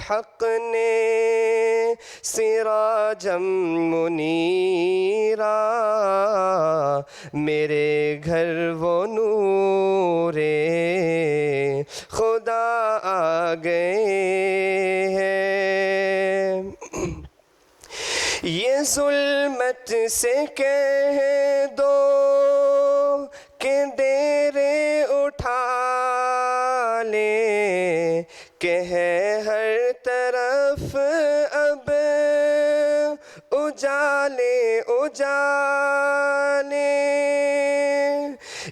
حق نے سراجم منیرا، میرے گھر وہ نور خدا آ گئے ہیں۔ یہ ظلمت سے کہہ دو کہ ڈیرے اٹھا لیں، کہ ہے ہر طرف اب اجالے اجالے۔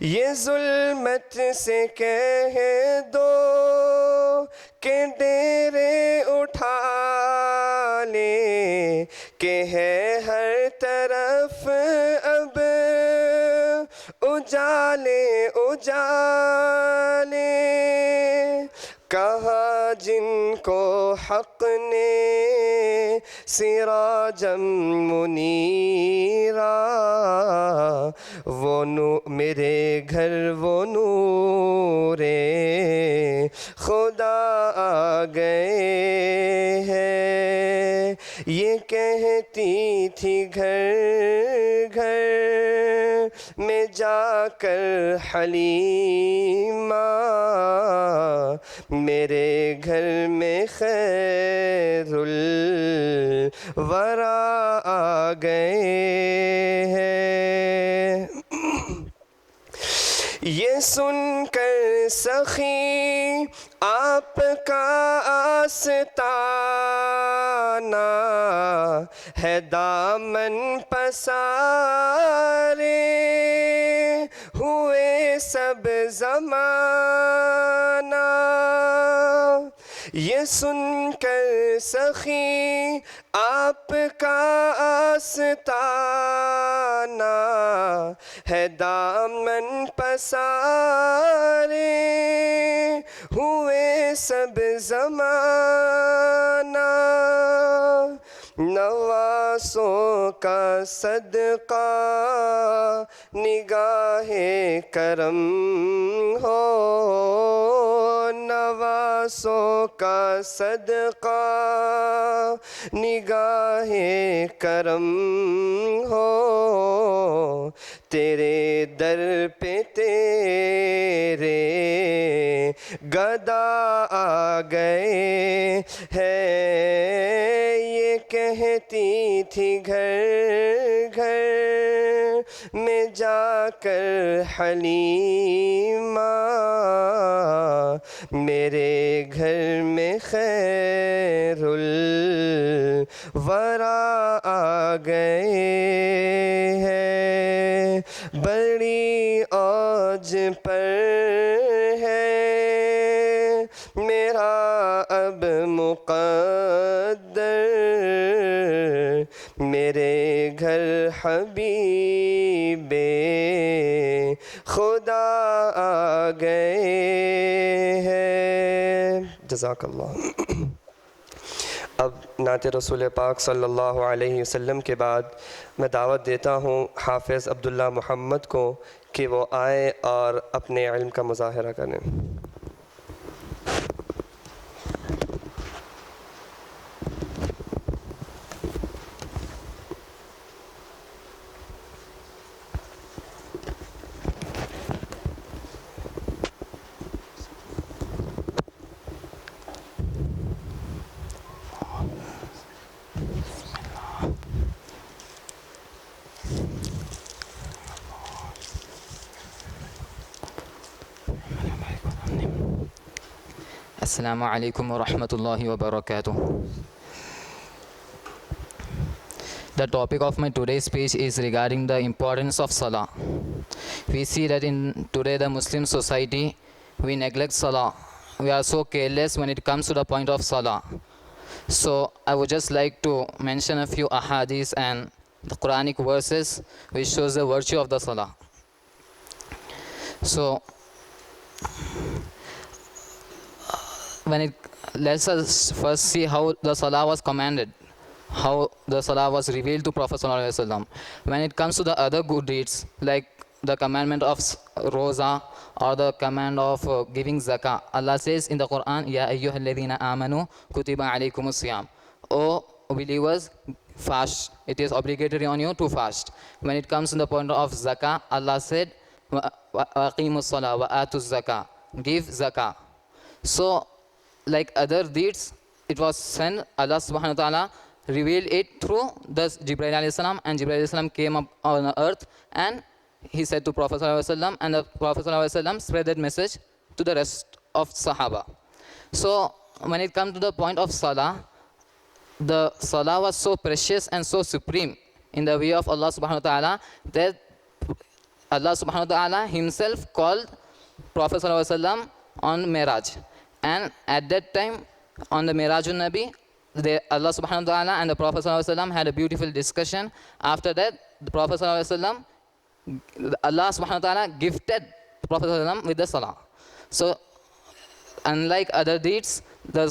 یہ ظلمت سے کہہ دو کہ ڈیرے اٹھا لیں، کہ ہے ہر طرف اب اجالے اجالے۔ کہا جن کو حق نے سراجم منیرا، وہ میرے گھر وہ نور خدا آ گئے ہیں۔ یہ کہتی تھی گھر گھر میں جا کر حلیمہ، میرے گھر میں خیر الورا آ گئے ہیں۔ یہ سن کر سخی آپ کا آستانہ، ہے دامن پسارے ہوئے سب زمانہ۔ یہ سن کر سخی آپ کا آستانہ، ہے دامن پسارے ہوئے سب زمانہ۔ نواسوں کا صدقہ نگاہ کرم ہو، نواسوں کا صدقہ نگاہ کرم ہو، تیرے در پہ تیرے گدا آ گئے ہیں۔ یہ کہتی تھی گھر گھر میں جا کر حلیمہ، میرے گھر میں خیر الورا آ گئے ہیں۔ بڑی اوج پر ہے میرا اب مقدر، میرے گھر حبیب خدا آ گئے ہیں۔ جزاک اللہ۔ اب نعت رسول پاک صلی اللہ علیہ وسلم کے بعد میں دعوت دیتا ہوں حافظ عبداللہ محمد کو کہ وہ آئیں اور اپنے علم کا مظاہرہ کریں۔ السلام علیکم ورحمۃ اللہ وبرکاتہ. The topic of my today's speech is regarding the importance of Salah. We see that in today the Muslim society, we neglect Salah. We are so careless when it comes to the point of Salah. So I would just like to mention a few ahadith and the Quranic verses which shows the virtue of the Salah. So let's us first see how the Salah was commanded, how the Salah was revealed to Prophet Sallallahu Alaihi Wasallam. When it comes to the other good deeds, like the commandment of Roza or the command of giving zakah. Allah says in the Quran, Ya ayyuhalladhina amanu kutiba alaykumus siyam. O believers, fast. It is obligatory on you to fast. When it comes to the point of zakah, Allah said, wa aqimus salah wa atuz zakah. Give zakah. So, like other deeds, it was sent, Allah subhanahu wa ta'ala revealed it through the Jibreel alayhi salam, and Jibreel alayhi salam came up on earth and he said to Prophet sallallahu alaihi wasallam, and the Prophet sallallahu alaihi wasallam spread that message to the rest of Sahaba. So when it comes to the point of Salah, the Salah was so precious and so supreme in the way of Allah subhanahu wa ta'ala that Allah subhanahu wa ta'ala himself called Prophet sallallahu alaihi wasallam on Miraj. And at that time, on the Mirajun Nabi, Allah subhanahu wa ta'ala and the Prophet sallallahu alaihi wasallam had a beautiful discussion. After that, the Prophet sallallahu alaihi wasallam, Allah subhanahu wa ta'ala gifted the Prophet sallallahu alaihi wasallam with the salah. So, unlike other deeds, the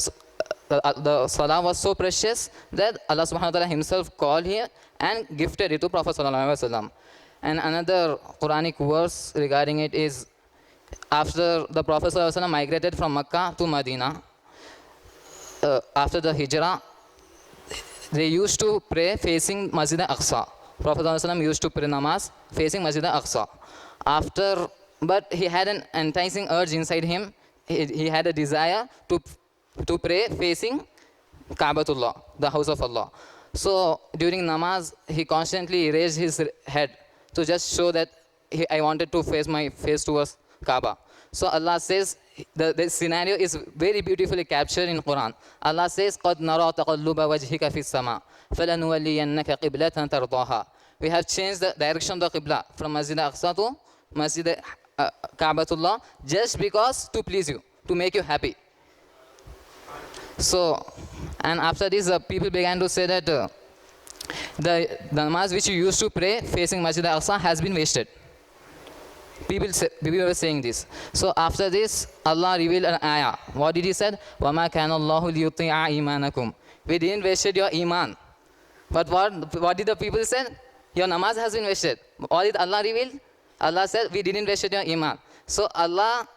salah was so precious that Allah subhanahu wa ta'ala himself called here and gifted it to Prophet sallallahu alaihi wasallam. And another Quranic verse regarding it is, after the Prophet sallallahu alaihi wasallam migrated from Makkah to Medina, after the Hijrah, they used to pray facing Masjid al-Aqsa. Prophet ﷺ used to pray namaz facing Masjid al-Aqsa. But he had an enticing urge inside him. He had a desire to pray facing Ka'batullah, the house of Allah. So during namaz, he constantly raised his head to just show that I wanted to face my face towards Kaaba. So Allah says, the scenario is very beautifully captured in Quran. Allah says, قَدْ نَرَى تَقَلُّبَ وَجْهِكَ فِي السَّمَاءِ فَلَنُوَلِّيَنَّكَ قِبْلَةً تَرْضَاهَا. We have changed the direction of the Qibla from Masjid al-Aqsa to Masjid Ka'batullah just because to please you, to make you happy. So, and after this, people began to say that the namaz which you used to pray facing Masjid al-Aqsa has been wasted. People were saying this. So after this, Allah revealed an ayah. What did He say? وَمَا كَانَ اللَّهُ لِيُطِيعَ إِيمَانَكُمْ. We didn't waste your iman. But what did the people say? Your namaz has been wasted. What did Allah reveal? Allah said, we didn't waste your iman. So Allah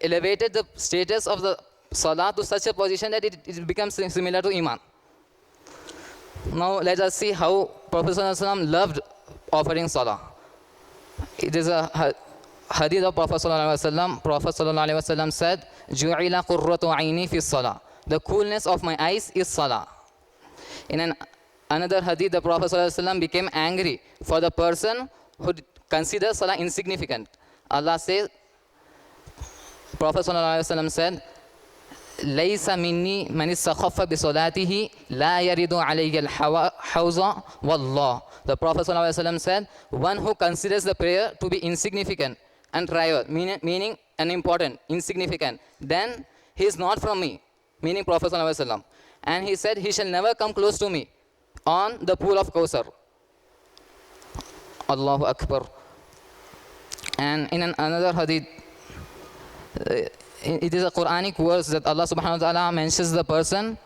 elevated the status of the salah to such a position that it becomes similar to iman. Now let us see how Prophet ﷺ loved offering salah. It is a hadith of Prophet sallallahu alaihi wasallam. Prophet sallallahu alaihi wasallam said, "Ju'ila qurratu aini fi salah." The coolness of my eyes is salah. In another hadith, the Prophet sallallahu alaihi wasallam became angry for the person who considers salah insignificant. Allah says, Prophet sallallahu alaihi wasallam said, "Laysa minni man istakhaffa bi salatihi la yaridu alayhi al-hawza wallah." The Prophet ﷺ said, one who considers the prayer to be insignificant and trivial, meaning unimportant, insignificant, then he is not from me, meaning Prophet ﷺ. And he said, he shall never come close to me on the pool of Kawthar. Allahu Akbar. And in another hadith, it is a Quranic verse that Allah subhanahu wa ta'ala mentions the person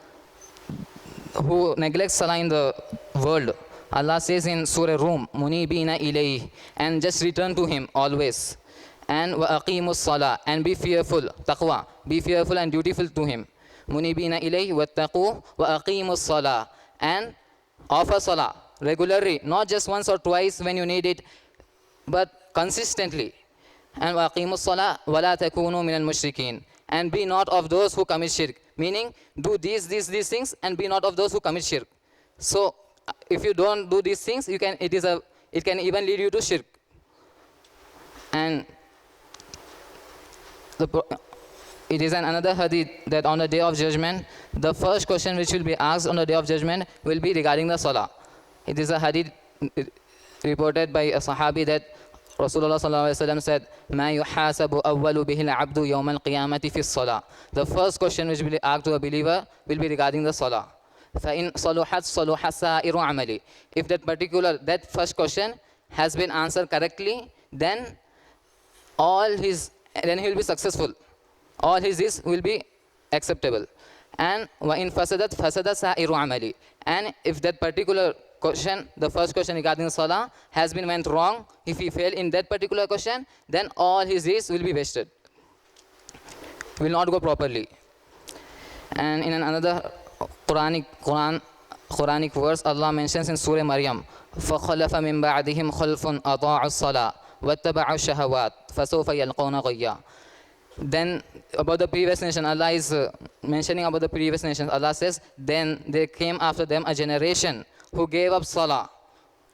who neglects salah in the world. Allah says in Surah Rum, Munibina ilayhi, and just return to Him always. And wa aqimus salah, and be fearful, taqwa, be fearful and dutiful to Him. Munibina ilayhi wattaqu wa aqimus salah, and offer salah regularly, not just once or twice when you need it, but consistently. And wa aqimus salah wa la takunu minal mushrikeen, and be not of those who commit shirk, meaning do these things and be not of those who commit shirk. So if you don't do these things, it can even lead you to shirk. And it is another hadith that on the day of judgment, the first question which will be asked on the day of judgment will be regarding the salah. It is a hadith reported by a sahabi that Rasulullah sallallahu alaihi wasallam said, "Ma yuhasabu awwalu bihi al-abdu yawm al-qiyamati fi as-salah." The first question which will be asked to a believer will be regarding the salah. فَإِنْ صَلُحَتْ صَلُحَ سَائِرُ عَمَلِ. If that first question has been answered correctly, then he will be successful. All his deeds will be acceptable. And وَإِنْ فَسَدَتْ فَسَدَ سَائِرُ عَمَلِ. And if that particular question, the first question regarding salah has been went wrong, if he fail in that particular question, then all his deeds will be wasted, will not go properly. And in another Quranic verse, Allah mentions in Surah Maryam, فَخَلَفَ مِن بَعْدِهِمْ خَلْفٌ أَضَاعُوا الصَّلَاةَ وَاتَّبَعُوا الشَّهَوَاتِ فَسَوْفَ يَلْقَوْنَ غَيًّا. Then about the previous nation, Allah is mentioning about the previous nations. Allah says, then there came after them a generation who gave up salah,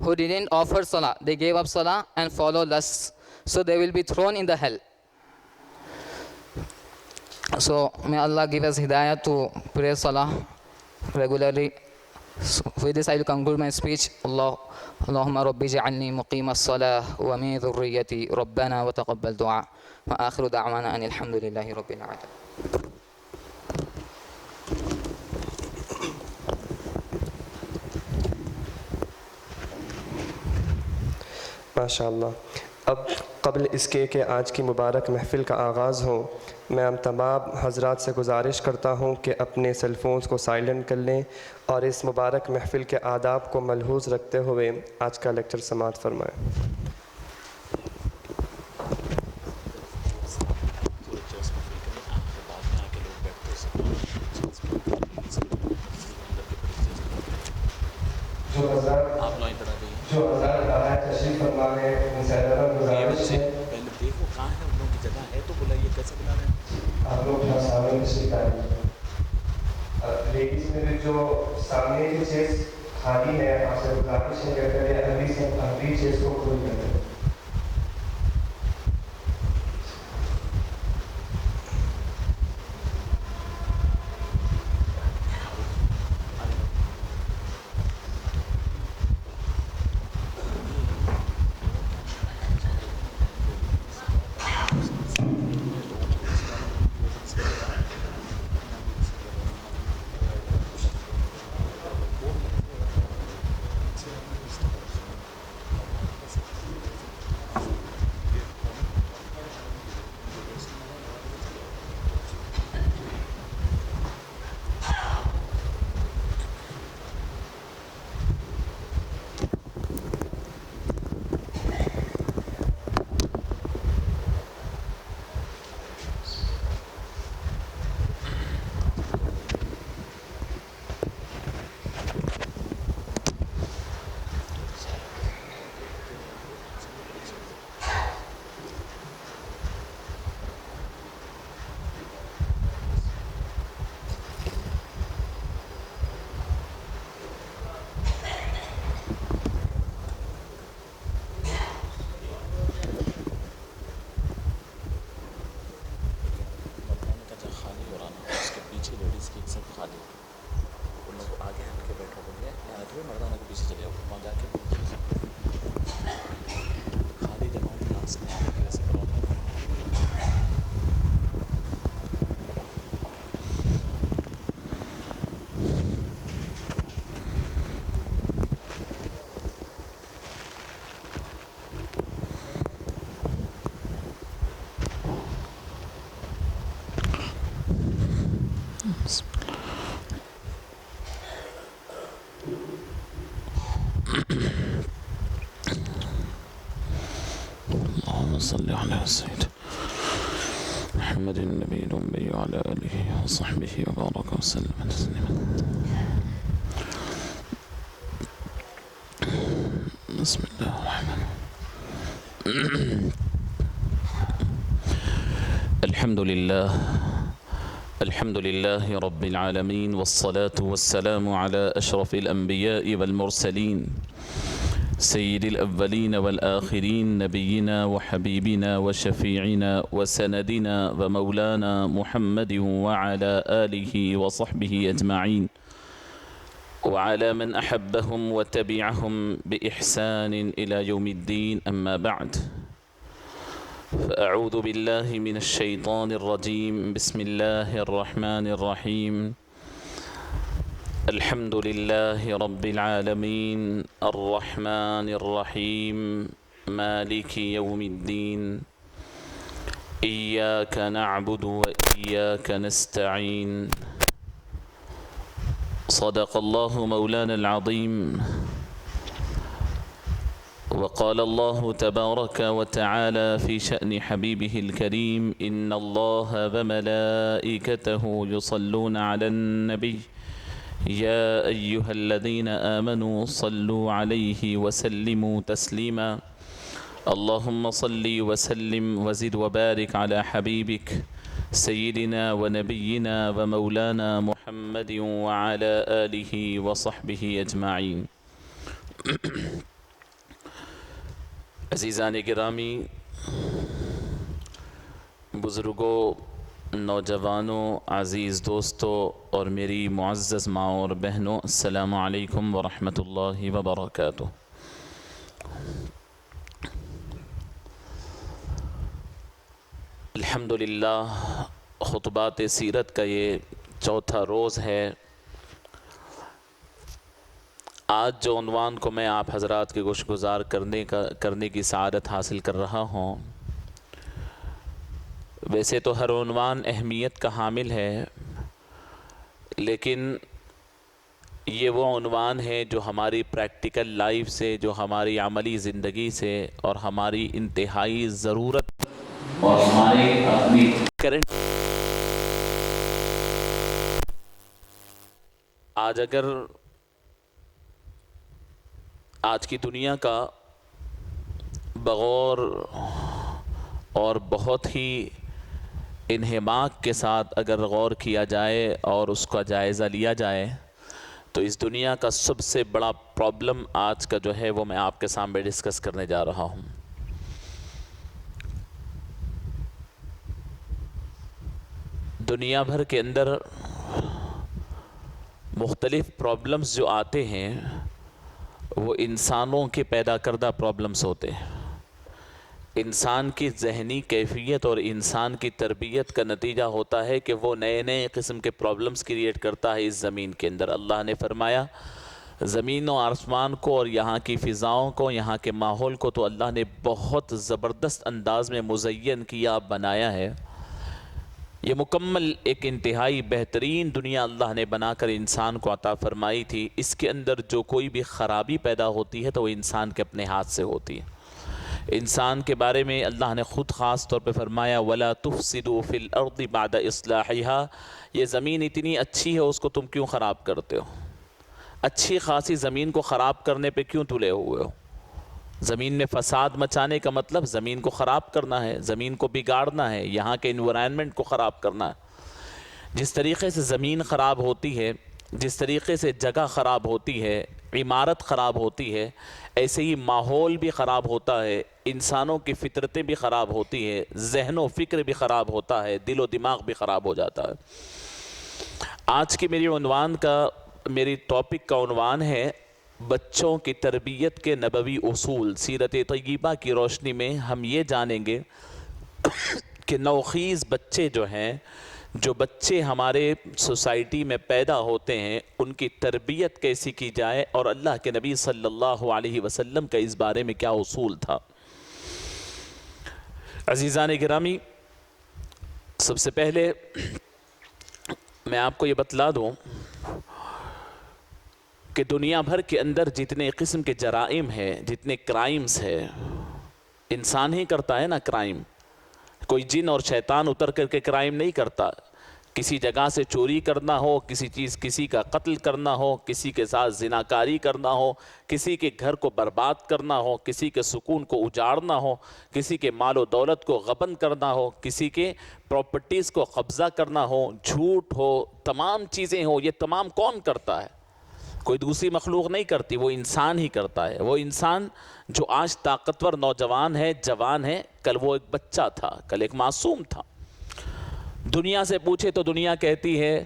who didn't offer salah. They gave up salah and followed lusts. So they will be thrown in the hell. So may Allah give us hidayah to pray salah regularly. So with this I will conclude my speech. اللهم رب اجعلني مقيم الصلاة ومن ذريتي ربنا وتقبل دعاء وآخر دعوانا أن الحمد لله رب العالمين. ماشاء اللہ. اب قبل اس کے کہ آج کی مبارک محفل کا آغاز ہو، میں ہم تمام حضرات سے گزارش کرتا ہوں کہ اپنے سیل فونز کو سائلنٹ کر لیں اور اس مبارک محفل کے آداب کو ملحوظ رکھتے ہوئے آج کا لیکچر سماعت فرمائیں. جو حضرات باہر تشریف فرما رہے ہیں ان سے گزارش ہے پہلے دیکھو کہاں ہے ان لوگوں کی جگہ ہے تو بلائیے، کیسے بلا رہے ہیں آپ لوگ یہاں سامنے تشریف لائیں. لیڈیز میں بھی جو سامنے کی چیز خالی ہے آپ سے گزارش ہے کہ اگر یہ اگلی چیز کو کھول دیں. صلی علی سید محمد النبی الأمي وعلى آله وصحبه وبارك وسلم تسليما. بسم الله الرحمن الرحيم. الحمد لله رب العالمين، والصلاة والسلام على أشرف الأنبياء والمرسلين سيد الأولين والآخرين، نبينا وحبيبنا وشفيعنا وسندنا ومولانا محمد وعلى آله وصحبه أجمعين، وعلى من أحبهم وتبعهم بإحسان إلى يوم الدين. أما بعد، فأعوذ بالله من الشيطان الرجيم. بسم الله الرحمن الرحيم. الحمد لله رب العالمين، الرحمن الرحيم، مالك يوم الدين، إياك نعبد وإياك نستعين. صدق الله مولانا العظيم، وقال الله تبارك وتعالى في شأن حبيبه الكريم إن الله وملائكته يصلون على النبي يا أيها الذين آمنوا صلوا عليه وسلموا تسليما اللهم صل وسلم وزد وبارك على حبيبك سيدنا ونبينا ومولانا محمد وعلى آله وصحبه أجمعين. عزیزان گرامی، بزرگوں، نوجوانوں، عزیز دوستوں اور میری معزز ماں اور بہنوں، السلام علیکم ورحمۃ اللہ وبرکاتہ۔ الحمدللہ خطبات سیرت کا یہ چوتھا روز ہے۔ آج جو عنوان کو میں آپ حضرات کے گوش گزار کرنے کی سعادت حاصل کر رہا ہوں، ویسے تو ہر عنوان اہمیت کا حامل ہے، لیکن یہ وہ عنوان ہے جو ہماری پریکٹیکل لائف سے، جو ہماری عملی زندگی سے اور ہماری انتہائی ضرورت اور ہماری اپنی کرنٹ آج کی دنیا کا بغور اور بہت ہی انہماک کے ساتھ اگر غور کیا جائے اور اس کا جائزہ لیا جائے تو اس دنیا کا سب سے بڑا پرابلم آج کا جو ہے وہ میں آپ کے سامنے ڈسکس کرنے جا رہا ہوں۔ دنیا بھر کے اندر مختلف پرابلمز جو آتے ہیں وہ انسانوں کے پیدا کردہ پرابلمز ہوتے ہیں۔ انسان کی ذہنی کیفیت اور انسان کی تربیت کا نتیجہ ہوتا ہے کہ وہ نئے نئے قسم کے پرابلمز کریٹ کرتا ہے اس زمین کے اندر۔ اللہ نے فرمایا زمین و آسمان کو اور یہاں کی فضاؤں کو، یہاں کے ماحول کو تو اللہ نے بہت زبردست انداز میں مزین کیا، بنایا ہے۔ یہ مکمل ایک انتہائی بہترین دنیا اللہ نے بنا کر انسان کو عطا فرمائی تھی۔ اس کے اندر جو کوئی بھی خرابی پیدا ہوتی ہے تو وہ انسان کے اپنے ہاتھ سے ہوتی ہے۔ انسان کے بارے میں اللہ نے خود خاص طور پہ فرمایا وَلَا تُفْسِدُوا فِي الْأَرْضِ بَعْدَ إِصْلَاحِهَا، یہ زمین اتنی اچھی ہے اس کو تم کیوں خراب کرتے ہو؟ اچھی خاصی زمین کو خراب کرنے پہ کیوں تلے ہوئے ہو؟ زمین میں فساد مچانے کا مطلب زمین کو خراب کرنا ہے، زمین کو بگاڑنا ہے، یہاں کے انوائرمنٹ کو خراب کرنا ہے۔ جس طریقے سے زمین خراب ہوتی ہے، جس طریقے سے جگہ خراب ہوتی ہے، عمارت خراب ہوتی ہے، ایسے ہی ماحول بھی خراب ہوتا ہے، انسانوں کی فطرتیں بھی خراب ہوتی ہے، ذہن و فکر بھی خراب ہوتا ہے، دل و دماغ بھی خراب ہو جاتا ہے۔ آج کی میری ٹاپک کا عنوان ہے بچوں کی تربیت کے نبوی اصول۔ سیرت طیبہ کی روشنی میں ہم یہ جانیں گے کہ نوخیز بچے جو بچے ہمارے سوسائٹی میں پیدا ہوتے ہیں ان کی تربیت کیسی کی جائے اور اللہ کے نبی صلی اللہ علیہ وسلم کا اس بارے میں کیا اصول تھا۔ عزیزان گرامی، سب سے پہلے میں آپ کو یہ بتلا دوں کہ دنیا بھر کے اندر جتنے قسم کے جرائم ہیں، جتنے کرائمز ہیں، انسان ہی کرتا ہے نا کرائم۔ کوئی جن اور شیطان اتر کر کے کرائم نہیں کرتا۔ کسی جگہ سے چوری کرنا ہو، کسی کا قتل کرنا ہو، کسی کے ساتھ زناکاری کرنا ہو، کسی کے گھر کو برباد کرنا ہو، کسی کے سکون کو اجاڑنا ہو، کسی کے مال و دولت کو غبن کرنا ہو، کسی کے پراپرٹیز کو قبضہ کرنا ہو، جھوٹ ہو، تمام چیزیں ہو، یہ تمام کون کرتا ہے؟ کوئی دوسری مخلوق نہیں کرتی، وہ انسان ہی کرتا ہے۔ وہ انسان جو آج طاقتور نوجوان ہے، جوان ہے، کل وہ ایک بچہ تھا، کل ایک معصوم تھا۔ دنیا سے پوچھے تو دنیا کہتی ہے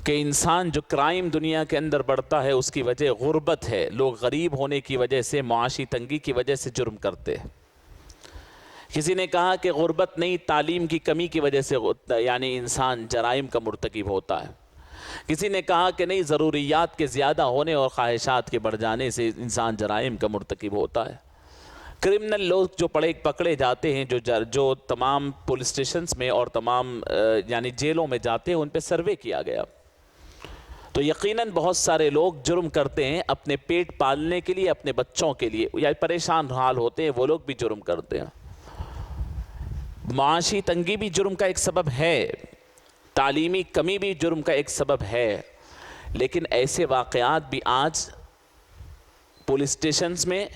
کہ انسان جو کرائم دنیا کے اندر بڑھتا ہے اس کی وجہ غربت ہے۔ لوگ غریب ہونے کی وجہ سے، معاشی تنگی کی وجہ سے جرم کرتے ہیں۔ کسی نے کہا کہ غربت نہیں، تعلیم کی کمی کی وجہ سے یعنی انسان جرائم کا مرتکب ہوتا ہے۔ کسی نے کہا کہ نہیں، ضروریات کے زیادہ ہونے اور خواہشات کے بڑھ جانے سے انسان جرائم کا مرتکب ہوتا ہے۔ کرمنل لوگ جو پکڑے جاتے ہیں، جو تمام پولیس اسٹیشنز میں اور تمام یعنی جیلوں میں جاتے ہیں، ان پہ سروے کیا گیا۔ تو یقیناً بہت سارے لوگ جرم کرتے ہیں اپنے پیٹ پالنے کے لیے، اپنے بچوں کے لیے، یا پریشان حال ہوتے ہیں وہ لوگ بھی جرم کرتے ہیں۔ معاشی تنگی بھی جرم کا ایک سبب ہے، تعلیمی کمی بھی جرم کا ایک سبب ہے، لیکن ایسے واقعات بھی آج پولیس اسٹیشنز میں،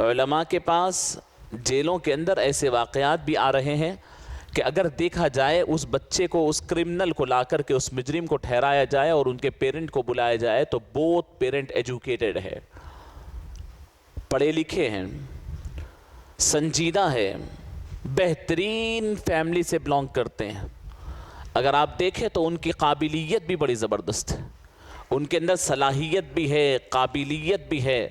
علماء کے پاس، جیلوں کے اندر ایسے واقعات بھی آ رہے ہیں کہ اگر دیکھا جائے اس بچے کو، اس کرمنل کو لا کر کے اس مجرم کو ٹھہرایا جائے اور ان کے پیرنٹ کو بلایا جائے تو بوتھ پیرنٹ ایجوکیٹڈ ہے، پڑھے لکھے ہیں، سنجیدہ ہے، بہترین فیملی سے بلانگ کرتے ہیں۔ اگر آپ دیکھیں تو ان کی قابلیت بھی بڑی زبردست ہے، ان کے اندر صلاحیت بھی ہے، قابلیت بھی ہے،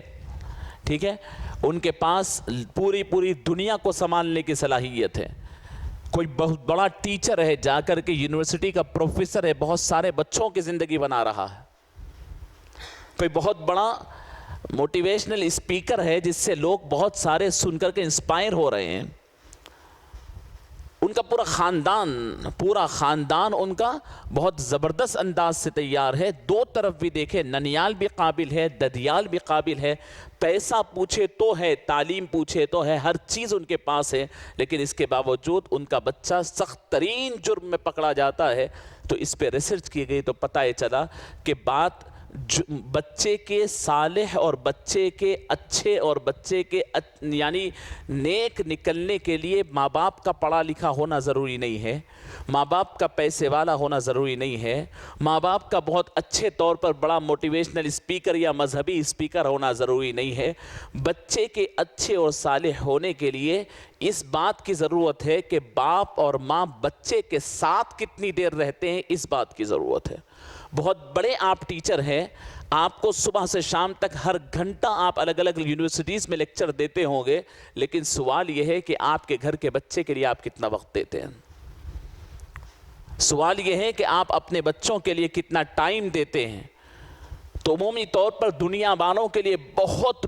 ٹھیک ہے، ان کے پاس پوری دنیا کو سنبھالنے کی صلاحیت ہے۔ کوئی بہت بڑا ٹیچر ہے، جا کر کے یونیورسٹی کا پروفیسر ہے، بہت سارے بچوں کی زندگی بنا رہا ہے۔ کوئی بہت بڑا موٹیویشنل اسپیکر ہے جس سے لوگ بہت سارے سن کر کے انسپائر ہو رہے ہیں۔ ان کا پورا خاندان ان کا بہت زبردست انداز سے تیار ہے۔ دو طرف بھی دیکھیں، ننیال بھی قابل ہے، ددیال بھی قابل ہے، پیسہ پوچھے تو ہے، تعلیم پوچھے تو ہے، ہر چیز ان کے پاس ہے، لیکن اس کے باوجود ان کا بچہ سخت ترین جرم میں پکڑا جاتا ہے۔ تو اس پہ ریسرچ کی گئی تو پتہ یہ چلا کہ بات بچے کے صالح اور بچے کے اچھے اور بچے کے یعنی نیک نکلنے کے لیے ماں باپ کا پڑھا لکھا ہونا ضروری نہیں ہے، ماں باپ کا پیسے والا ہونا ضروری نہیں ہے، ماں باپ کا بہت اچھے طور پر بڑا موٹیویشنل اسپیکر یا مذہبی اسپیکر ہونا ضروری نہیں ہے۔ بچے کے اچھے اور صالح ہونے کے لیے اس بات کی ضرورت ہے کہ باپ اور ماں بچے کے ساتھ کتنی دیر رہتے ہیں، اس بات کی ضرورت ہے۔ بہت بڑے آپ ٹیچر ہیں، آپ کو صبح سے شام تک ہر گھنٹہ آپ الگ الگ یونیورسٹیز میں لیکچر دیتے ہوں گے، لیکن سوال یہ ہے کہ آپ کے گھر کے بچے کے لیے آپ کتنا وقت دیتے ہیں؟ سوال یہ ہے کہ آپ اپنے بچوں کے لیے کتنا ٹائم دیتے ہیں؟ تو عمومی طور پر دنیا والوں کے لیے بہت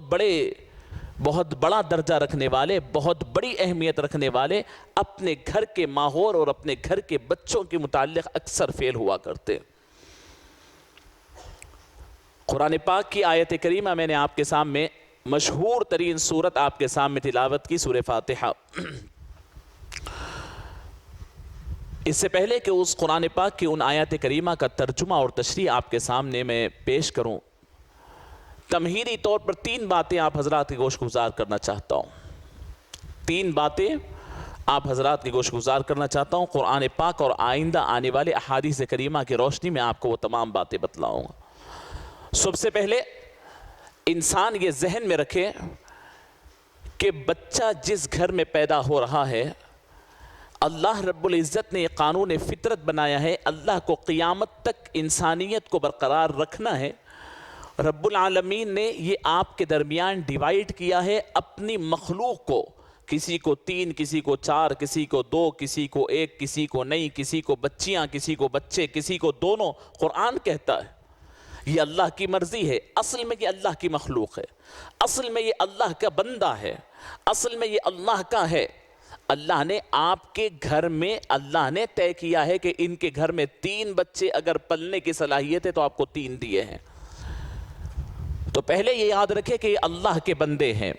بڑا درجہ رکھنے والے، بہت بڑی اہمیت رکھنے والے اپنے گھر کے ماحول اور اپنے گھر کے بچوں کے متعلق اکثر فیل ہوا کرتے ہیں۔ قرآن پاک کی آیت کریمہ میں نے آپ کے سامنے مشہور ترین سورت آپ کے سامنے تلاوت کی، سورہ فاتحہ۔ اس سے پہلے کہ اس قرآن پاک کی ان آیات کریمہ کا ترجمہ اور تشریح آپ کے سامنے میں پیش کروں، تمہیدی طور پر 3 باتیں آپ حضرات کی گوش گزار کرنا چاہتا ہوں۔ 3 باتیں آپ حضرات کی گوش گزار کرنا چاہتا ہوں، قرآن پاک اور آئندہ آنے والے احادیث کریمہ کی روشنی میں آپ کو وہ تمام باتیں بتلاؤں گا۔ سب سے پہلے انسان یہ ذہن میں رکھے کہ بچہ جس گھر میں پیدا ہو رہا ہے، اللہ رب العزت نے یہ قانون فطرت بنایا ہے، اللہ کو قیامت تک انسانیت کو برقرار رکھنا ہے۔ رب العالمین نے یہ آپ کے درمیان ڈیوائیڈ کیا ہے اپنی مخلوق کو، کسی کو 3، کسی کو 4، کسی کو 2، کسی کو 1، کسی کو نہیں، کسی کو بچیاں، کسی کو بچے، کسی کو دونوں۔ قرآن کہتا ہے یہ اللہ کی مرضی ہے، اصل میں یہ اللہ کی مخلوق ہے، اصل میں یہ اللہ کا بندہ ہے، اصل میں یہ اللہ کا ہے۔ اللہ نے آپ کے گھر میں اللہ نے طے کیا ہے کہ ان کے گھر میں 3 بچے اگر پلنے کی صلاحیت ہے تو آپ کو 3 دیے ہیں۔ تو پہلے یہ یاد رکھے کہ یہ اللہ کے بندے ہیں۔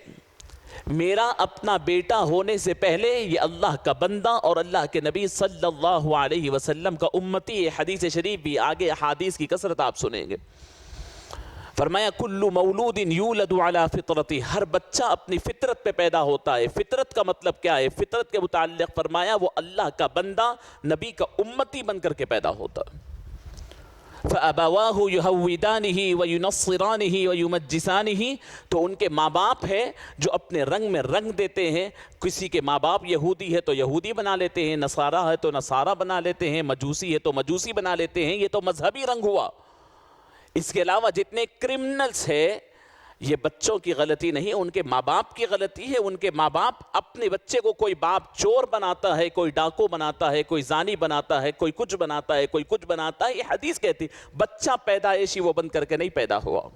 میرا اپنا بیٹا ہونے سے پہلے یہ اللہ کا بندہ اور اللہ کے نبی صلی اللہ علیہ وسلم کا امتی ہے۔ حدیث شریف بھی آگے احادیث کی کثرت آپ سنیں گے۔ فرمایا کل مولود یولد علی فطرتی، ہر بچہ اپنی فطرت پہ پیدا ہوتا ہے۔ فطرت کا مطلب کیا ہے؟ فطرت کے متعلق فرمایا وہ اللہ کا بندہ، نبی کا امتی بن کر کے پیدا ہوتا ہے۔ فَأَبَوَاهُ يُهَوِّدَانِهِ وَيُنَصِّرَانِهِ وَيُمَجِّسَانِهِ، تو ان کے ماں باپ ہے جو اپنے رنگ میں رنگ دیتے ہیں۔ کسی کے ماں باپ یہودی ہے تو یہودی بنا لیتے ہیں، نصارہ ہے تو نصارہ بنا لیتے ہیں، مجوسی ہے تو مجوسی بنا لیتے ہیں۔ یہ تو مذہبی رنگ ہوا۔ اس کے علاوہ جتنے کرمنلز ہے یہ بچوں کی غلطی نہیں، ان کے ماں باپ کی غلطی ہے۔ ان کے ماں باپ اپنے بچے کو، کوئی باپ چور بناتا ہے، کوئی ڈاکو بناتا ہے، کوئی زانی بناتا ہے، کوئی کچھ بناتا ہے، کوئی کچھ بناتا ہے۔ یہ حدیث کہتی بچہ پیدائشی وہ بن کر کے نہیں پیدا ہوا۔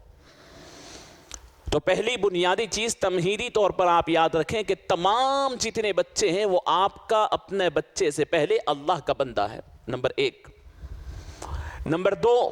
تو پہلی بنیادی چیز تمہیدی طور پر آپ یاد رکھیں کہ تمام جتنے بچے ہیں وہ آپ کا اپنے بچے سے پہلے اللہ کا بندہ ہے، نمبر 1۔ نمبر 2،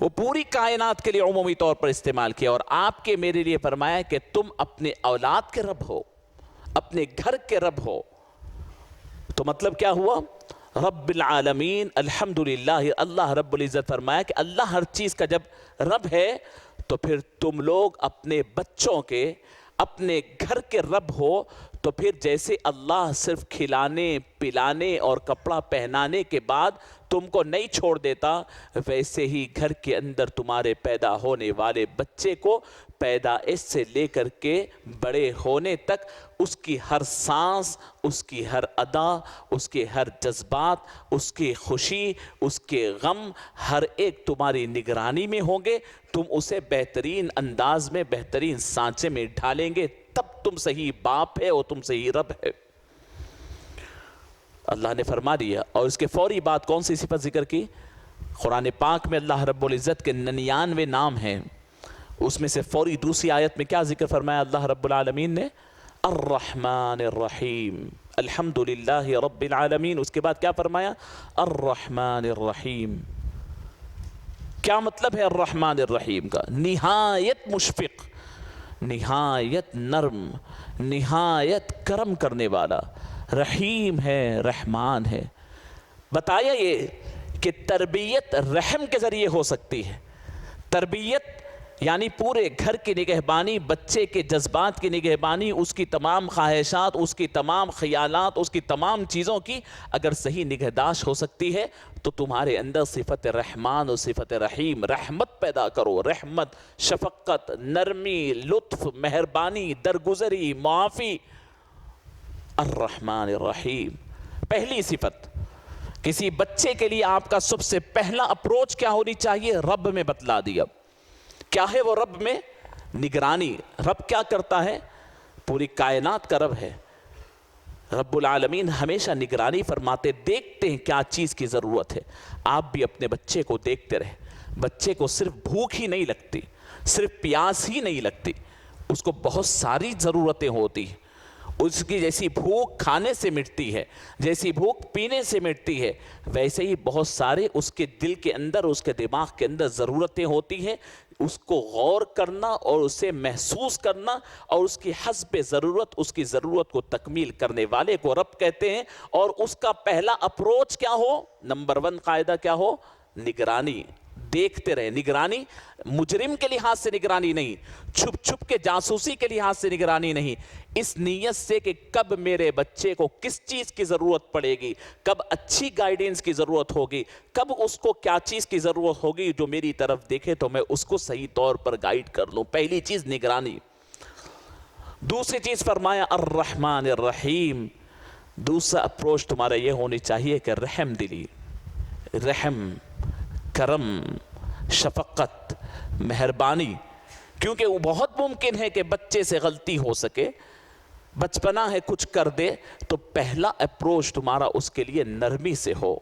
وہ پوری کائنات کے لیے عمومی طور پر استعمال کیا، اور آپ کے میرے لیے فرمایا کہ تم اپنے اولاد کے رب ہو، اپنے گھر کے رب ہو۔ تو مطلب کیا ہوا؟ رب العالمین الحمدللہ، اللہ رب العزت فرمایا کہ اللہ ہر چیز کا جب رب ہے تو پھر تم لوگ اپنے بچوں کے، اپنے گھر کے رب ہو۔ تو پھر جیسے اللہ صرف کھلانے پلانے اور کپڑا پہنانے کے بعد تم کو نہیں چھوڑ دیتا، ویسے ہی گھر کے اندر تمہارے پیدا ہونے والے بچے کو پیدائش سے لے کر کے بڑے ہونے تک اس کی ہر سانس، اس کی ہر ادا، اس کے ہر جذبات، اس کی خوشی، اس کے غم، ہر ایک تمہاری نگرانی میں ہوں گے۔ تم اسے بہترین انداز میں، بہترین سانچے میں ڈھالیں گے، تب تم صحیح باپ ہے اور تم صحیح رب ہے۔ اللہ نے فرما دیا، اور اس کے فوری بعد کون سی صفت ذکر کی؟ قرآن پاک میں اللہ رب العزت کے 99 نام ہیں، اس میں سے فوری دوسری آیت میں کیا ذکر فرمایا اللہ رب العالمین نے؟ الرحمن الرحیم، الحمدللہ رب العالمین۔ اس کے بعد کیا فرمایا؟ الرحمن الرحیم۔ کیا مطلب ہے الرحمن الرحیم کا؟ نہایت مشفق، نہایت نرم، نہایت کرم کرنے والا، رحیم ہے، رحمان ہے۔ بتایا یہ کہ تربیت رحم کے ذریعے ہو سکتی ہے۔ تربیت یعنی پورے گھر کی نگہبانی، بچے کے جذبات کی نگہبانی، اس کی تمام خواہشات، اس کی تمام خیالات، اس کی تمام چیزوں کی اگر صحیح نگہداشت ہو سکتی ہے تو تمہارے اندر صفت رحمان اور صفت رحیم، رحمت پیدا کرو۔ رحمت، شفقت، نرمی، لطف، مہربانی، درگزری، معافی۔ الرحمن الرحیم، پہلی صفت۔ کسی بچے کے لیے آپ کا سب سے پہلا اپروچ کیا ہونی چاہیے؟ رب میں بتلا دیا۔ کیا ہے وہ رب میں؟ نگرانی۔ رب کیا کرتا ہے؟ پوری کائنات کا رب ہے۔ رب العالمین ہمیشہ نگرانی فرماتے، دیکھتے ہیں کیا چیز کی ضرورت ہے۔ آپ بھی اپنے بچے کو دیکھتے رہے۔ بچے کو صرف بھوک ہی نہیں لگتی، صرف پیاس ہی نہیں لگتی، اس کو بہت ساری ضرورتیں ہوتی ہیں۔ اس کی جیسی بھوک کھانے سے مٹتی ہے، جیسی بھوک پینے سے مٹتی ہے، ویسے ہی بہت سارے اس کے دل کے اندر، اس کے دماغ کے اندر ضرورتیں ہوتی ہیں۔ اس کو غور کرنا اور اسے محسوس کرنا، اور اس کی حسب ضرورت، اس کی ضرورت کو تکمیل کرنے والے کو رب کہتے ہیں۔ اور اس کا پہلا اپروچ کیا ہو؟ نمبر 1 قاعدہ کیا ہو؟ نگرانی۔ دیکھتے رہے۔ نگرانی مجرم کے لحاظ سے نگرانی نہیں، چھپ چھپ کے جاسوسی کے لحاظ سے نگرانی نہیں، اس نیت سے کہ کب میرے بچے کو کس چیز کی ضرورت پڑے گی، کب اچھی گائیڈنس کی ضرورت ہوگی، کب اس کو کیا چیز کی ضرورت ہوگی جو میری طرف دیکھے تو میں اس کو صحیح طور پر گائیڈ کر لوں۔ پہلی چیز نگرانی۔ دوسری چیز فرمایا الرحمن الرحیم۔ دوسرا اپروچ تمہارا یہ ہونی چاہیے کہ رحم دلی، رحم، کرم، شفقت، مہربانی۔ کیونکہ وہ بہت ممکن ہے کہ بچے سے غلطی ہو سکے، بچپنا ہے کچھ کر دے، تو پہلا اپروچ تمہارا اس کے لیے نرمی سے ہو۔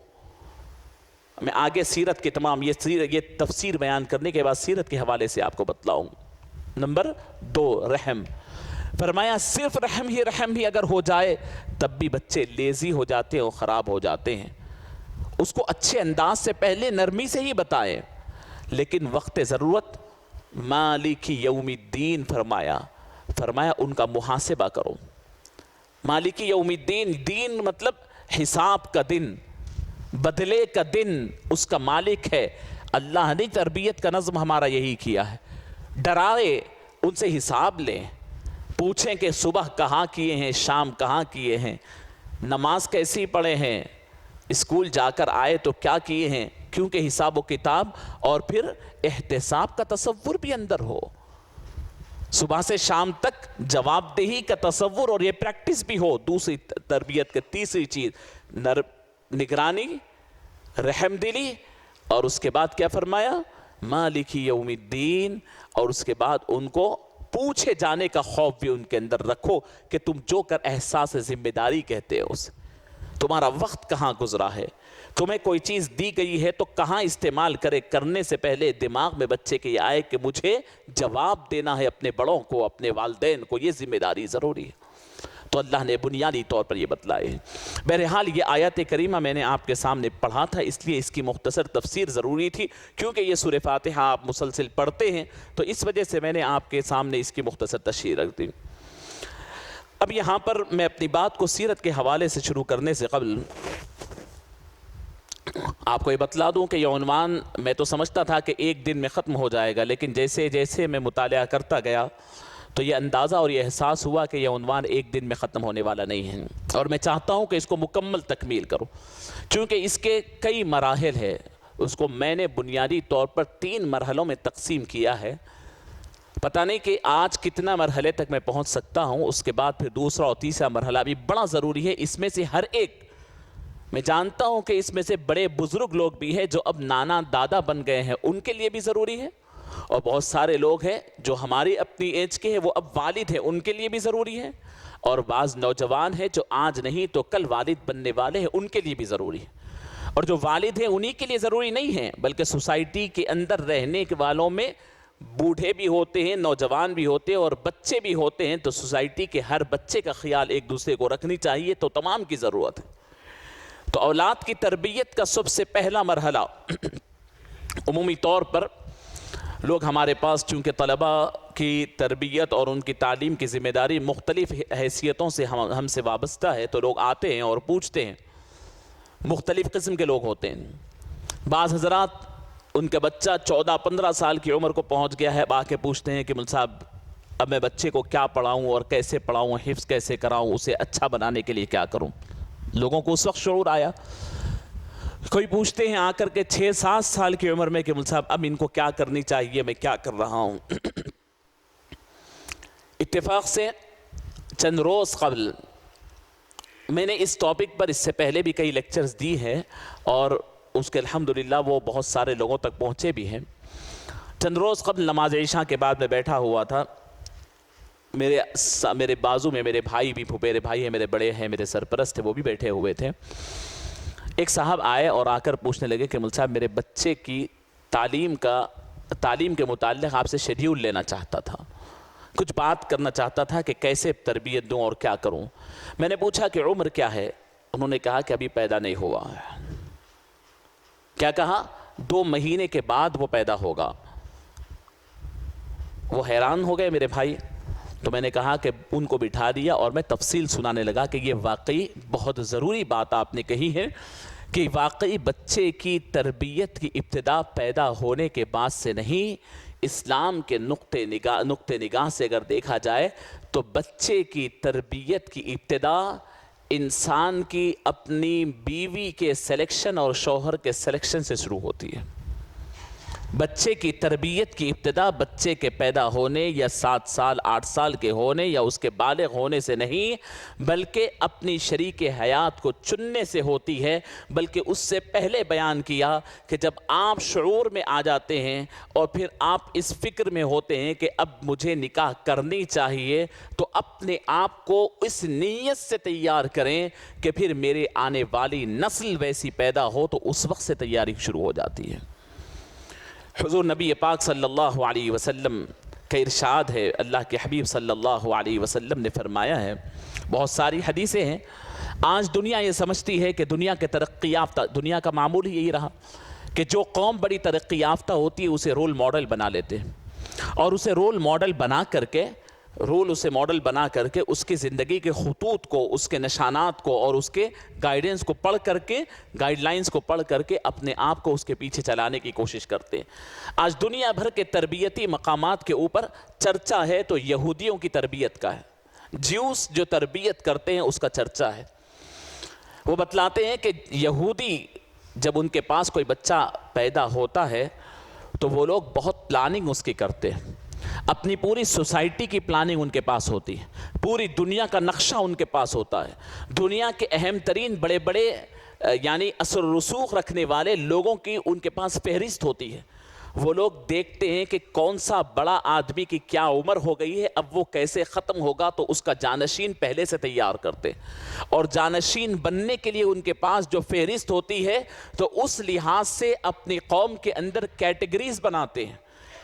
میں آگے سیرت کے تمام یہ تفسیر بیان کرنے کے بعد سیرت کے حوالے سے آپ کو بتلاؤں۔ نمبر 2 رحم۔ فرمایا صرف رحم ہی اگر ہو جائے تب بھی بچے لیزی ہو جاتے ہیں اور خراب ہو جاتے ہیں۔ اس کو اچھے انداز سے پہلے نرمی سے ہی بتائیں، لیکن وقت ضرورت مالک یوم الدین فرمایا ان کا محاسبہ کرو۔ مالک یوم الدین، دین مطلب حساب کا دن، بدلے کا دن، اس کا مالک ہے اللہ نے۔ تربیت کا نظم ہمارا یہی کیا ہے، ڈرائے ان سے حساب لیں، پوچھیں کہ صبح کہاں کیے ہیں، شام کہاں کیے ہیں، نماز کیسی پڑھے ہیں، اسکول جا کر آئے تو کیا کیے ہیں، کیونکہ حساب و کتاب اور پھر احتساب کا تصور بھی اندر ہو۔ صبح سے شام تک جواب دہی کا تصور اور یہ پریکٹس بھی ہو۔ دوسری تربیت کی تیسری چیز نگرانی، رحم دلی، اور اس کے بعد کیا فرمایا؟ مالک یوم الدین۔ اور اس کے بعد ان کو پوچھے جانے کا خوف بھی ان کے اندر رکھو کہ تم جو کر احساس ذمہ داری کہتے ہو اسے، تمہارا وقت کہاں گزرا ہے، تمہیں کوئی چیز دی گئی ہے تو کہاں استعمال کرے۔ کرنے سے پہلے دماغ میں بچے کے یہ آئے کہ مجھے جواب دینا ہے اپنے بڑوں کو، اپنے والدین کو، یہ ذمہ داری ضروری ہے۔ تو اللہ نے بنیادی طور پر یہ بتلائے ہیں۔ بہرحال یہ آیت کریمہ میں نے آپ کے سامنے پڑھا تھا، اس لیے اس کی مختصر تفسیر ضروری تھی، کیونکہ یہ سورہ فاتحہ آپ مسلسل پڑھتے ہیں تو اس وجہ سے میں نے آپ کے سامنے اس کی مختصر تشریح رکھ دی۔ اب یہاں پر میں اپنی بات کو سیرت کے حوالے سے شروع کرنے سے قبل آپ کو یہ بتلا دوں کہ یہ عنوان میں تو سمجھتا تھا کہ ایک دن میں ختم ہو جائے گا، لیکن جیسے جیسے میں مطالعہ کرتا گیا تو یہ اندازہ اور یہ احساس ہوا کہ یہ عنوان ایک دن میں ختم ہونے والا نہیں ہے، اور میں چاہتا ہوں کہ اس کو مکمل تکمیل کروں، چونکہ اس کے کئی مراحل ہیں۔ اس کو میں نے بنیادی طور پر 3 مرحلوں میں تقسیم کیا ہے۔ پتہ نہیں کہ آج کتنا مرحلے تک میں پہنچ سکتا ہوں، اس کے بعد پھر دوسرا اور تیسرا مرحلہ بھی بڑا ضروری ہے۔ اس میں سے ہر ایک، میں جانتا ہوں کہ اس میں سے بڑے بزرگ لوگ بھی ہیں جو اب نانا دادا بن گئے ہیں، ان کے لیے بھی ضروری ہے، اور بہت سارے لوگ ہیں جو ہماری اپنی ایج کے ہیں، وہ اب والد ہیں، ان کے لیے بھی ضروری ہے، اور بعض نوجوان ہیں جو آج نہیں تو کل والد بننے والے ہیں، ان کے لیے بھی ضروری ہے۔ اور جو والد ہیں انہی کے لیے ضروری نہیں ہے، بلکہ سوسائٹی کے اندر رہنے والوں میں بوڑھے بھی ہوتے ہیں، نوجوان بھی ہوتے ہیں اور بچے بھی ہوتے ہیں، تو سوسائٹی کے ہر بچے کا خیال ایک دوسرے کو رکھنی چاہیے، تو تمام کی ضرورت ہے۔ تو اولاد کی تربیت کا سب سے پہلا مرحلہ عمومی طور پر لوگ ہمارے پاس چونکہ طلباء کی تربیت اور ان کی تعلیم کی ذمہ داری مختلف حیثیتوں سے ہم سے وابستہ ہے، تو لوگ آتے ہیں اور پوچھتے ہیں، مختلف قسم کے لوگ ہوتے ہیں۔ بعض حضرات ان کا بچہ 14-15 سال کی عمر کو پہنچ گیا ہے، آ کے پوچھتے ہیں کہ مول صاحب اب میں بچے کو کیا پڑھاؤں اور کیسے پڑھاؤں، حفظ کیسے کراؤں، اسے اچھا بنانے کے لیے کیا کروں۔ لوگوں کو اس وقت شعور آیا۔ کوئی پوچھتے ہیں آ کر کے 6-7 سال کی عمر میں کہ مول صاحب اب ان کو کیا کرنی چاہیے، میں کیا کر رہا ہوں۔ اتفاق سے چند روز قبل میں نے اس ٹاپک پر اس سے پہلے بھی کئی لیکچرز دی ہیں، اور اس کے الحمدللہ وہ بہت سارے لوگوں تک پہنچے بھی ہیں۔ چند روز قبل نماز عشاء کے بعد میں بیٹھا ہوا تھا، میرے بازو میں میرے بھائی بھی، پھپھیرے بھائی ہیں، میرے بڑے ہیں، میرے سرپرست ہیں، وہ بھی بیٹھے ہوئے تھے۔ ایک صاحب آئے اور آ کر پوچھنے لگے کہ مول صاحب میرے بچے کی تعلیم کے متعلق آپ سے شیڈیول لینا چاہتا تھا، کچھ بات کرنا چاہتا تھا کہ کیسے تربیت دوں اور کیا کروں۔ میں نے پوچھا کہ عمر کیا ہے؟ انہوں نے کہا کہ ابھی پیدا نہیں ہوا ہے۔ کیا کہا؟ 2 مہینے کے بعد وہ پیدا ہوگا۔ وہ حیران ہو گئے میرے بھائی، تو میں نے کہا کہ ان کو بٹھا دیا اور میں تفصیل سنانے لگا کہ یہ واقعی بہت ضروری بات آپ نے کہی ہے کہ واقعی بچے کی تربیت کی ابتدا پیدا ہونے کے بعد سے نہیں، اسلام کے نقطہ نگاہ سے اگر دیکھا جائے تو بچے کی تربیت کی ابتدا انسان کی اپنی بیوی کے سلیکشن اور شوہر کے سلیکشن سے شروع ہوتی ہے۔ بچے کی تربیت کی ابتدا بچے کے پیدا ہونے یا 7 سال 8 سال کے ہونے یا اس کے بالغ ہونے سے نہیں، بلکہ اپنی شریک حیات کو چننے سے ہوتی ہے۔ بلکہ اس سے پہلے بیان کیا کہ جب آپ شعور میں آ جاتے ہیں اور پھر آپ اس فکر میں ہوتے ہیں کہ اب مجھے نکاح کرنی چاہیے، تو اپنے آپ کو اس نیت سے تیار کریں کہ پھر میرے آنے والی نسل ویسی پیدا ہو، تو اس وقت سے تیاری شروع ہو جاتی ہے۔ حضور نبی پاک صلی اللہ علیہ وسلم کا ارشاد ہے، اللہ کے حبیب صلی اللہ علیہ وسلم نے فرمایا ہے، بہت ساری حدیثیں ہیں۔ آج دنیا یہ سمجھتی ہے کہ دنیا کے ترقی یافتہ، دنیا کا معمول ہی یہی رہا کہ جو قوم بڑی ترقی یافتہ ہوتی ہے اسے رول ماڈل بنا لیتے ہیں، اور اسے رول ماڈل بنا کر کے اس کی زندگی کے خطوط کو، اس کے نشانات کو اور اس کے گائیڈنس کو پڑھ کر کے، گائیڈ لائنز کو پڑھ کر کے اپنے آپ کو اس کے پیچھے چلانے کی کوشش کرتے ہیں۔ آج دنیا بھر کے تربیتی مقامات کے اوپر چرچا ہے تو یہودیوں کی تربیت کا ہے، جیوس جو تربیت کرتے ہیں اس کا چرچا ہے۔ وہ بتلاتے ہیں کہ یہودی جب ان کے پاس کوئی بچہ پیدا ہوتا ہے تو وہ لوگ بہت پلاننگ اس کی کرتے ہیں، اپنی پوری سوسائٹی کی پلاننگ ان کے پاس ہوتی ہے، پوری دنیا کا نقشہ ان کے پاس ہوتا ہے، دنیا کے اہم ترین بڑے بڑے یعنی اثر و رسوخ رکھنے والے لوگوں کی ان کے پاس فہرست ہوتی ہے۔ وہ لوگ دیکھتے ہیں کہ کون سا بڑا آدمی کی کیا عمر ہو گئی ہے، اب وہ کیسے ختم ہوگا، تو اس کا جانشین پہلے سے تیار کرتے، اور جانشین بننے کے لیے ان کے پاس جو فہرست ہوتی ہے تو اس لحاظ سے اپنی قوم کے اندر کیٹیگریز بناتے ہیں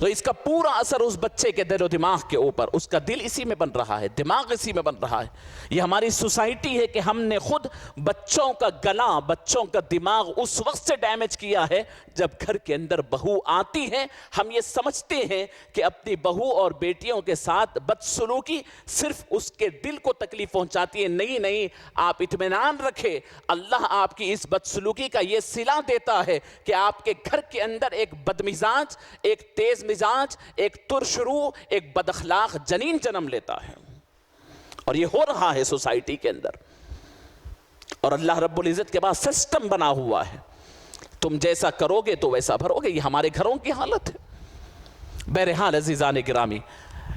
تو اس کا پورا اثر اس بچے کے دل و دماغ کے اوپر، اس کا دل اسی میں بن رہا ہے، دماغ اسی میں بن رہا ہے۔ یہ ہماری سوسائٹی ہے کہ ہم نے خود بچوں کا گلا، بچوں کا دماغ اس وقت سے ڈیمیج کیا ہے جب گھر کے اندر بہو آتی ہے، ہم یہ سمجھتے ہیں کہ اپنی بہو اور بیٹیوں کے ساتھ بدسلوکی صرف اس کے دل کو تکلیف پہنچاتی ہے۔ نہیں، آپ اطمینان رکھیں، اللہ آپ کی اس بدسلوکی کا یہ صلہ دیتا ہے کہ آپ کے گھر کے اندر ایک بدمزاج، ایک تیز مزاج، ایک ترشرو، ایک بد اخلاق جنین جنم لیتا ہے، اور یہ ہو رہا ہے سوسائٹی کے اندر۔ اور اللہ رب العزت کے پاس سسٹم بنا ہوا ہے، تم جیسا کرو گے تو ویسا بھرو گے۔ یہ ہمارے گھروں کی حالت ہے۔ بہرحال عزیزان گرامی،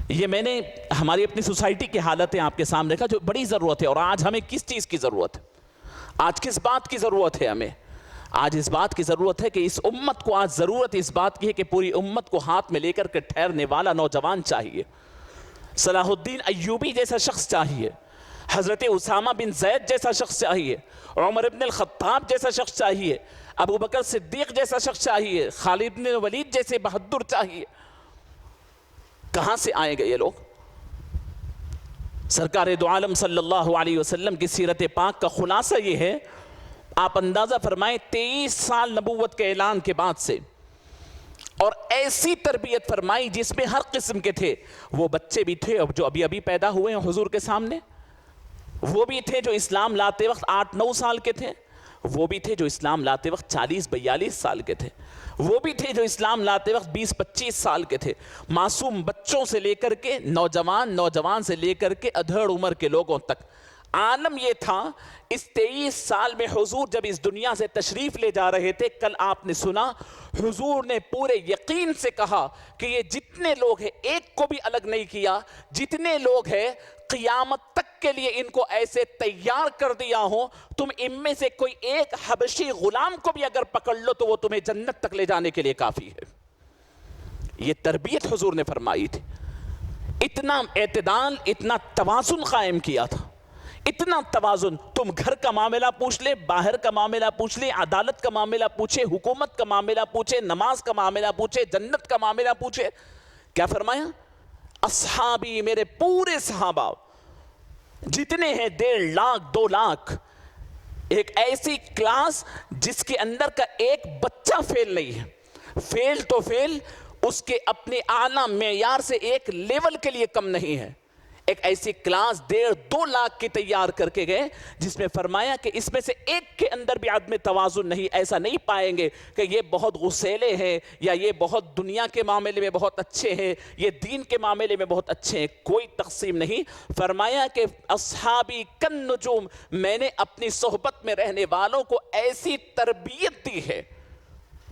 یہ میں نے ہماری اپنی سوسائٹی کی حالتیں آپ کے سامنے رکھا جو بڑی ضرورت ہے۔ اور آج ہمیں کس چیز کی ضرورت ہے؟ آج کس بات کی ضرورت ہے ہمیں؟ آج اس بات کی ضرورت ہے کہ اس امت کو، آج ضرورت اس بات کی ہے کہ پوری امت کو ہاتھ میں لے کر کے ٹھہرنے والا نوجوان چاہیے۔ صلاح الدین ایوبی جیسا شخص چاہیے، حضرت اسامہ بن زید جیسا شخص چاہیے، عمر بن الخطاب جیسا شخص چاہیے، ابو بکر صدیق جیسا شخص چاہیے، خالد بن ولید جیسے بہادر چاہیے۔ کہاں سے آئیں گے یہ لوگ؟ سرکار دو عالم صلی اللہ علیہ وسلم کی سیرت پاک کا خلاصہ یہ ہے، آپ اندازہ فرمائیں 23 سال نبوت کے اعلان کے بعد سے، اور ایسی تربیت فرمائی جس میں ہر قسم کے تھے۔ وہ بچے بھی تھے جو ابھی پیدا ہوئے ہیں حضور کے سامنے، وہ بھی تھے جو اسلام لاتے وقت 8-9 سال کے تھے، وہ بھی تھے جو اسلام لاتے وقت 40-42 سال کے تھے، وہ بھی تھے جو اسلام لاتے وقت 20-25 سال کے تھے۔ معصوم بچوں سے لے کر کے نوجوان سے لے کر کے ادھیڑ عمر کے لوگوں تک عالم یہ تھا۔ اس 23 سال میں حضور جب اس دنیا سے تشریف لے جا رہے تھے، کل آپ نے سنا حضور نے پورے یقین سے کہا کہ یہ جتنے لوگ ہیں ایک کو بھی الگ نہیں کیا، جتنے لوگ ہیں قیامت تک کے لیے ان کو ایسے تیار کر دیا ہو، تم ان میں سے کوئی ایک حبشی غلام کو بھی اگر پکڑ لو تو وہ تمہیں جنت تک لے جانے کے لیے کافی ہے۔ یہ تربیت حضور نے فرمائی تھی۔ اتنا اعتدال، اتنا توازن قائم کیا تھا، اتنا توازن۔ تم گھر کا معاملہ پوچھ لے، باہر کا معاملہ پوچھ لے، عدالت کا معاملہ پوچھے، حکومت کا معاملہ پوچھے، نماز کا معاملہ پوچھے، جنت کا معاملہ پوچھے، کیا فرمایا؟ اصحابی، میرے پورے صحابہ جتنے ہیں 1.5 لاکھ 2 لاکھ، ایک ایسی کلاس جس کے اندر کا ایک بچہ فیل نہیں ہے۔ فیل تو فیل اس کے اپنے اعلیٰ معیار سے ایک لیول کے لیے کم نہیں ہے۔ ایک ایسی کلاس 1.5-2 لاکھ کی تیار کر کے گئے جس میں فرمایا کہ اس میں سے ایک کے اندر بھی عدم توازن نہیں۔ ایسا نہیں پائیں گے کہ یہ بہت غسیلے ہیں یا یہ بہت دنیا کے معاملے میں بہت اچھے ہیں، یہ دین کے معاملے میں بہت اچھے ہیں۔ کوئی تقسیم نہیں۔ فرمایا کہ اصحابی کن نجوم، میں نے اپنی صحبت میں رہنے والوں کو ایسی تربیت دی ہے۔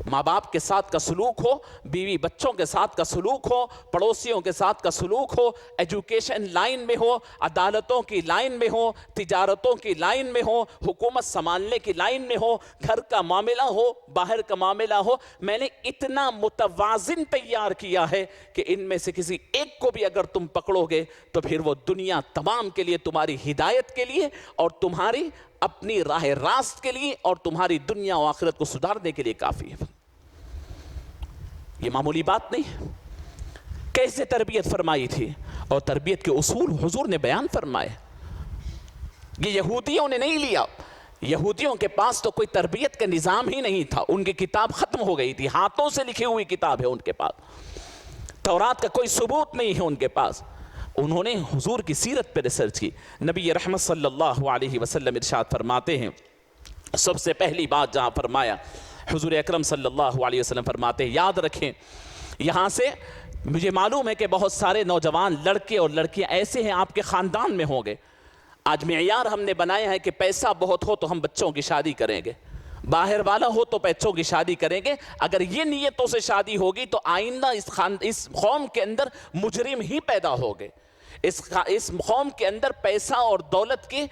ماں باپ کے ساتھ کا سلوک ہو، بیوی بچوں کے ساتھ کا سلوک ہو، پڑوسیوں کے ساتھ کا سلوک ہو، ایجوکیشن لائن میں ہو، عدالتوں کی لائن میں ہو، تجارتوں کی لائن میں ہو، حکومت سنبھالنے کی لائن میں ہو، گھر کا معاملہ ہو، باہر کا معاملہ ہو، میں نے اتنا متوازن تیار کیا ہے کہ ان میں سے کسی ایک کو بھی اگر تم پکڑو گے تو پھر وہ دنیا تمام کے لیے، تمہاری ہدایت کے لیے اور تمہاری اپنی راہ راست کے لیے اور تمہاری دنیا و آخرت کو سدھارنے کے لیے کافی ہے۔ یہ معمولی بات نہیں۔ کیسے تربیت فرمائی تھی اور تربیت کے اصول حضور نے بیان فرمائے۔ یہ یہودیوں نے نہیں لیا۔ یہودیوں کے پاس تو کوئی تربیت کا نظام ہی نہیں تھا، ان کی کتاب ختم ہو گئی تھی، ہاتھوں سے لکھی ہوئی کتاب ہے ان کے پاس، تورات کا کوئی ثبوت نہیں ہے ان کے پاس۔ انہوں نے حضور کی سیرت پہ ریسرچ کی۔ نبی رحمت صلی اللہ علیہ وسلم ارشاد فرماتے ہیں، سب سے پہلی بات جہاں فرمایا حضور اکرم صلی اللہ علیہ وسلم فرماتے ہیں، یاد رکھیں یہاں سے مجھے معلوم ہے کہ بہت سارے نوجوان لڑکے اور لڑکیاں ایسے ہیں آپ کے خاندان میں ہوں گے۔ آج معیار ہم نے بنایا ہے کہ پیسہ بہت ہو تو ہم بچوں کی شادی کریں گے، باہر والا ہو تو بچوں کی شادی کریں گے۔ اگر یہ نیتوں سے شادی ہوگی تو آئندہ اس قوم کے اندر مجرم ہی پیدا ہوگے، اس قوم کے اندر پیسہ اور دولت کے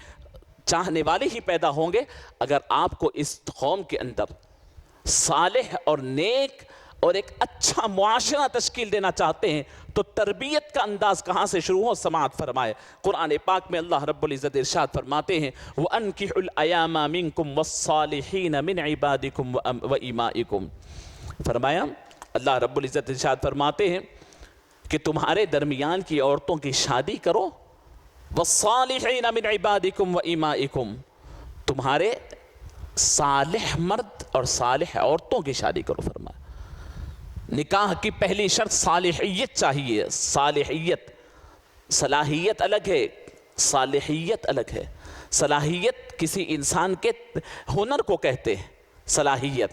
چاہنے والے ہی پیدا ہوں گے۔ اگر آپ کو اس قوم کے اندر صالح اور نیک اور ایک اچھا معاشرہ تشکیل دینا چاہتے ہیں تو تربیت کا انداز کہاں سے شروع ہو؟ سماعت فرمائے۔ قرآن پاک میں اللہ رب العزت ارشاد فرماتے ہیں، وَأَنْكِحُوا الْأَيَامَ مِنْكُمْ وَالصَّالِحِينَ مِنْ عِبَادِكُمْ وَإِمَائِكُمْ۔ فرمایا اللہ رب العزت ارشاد فرماتے ہیں کہ تمہارے درمیان کی عورتوں کی شادی کرو، وَالصَّالِحِينَ مِنْ عِبَادِكُمْ وَإِمَائِكُمْ، تمہارے صالح مرد اور صالح عورتوں کی شادی کرو فرمایا۔ نکاح کی پہلی شرط صالحیت چاہیے۔ صالحیت، صلاحیت الگ ہے، صالحیت الگ ہے۔ صلاحیت کسی انسان کے ہنر کو کہتے ہیں صلاحیت،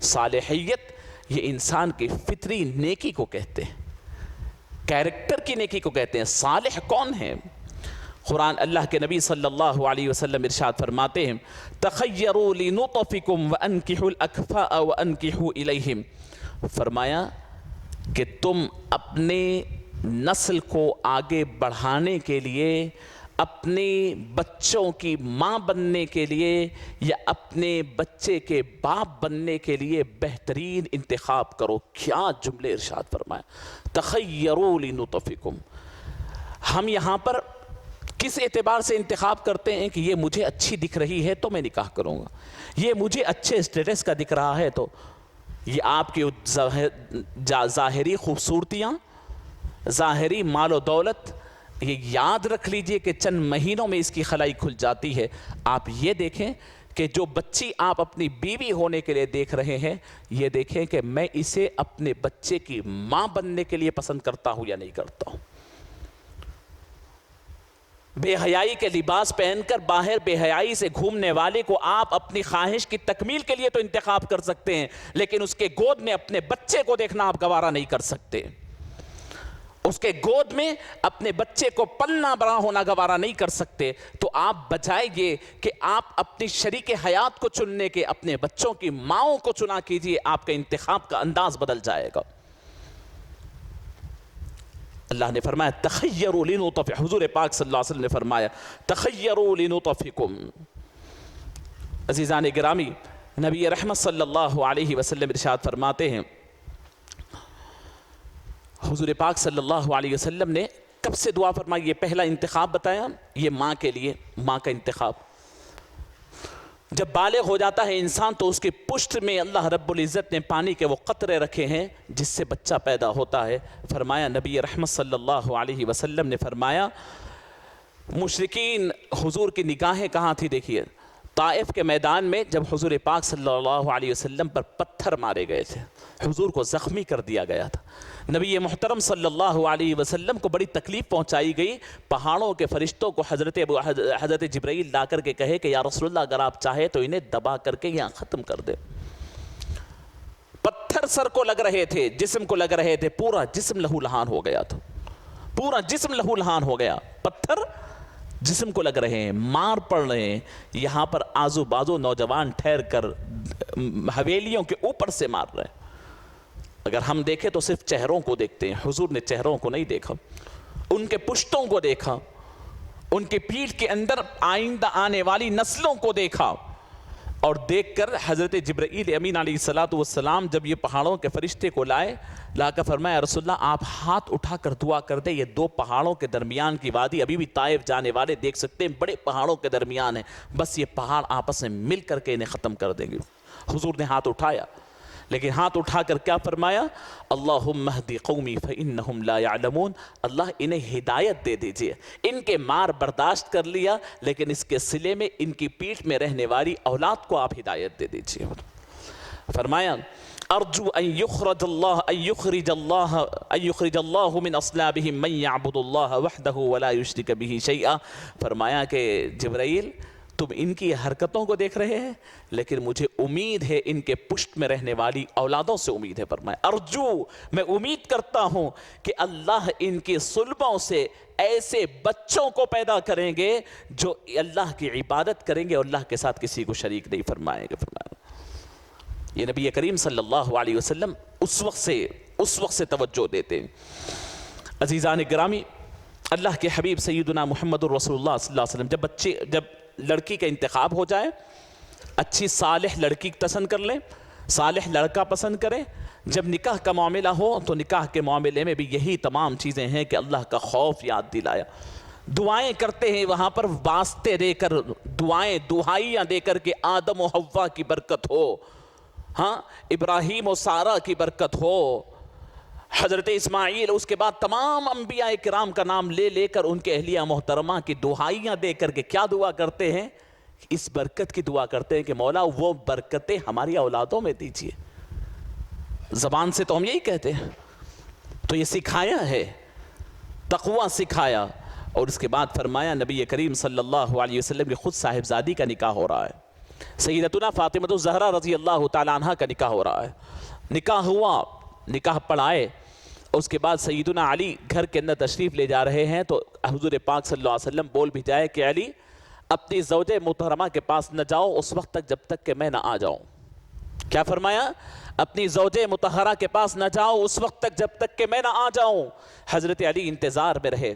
صالحیت یہ انسان کی فطری نیکی کو کہتے ہیں، کیریکٹر کی نیکی کو کہتے ہیں۔ صالح کون ہے؟ قرآن اللہ کے نبی صلی اللہ علیہ وسلم ارشاد فرماتے ہیں تخیروا لنطفکم وانکحوا الاکفاء وانکحوا الیہم، فرمایا کہ تم اپنے نسل کو آگے بڑھانے کے لیے، اپنے بچوں کی ماں بننے کے لیے یا اپنے بچے کے باپ بننے کے لیے بہترین انتخاب کرو۔ کیا جملے ارشاد فرمایا، تخیروا لنطفکم۔ ہم یہاں پر کس اعتبار سے انتخاب کرتے ہیں کہ یہ مجھے اچھی دکھ رہی ہے تو میں نکاح کروں گا، یہ مجھے اچھے اسٹیٹس کا دکھ رہا ہے تو، یہ آپ کی ظاہری خوبصورتیاں، ظاہری مال و دولت، یہ یاد رکھ لیجئے کہ چند مہینوں میں اس کی خلائی کھل جاتی ہے۔ آپ یہ دیکھیں کہ جو بچی آپ اپنی بیوی ہونے کے لیے دیکھ رہے ہیں، یہ دیکھیں کہ میں اسے اپنے بچے کی ماں بننے کے لیے پسند کرتا ہوں یا نہیں کرتا ہوں۔ بے حیائی کے لباس پہن کر باہر بے حیائی سے گھومنے والے کو آپ اپنی خواہش کی تکمیل کے لیے تو انتخاب کر سکتے ہیں، لیکن اس کے گود میں اپنے بچے کو دیکھنا آپ گوارا نہیں کر سکتے۔ اس کے گود میں اپنے بچے کو پلنا بڑا ہونا گوارا نہیں کر سکتے۔ تو آپ بجائے یہ کہ آپ اپنی شریک حیات کو چننے کے اپنے بچوں کی ماؤں کو چنا کیجئے، آپ کا انتخاب کا انداز بدل جائے گا۔ اللہ نے فرمایا تخیروا لنطفکم، حضور پاک صلی اللہ علیہ وسلم نے فرمایا تخیروا لنطفکم۔ عزیزان گرامی، نبی رحمت صلی اللہ علیہ وسلم ارشاد فرماتے ہیں، حضور پاک صلی اللہ علیہ وسلم نے کب سے دعا فرمائی؟ یہ پہلا انتخاب بتایا، یہ ماں کے لیے، ماں کا انتخاب۔ جب بالغ ہو جاتا ہے انسان تو اس کی پشت میں اللہ رب العزت نے پانی کے وہ قطرے رکھے ہیں جس سے بچہ پیدا ہوتا ہے۔ فرمایا نبی رحمت صلی اللہ علیہ وسلم نے فرمایا، مشرکین حضور کی نگاہیں کہاں تھی؟ دیکھیے طائف کے میدان میں جب حضور پاک صلی اللہ علیہ وسلم پر پتھر مارے گئے تھے، حضور کو زخمی کر دیا گیا تھا، نبی محترم صلی اللہ علیہ وسلم کو بڑی تکلیف پہنچائی گئی۔ پہاڑوں کے فرشتوں کو حضرت جبرائیل لا کر کے کہے کہ یا رسول اللہ اگر آپ چاہے تو انہیں دبا کر کے یہاں ختم کر دے۔ پتھر سر کو لگ رہے تھے، جسم کو لگ رہے تھے، پورا جسم لہو لہان ہو گیا تھا، پورا جسم لہو لہان ہو گیا، پتھر جسم کو لگ رہے ہیں، مار پڑ رہے ہیں۔ یہاں پر آزو بازو نوجوان ٹھہر کر حویلیوں کے اوپر سے مار رہے ہیں۔ اگر ہم دیکھیں تو صرف چہروں کو دیکھتے ہیں، حضور نے چہروں کو نہیں دیکھا، ان کے پشتوں کو دیکھا، ان کے پیٹھ کے اندر آئندہ آنے والی نسلوں کو دیکھا، اور دیکھ کر حضرت جبرائیل امین علیہ السلام جب یہ پہاڑوں کے فرشتے کو لا کر فرمایا رسول اللہ آپ ہاتھ اٹھا کر دعا کر دیں، یہ دو پہاڑوں کے درمیان کی وادی، ابھی بھی طائف جانے والے دیکھ سکتے ہیں، بڑے پہاڑوں کے درمیان ہے، بس یہ پہاڑ آپس میں مل کر کے انہیں ختم کر دیں گے۔ حضور نے ہاتھ اٹھایا، لیکن ہاتھ اٹھا کر کیا فرمایا؟ اللہم اہدی قومی فإنہم لا یعلمون، اللہ انہیں ہدایت دے دیجئے۔ ان کے مار برداشت کر لیا، لیکن اس کے صلے میں ان کی پیٹھ میں رہنے والی اولاد کو آپ ہدایت دے دیجئے۔ فرمایا ارجو ان یخرج اللہ من اصلابہم من یعبد اللہ وحدہ ولا یشرک بہ شیئا۔ فرمایا کہ جبرائیل تم ان کی حرکتوں کو دیکھ رہے ہیں، لیکن مجھے امید ہے ان کے پشت میں رہنے والی اولادوں سے امید ہے۔ فرمایا ارجو، میں امید کرتا ہوں کہ اللہ ان کی صلبوں سے ایسے بچوں کو پیدا کریں گے جو اللہ کی عبادت کریں گے اور اللہ کے ساتھ کسی کو شریک نہیں فرمائیں گے۔ فرمایا یہ نبی کریم صلی اللہ علیہ وسلم اس وقت سے توجہ دیتے ہیں۔ عزیزان گرامی، اللہ کے حبیب سیدنا محمد رسول اللہ صلی اللہ علیہ وسلم جب لڑکی کا انتخاب ہو جائے، اچھی صالح لڑکی پسند کر لیں، صالح لڑکا پسند کریں، جب نکاح کا معاملہ ہو تو نکاح کے معاملے میں بھی یہی تمام چیزیں ہیں کہ اللہ کا خوف یاد دلایا، دعائیں کرتے ہیں وہاں پر واسطے دے کر، دعائیں دہائیاں دے کر کہ آدم و حوا کی برکت ہو، ہاں ابراہیم و سارہ کی برکت ہو، حضرت اسماعیل، اس کے بعد تمام انبیاء کرام کا نام لے لے کر ان کے اہلیہ محترمہ کی دعائیاں دے کر کے کیا دعا کرتے ہیں؟ اس برکت کی دعا کرتے ہیں کہ مولا وہ برکتیں ہماری اولادوں میں دیجیے۔ زبان سے تو ہم یہی کہتے ہیں، تو یہ سکھایا ہے، تقوی سکھایا۔ اور اس کے بعد فرمایا نبی کریم صلی اللہ علیہ وسلم کی خود صاحبزادی کا نکاح ہو رہا ہے، سیدتنا فاطمہ الزہرا رضی اللہ تعالی عنہ کا نکاح ہو رہا ہے۔ نکاح ہوا، نکاح پڑھائے، اس کے بعد سیدنا علی گھر کے اندر تشریف لے جا رہے ہیں تو حضور پاک صلی اللہ علیہ وسلم بول بھی جائے کہ علی اپنی زوجہ محترمہ کے پاس نہ جاؤ اس وقت تک جب تک کہ میں نہ آ جاؤں۔ کیا فرمایا؟ اپنی زوجہ مطہرہ کے پاس نہ جاؤ اس وقت تک جب تک کہ میں نہ آ جاؤں۔ حضرت علی انتظار میں رہے۔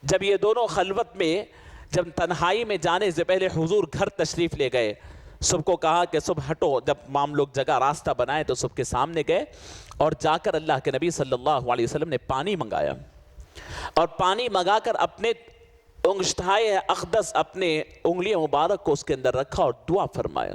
جب یہ دونوں خلوت میں، جب تنہائی میں جانے سے پہلے حضور گھر تشریف لے گئے، سب کو کہا کہ سب ہٹو، جب مام لوگ جگہ راستہ بنائے تو سب کے سامنے گئے اور جا کر اللہ کے نبی صلی اللہ علیہ وسلم نے پانی منگایا، اور پانی منگا کر اپنے انگشتائے اقدس، اپنے انگلیاں مبارک کو اس کے اندر رکھا اور دعا فرمایا،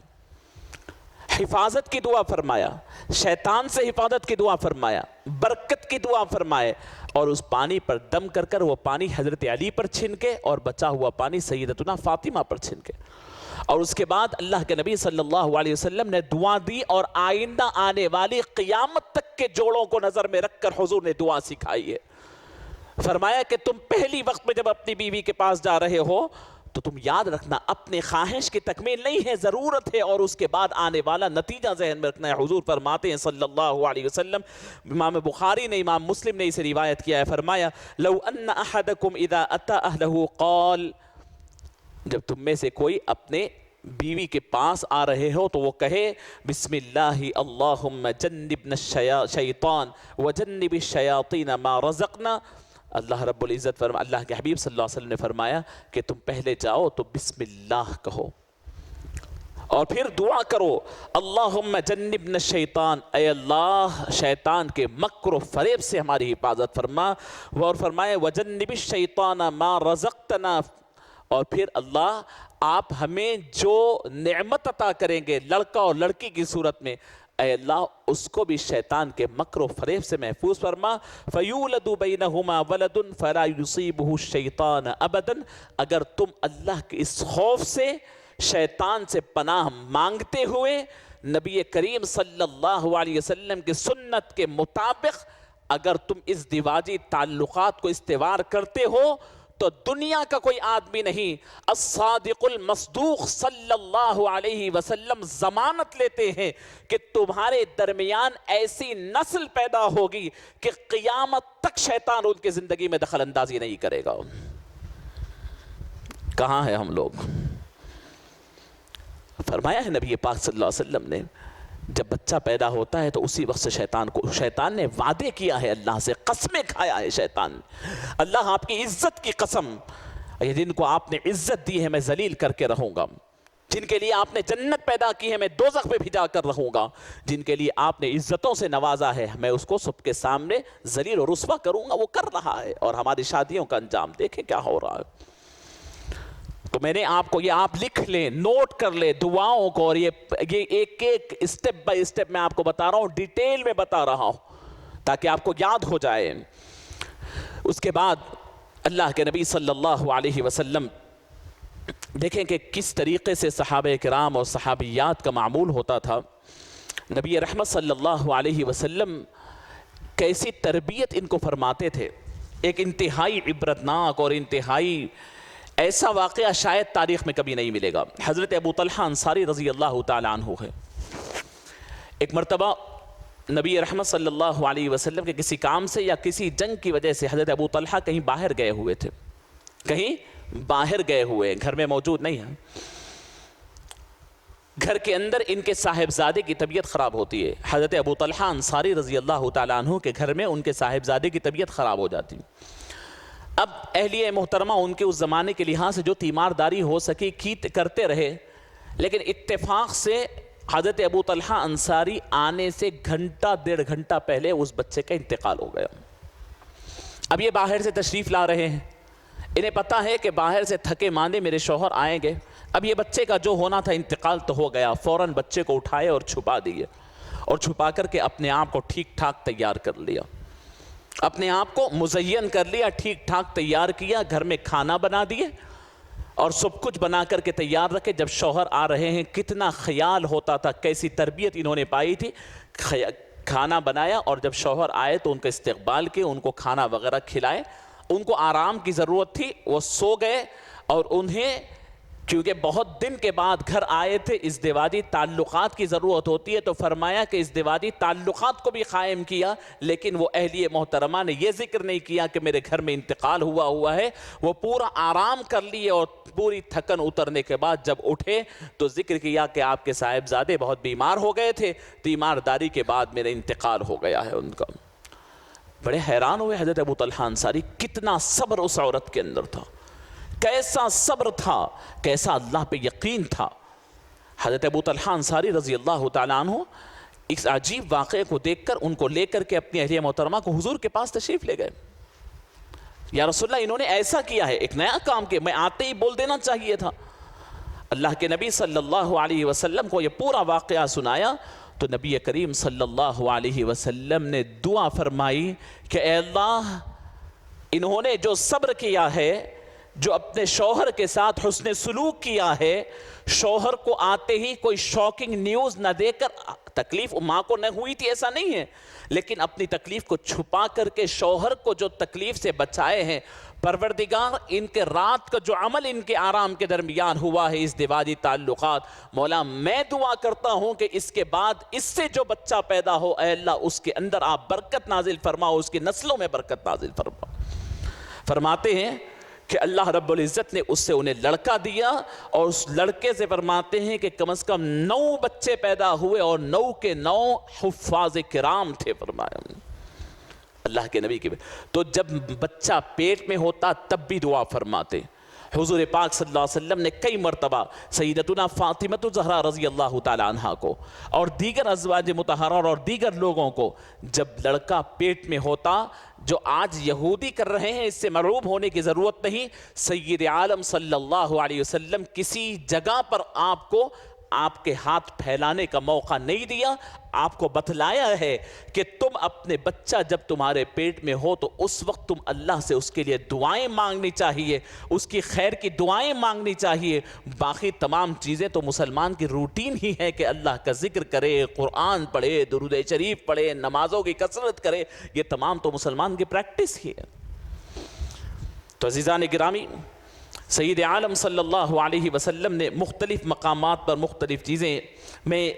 حفاظت کی دعا فرمایا، شیطان سے حفاظت کی دعا فرمایا، برکت کی دعا فرمائے، اور اس پانی پر دم کر کر وہ پانی حضرت علی پر چھنکے اور بچا ہوا پانی سیدتنا فاطمہ پر چھنکے، اور اس کے بعد اللہ کے نبی صلی اللہ علیہ وسلم نے دعا دی، اور آئندہ آنے والی قیامت تک کے جوڑوں کو نظر میں رکھ کر حضور نے دعا سکھائی ہے۔ فرمایا کہ تم پہلی وقت میں جب اپنی بیوی کے پاس جا رہے ہو تو تم یاد رکھنا اپنے خواہش کی تکمیل نہیں ہے، ضرورت ہے، اور اس کے بعد آنے والا نتیجہ ذہن میں رکھنا ہے۔ حضور فرماتے ہیں صلی اللہ علیہ وسلم، امام بخاری نے، امام مسلم نے اسے روایت کیا ہے، فرمایا لو ان احدکم اذا اتی اہلہ قال، جب تم میں سے کوئی اپنے بیوی کے پاس آ رہے ہو تو وہ کہے بسم اللہ اللہم جنبنا الشیطان وجنب الشیاطین ما رزقنا۔ اللہ رب العزت اللہ کے حبیب صلی اللہ علیہ وسلم نے فرمایا کہ تم پہلے جاؤ تو بسم اللہ کہو اور پھر دعا کرو اللہم جنبنا الشیطان، اے اللہ شیطان کے مکر و فریب سے ہماری حفاظت فرما، اور فرمائے وجنب الشیطان ما رزقتنا، اور پھر اللہ آپ ہمیں جو نعمت عطا کریں گے لڑکا اور لڑکی کی صورت میں، اے اللہ اس کو بھی شیطان کے مکر و فریب سے محفوظ فرما۔ فَيُولَدُ بَيْنَهُمَا وَلَدٌ فَلَا يُصِيبُهُ الشَّيْطَانَ أَبَدًا، اگر تم اللہ کے اس خوف سے شیطان سے پناہ مانگتے ہوئے نبی کریم صلی اللہ علیہ وسلم کی سنت کے مطابق اگر تم اس دیواجی تعلقات کو استوار کرتے ہو تو دنیا کا کوئی آدمی نہیں، الصادق المصدوق صلی اللہ علیہ وسلم ضمانت لیتے ہیں کہ تمہارے درمیان ایسی نسل پیدا ہوگی کہ قیامت تک شیطان ان کی زندگی میں دخل اندازی نہیں کرے گا۔ کہاں ہیں ہم لوگ؟ فرمایا ہے نبی پاک صلی اللہ علیہ وسلم نے جب بچہ پیدا ہوتا ہے تو اسی وقت سے شیطان نے وعدے کیا ہے، اللہ سے قسمیں کھایا ہے شیطان، اللہ آپ کی عزت کی قسم، یہ جن کو آپ نے عزت دی ہے میں ذلیل کر کے رہوں گا، جن کے لیے آپ نے جنت پیدا کی ہے میں دوزخ میں بھجا کر رہوں گا، جن کے لیے آپ نے عزتوں سے نوازا ہے میں اس کو سب کے سامنے ذلیل و رسوا کروں گا۔ وہ کر رہا ہے، اور ہماری شادیوں کا انجام دیکھیں کیا ہو رہا ہے۔ تو میں نے آپ کو یہ آپ لکھ لیں، نوٹ کر لیں دعاؤں کو، اور یہ ایک ایک اسٹیپ بائی اسٹیپ میں آپ کو بتا رہا ہوں، ڈیٹیل میں بتا رہا ہوں تاکہ آپ کو یاد ہو جائے۔ اس کے بعد اللہ کے نبی صلی اللہ علیہ وسلم دیکھیں کہ کس طریقے سے صحابہ کرام اور صحابیات کا معمول ہوتا تھا۔ نبی رحمت صلی اللہ علیہ وسلم کیسی تربیت ان کو فرماتے تھے، ایک انتہائی عبرتناک اور انتہائی ایسا واقعہ شاید تاریخ میں کبھی نہیں ملے گا۔ حضرت ابو طلحہ انصاری رضی اللہ تعالیٰ عنہ ہے، ایک مرتبہ نبی رحمت صلی اللہ علیہ وسلم کے کسی کام سے یا کسی جنگ کی وجہ سے حضرت ابو طلحہ کہیں باہر گئے ہوئے تھے، کہیں باہر گئے ہوئے، گھر میں موجود نہیں ہیں۔ گھر کے اندر ان کے صاحبزادے کی طبیعت خراب ہوتی ہے، حضرت ابو طلحہ انصاری رضی اللہ تعالیٰ عنہ کے گھر میں ان کے صاحبزادے کی طبیعت خراب ہو جاتی۔ اب اہلیہ محترمہ ان کے اس زمانے کے لحاظ سے جو تیمارداری ہو سکی کرتے رہے، لیکن اتفاق سے حضرت ابو طلحہ انصاری آنے سے گھنٹہ ڈیڑھ گھنٹہ پہلے اس بچے کا انتقال ہو گیا۔ اب یہ باہر سے تشریف لا رہے ہیں، انہیں پتہ ہے کہ باہر سے تھکے ماندے میرے شوہر آئیں گے، اب یہ بچے کا جو ہونا تھا انتقال تو ہو گیا، فوراً بچے کو اٹھائے اور چھپا دیے، اور چھپا کر کے اپنے آپ کو ٹھیک ٹھاک تیار کر لیا، اپنے آپ کو مزین کر لیا، ٹھیک ٹھاک تیار کیا، گھر میں کھانا بنا دیے اور سب کچھ بنا کر کے تیار رکھے۔ جب شوہر آ رہے ہیں کتنا خیال ہوتا تھا، کیسی تربیت انہوں نے پائی تھی، کھانا بنایا اور جب شوہر آئے تو ان کا استقبال کیے، ان کو کھانا وغیرہ کھلائے، ان کو آرام کی ضرورت تھی، وہ سو گئے، اور انہیں کیونکہ بہت دن کے بعد گھر آئے تھے، ازدواجی تعلقات کی ضرورت ہوتی ہے، تو فرمایا کہ ازدواجی تعلقات کو بھی قائم کیا، لیکن وہ اہلیہ محترمہ نے یہ ذکر نہیں کیا کہ میرے گھر میں انتقال ہوا ہے، وہ پورا آرام کر لیے، اور پوری تھکن اترنے کے بعد جب اٹھے تو ذکر کیا کہ آپ کے صاحبزادے بہت بیمار ہو گئے تھے، بیمارداری کے بعد میرا انتقال ہو گیا ہے ان کا۔ بڑے حیران ہوئے حضرت ابو طلحہ انصاری، کتنا صبر اس عورت کے اندر تھا، کیسا صبر تھا، کیسا اللہ پہ یقین تھا۔ حضرت ابو طلحہ انصاری رضی اللہ تعالیٰ عنہ اس عجیب واقعے کو دیکھ کر ان کو لے کر کے اپنی اہلیہ محترمہ کو حضور کے پاس تشریف لے گئے۔ یا رسول اللہ انہوں نے ایسا کیا ہے، ایک نیا کام کیا، میں آتے ہی بول دینا چاہیے تھا۔ اللہ کے نبی صلی اللہ علیہ وسلم کو یہ پورا واقعہ سنایا تو نبی کریم صلی اللہ علیہ وسلم نے دعا فرمائی کہ اے اللہ، انہوں نے جو صبر کیا ہے، جو اپنے شوہر کے ساتھ حسن سلوک کیا ہے، شوہر کو آتے ہی کوئی شاکنگ نیوز نہ دے کر، تکلیف ماں کو نہ ہوئی تھی ایسا نہیں ہے، لیکن اپنی تکلیف کو چھپا کر کے شوہر کو جو تکلیف سے بچائے ہیں، پروردگار ان کے رات کا جو عمل ان کے آرام کے درمیان ہوا ہے، ازدواجی تعلقات، مولا میں دعا کرتا ہوں کہ اس کے بعد اس سے جو بچہ پیدا ہو، اے اللہ اس کے اندر آپ برکت نازل فرماؤ، اس کی نسلوں میں برکت نازل فرماؤ۔ فرماتے ہیں کہ اللہ رب العزت نے اس سے انہیں لڑکا دیا، اور اس لڑکے سے فرماتے ہیں کہ کم از کم 9 بچے پیدا ہوئے، اور 9 کے 9 حفاظ کرام تھے، فرمایا اللہ کے نبی کے۔ تو جب بچہ پیٹ میں ہوتا تب بھی دعا فرماتے۔ حضور پاک صلی اللہ علیہ وسلم نے کئی مرتبہ سیدتنا فاطمہ زہرا رضی اللہ تعالی عنہا کو اور دیگر ازواج مطہرہ اور دیگر لوگوں کو جب لڑکا پیٹ میں ہوتا، جو آج یہودی کر رہے ہیں، اس سے مرعوب ہونے کی ضرورت نہیں، سید عالم صلی اللہ علیہ وسلم کسی جگہ پر آپ کو آپ کے ہاتھ پھیلانے کا موقع نہیں دیا، آپ کو بتلایا ہے کہ تم اپنے بچہ جب تمہارے پیٹ میں ہو تو اس وقت تم اللہ سے اس کے لیے دعائیں مانگنی چاہیے، اس کی خیر کی دعائیں مانگنی چاہیے۔ باقی تمام چیزیں تو مسلمان کی روٹین ہی ہے کہ اللہ کا ذکر کرے، قرآن پڑھے، درود شریف پڑھے، نمازوں کی کثرت کرے، یہ تمام تو مسلمان کی پریکٹس ہی ہے۔ تو عزیزان گرامی، سید عالم صلی اللہ علیہ وسلم نے مختلف مقامات پر مختلف چیزیں، میں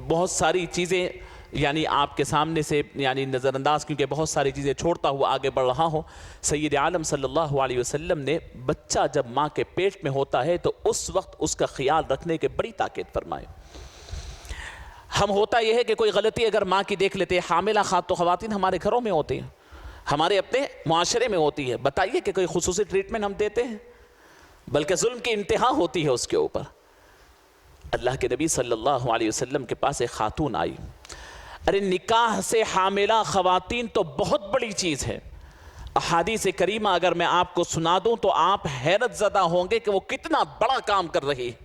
بہت ساری چیزیں یعنی آپ کے سامنے سے یعنی نظر انداز، کیونکہ بہت ساری چیزیں چھوڑتا ہوا آگے بڑھ رہا ہوں۔ سید عالم صلی اللہ علیہ وسلم نے بچہ جب ماں کے پیٹ میں ہوتا ہے تو اس وقت اس کا خیال رکھنے کے بڑی تاکید فرمائے۔ ہم ہوتا یہ ہے کہ کوئی غلطی اگر ماں کی دیکھ لیتے ہیں، حاملہ خواتین ہمارے گھروں میں ہوتی ہیں، ہمارے اپنے معاشرے میں ہوتی ہے، بتائیے کہ کوئی خصوصی ٹریٹمنٹ ہم دیتے ہیں، بلکہ ظلم کی انتہا ہوتی ہے اس کے اوپر۔ اللہ کے نبی صلی اللہ علیہ وسلم کے پاس ایک خاتون آئی، ارے نکاح سے حاملہ خواتین تو بہت بڑی چیز ہے، احادیث کریمہ اگر میں آپ کو سنا دوں تو آپ حیرت زدہ ہوں گے کہ وہ کتنا بڑا کام کر رہی ہے۔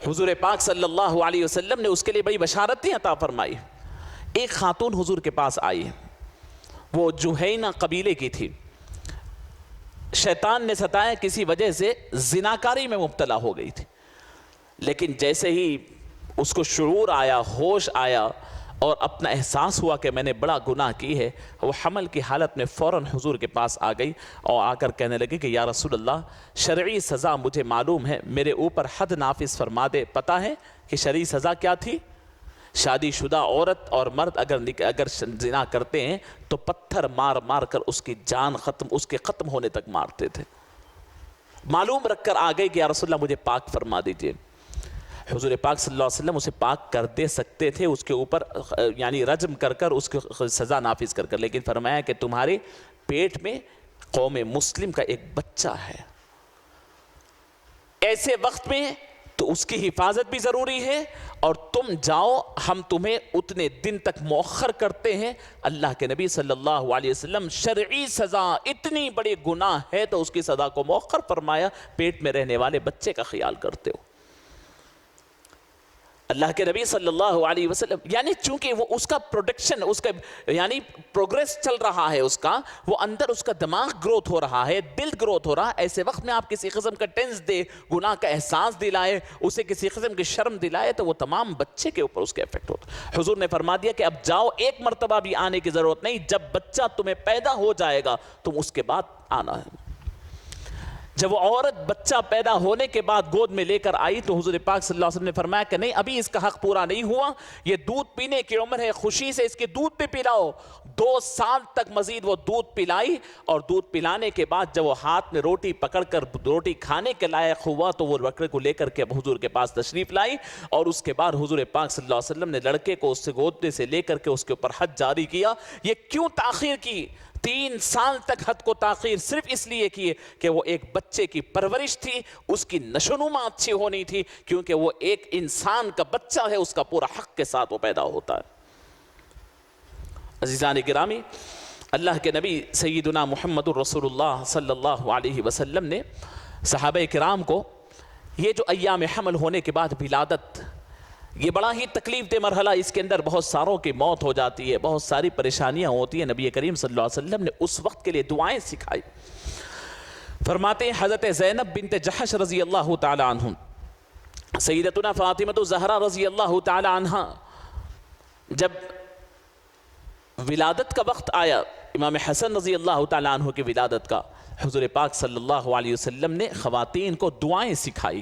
حضور پاک صلی اللہ علیہ وسلم نے اس کے لیے بڑی بشارتیں عطا فرمائی۔ ایک خاتون حضور کے پاس آئی، وہ جوہینہ قبیلے کی تھی، شیطان نے ستایا، کسی وجہ سے زناکاری میں مبتلا ہو گئی تھی، لیکن جیسے ہی اس کو شعور آیا، ہوش آیا اور اپنا احساس ہوا کہ میں نے بڑا گناہ کی ہے، وہ حمل کی حالت میں فوراً حضور کے پاس آ گئی اور آ کر کہنے لگی کہ یا رسول اللہ، شرعی سزا مجھے معلوم ہے، میرے اوپر حد نافذ فرما دے۔ پتہ ہے کہ شرعی سزا کیا تھی؟ شادی شدہ عورت اور مرد اگر زنا کرتے ہیں تو پتھر مار مار کر اس کی جان اس کے ختم ہونے تک مارتے تھے۔ معلوم رکھ کر آ گئی کہ یا رسول اللہ مجھے پاک فرما دیجئے۔ حضور پاک صلی اللہ علیہ وسلم اسے پاک کر دے سکتے تھے، اس کے اوپر یعنی رجم کر کر اس کی سزا نافذ کر کر، لیکن فرمایا کہ تمہارے پیٹ میں قوم مسلم کا ایک بچہ ہے، ایسے وقت میں تو اس کی حفاظت بھی ضروری ہے، اور تم جاؤ ہم تمہیں اتنے دن تک مؤخر کرتے ہیں۔ اللہ کے نبی صلی اللہ علیہ وسلم شرعی سزا، اتنی بڑی گناہ ہے تو اس کی سزا کو مؤخر فرمایا، پیٹ میں رہنے والے بچے کا خیال کرتے ہو۔ اللہ کے نبی صلی اللہ علیہ وسلم یعنی چونکہ وہ اس کا پروڈکشن، اس کا یعنی پروگریس چل رہا ہے، اس کا وہ اندر اس کا دماغ گروتھ ہو رہا ہے، دل گروتھ ہو رہا ہے، ایسے وقت میں آپ کسی قسم کا ٹینس دے، گناہ کا احساس دلائے، اسے کسی قسم کی شرم دلائے، تو وہ تمام بچے کے اوپر اس کے افیکٹ ہوتا۔ حضور نے فرما دیا کہ اب جاؤ، ایک مرتبہ بھی آنے کی ضرورت نہیں، جب بچہ تمہیں پیدا ہو جائے گا تم اس کے بعد آنا ہے۔ جب وہ عورت بچہ پیدا ہونے کے بعد گود میں لے کر آئی تو حضور پاک صلی اللہ علیہ وسلم نے فرمایا کہ نہیں، ابھی اس کا حق پورا نہیں ہوا، یہ دودھ پینے کی عمر ہے، خوشی سے اس کے دودھ بھی پلاؤ۔ 2 سال تک مزید وہ دودھ پلائی، اور دودھ پلانے کے بعد جب وہ ہاتھ میں روٹی پکڑ کر روٹی کھانے کے لائق ہوا تو وہ بکرے کو لے کر کے حضور کے پاس تشریف لائی، اور اس کے بعد حضور پاک صلی اللہ علیہ وسلم نے لڑکے کو اس سے گود سے لے کر کے اس کے اوپر حد جاری کیا۔ یہ کیوں تاخیر کی؟ 3 سال تک حد کو تاخیر صرف اس لیے کی کہ وہ ایک بچے کی پرورش تھی، اس کی نشوونما اچھی ہونی تھی، کیونکہ وہ ایک انسان کا بچہ ہے، اس کا پورا حق کے ساتھ وہ پیدا ہوتا ہے۔ عزیزان گرامی، اللہ کے نبی سیدنا محمد الرسول اللہ صلی اللہ علیہ وسلم نے صحابہ کرام کو یہ جو ایام حمل ہونے کے بعد ولادت، یہ بڑا ہی تکلیف دہ مرحلہ، اس کے اندر بہت ساروں کی موت ہو جاتی ہے، بہت ساری پریشانیاں ہوتی ہیں، نبی کریم صلی اللہ علیہ وسلم نے اس وقت کے لیے دعائیں سکھائی۔ فرماتے ہیں حضرت زینب بنت جحش رضی اللہ تعالی عنہ، سیدتنا فاطمہ الزہرا رضی اللہ تعالی عنہ، جب ولادت کا وقت آیا امام حسن رضی اللہ تعالی عنہ کی ولادت کا، حضور پاک صلی اللہ علیہ وسلم نے خواتین کو دعائیں سکھائی۔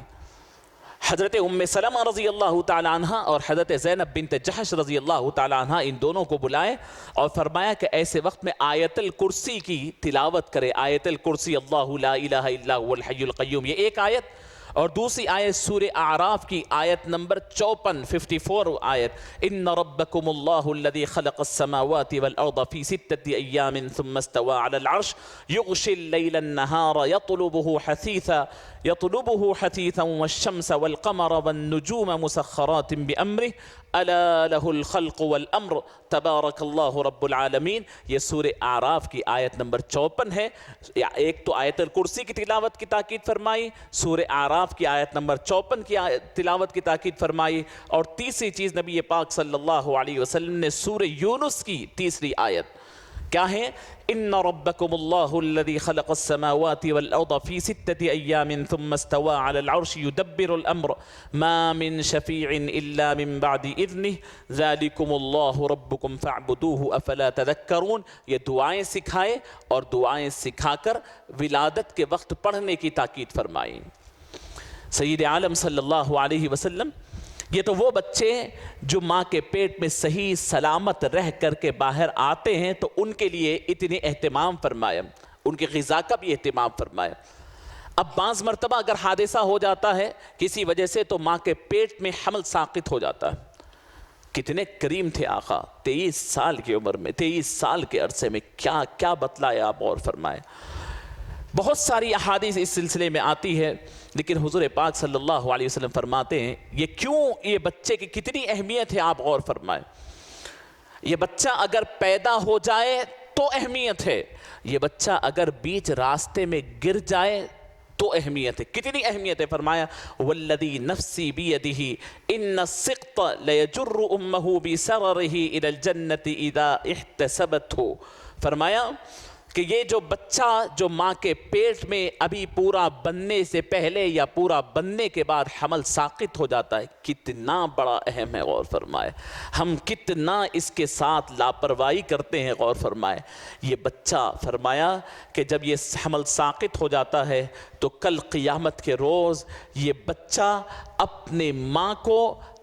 حضرت ام سلمہ رضی اللہ تعالی عنہ اور حضرت زینب بنت جحش رضی اللہ تعالی عنہ، ان دونوں کو بلائے اور فرمایا کہ ایسے وقت میں آیت الکرسی کی تلاوت کرے۔ آیت الکرسی، اللہ لا الہ الا هو الحی القیوم، یہ ایک آیت، اور دوسری آیت سورہ اعراف کی آیت نمبر 54 آیت، ان ربکم اللہ الذی خلق السماوات والارض فی 6 ایام ثم استوى علی العرش یغشی اللیل النہار يطلبه حثيثا والشمس والقمر والنجوم مسخرات بأمره ألا له الخلق والأمر تبارك الله رب العالمین۔ یہ سورہ اعراف کی آیت نمبر 54 ہے۔ ایک تو آیت الکرسی کی تلاوت کی تاکید فرمائی، سورہ اعراف کی آیت نمبر 54 کی تلاوت کی تاکید فرمائی، اور تیسری چیز نبی پاک صلی اللہ علیہ وسلم نے سورہ یونس کی تیسری آیت کیا ہے؟ ان ربکم اللہ الذی خلق السماوات والارض فی 6 ایام ثم استوى علی العرش یدبر الامر ما من شفیع الا من بعد اذنہ ذالکم اللہ ربکم فاعبدوہ افلا تذکرون۔ یہ دعائیں سکھائے اور دعائیں سکھا کر ولادت کے وقت پڑھنے کی تاکید فرمائی۔ سید عالم صلی اللہ علیہ وسلم، یہ تو وہ بچے جو ماں کے پیٹ میں صحیح سلامت رہ کر کے باہر آتے ہیں تو ان کے لیے اتنے اہتمام فرمایا، ان کی غذا کا بھی اہتمام فرمایا۔ اب بعض مرتبہ اگر حادثہ ہو جاتا ہے کسی وجہ سے تو ماں کے پیٹ میں حمل ساقط ہو جاتا ہے۔ کتنے کریم تھے آقا، 23 سال کی عمر میں، 23 سال کے عرصے میں کیا کیا بتلایا آپ غور فرمائے۔ بہت ساری احادیث اس سلسلے میں آتی ہے، لیکن حضور پاک صلی اللہ علیہ وسلم فرماتے ہیں یہ کیوں، یہ بچے کی کتنی اہمیت ہے آپ غور فرمائیں۔ یہ بچہ اگر پیدا ہو جائے تو اہمیت ہے، یہ بچہ اگر بیچ راستے میں گر جائے تو اہمیت ہے۔ کتنی اہمیت ہے؟ فرمایا والذی نفسی بیدہ ان السقط لیجر امہ بسررہ الی الجنة اذا احتسبتہ۔ فرمایا کہ یہ جو بچہ جو ماں کے پیٹ میں ابھی پورا بننے سے پہلے یا پورا بننے کے بعد حمل ساقط ہو جاتا ہے، کتنا بڑا اہم ہے، غور فرمائے۔ ہم کتنا اس کے ساتھ لاپرواہی کرتے ہیں، غور فرمائے۔ یہ بچہ فرمایا کہ جب یہ حمل ساقط ہو جاتا ہے تو کل قیامت کے روز یہ بچہ اپنے ماں کو،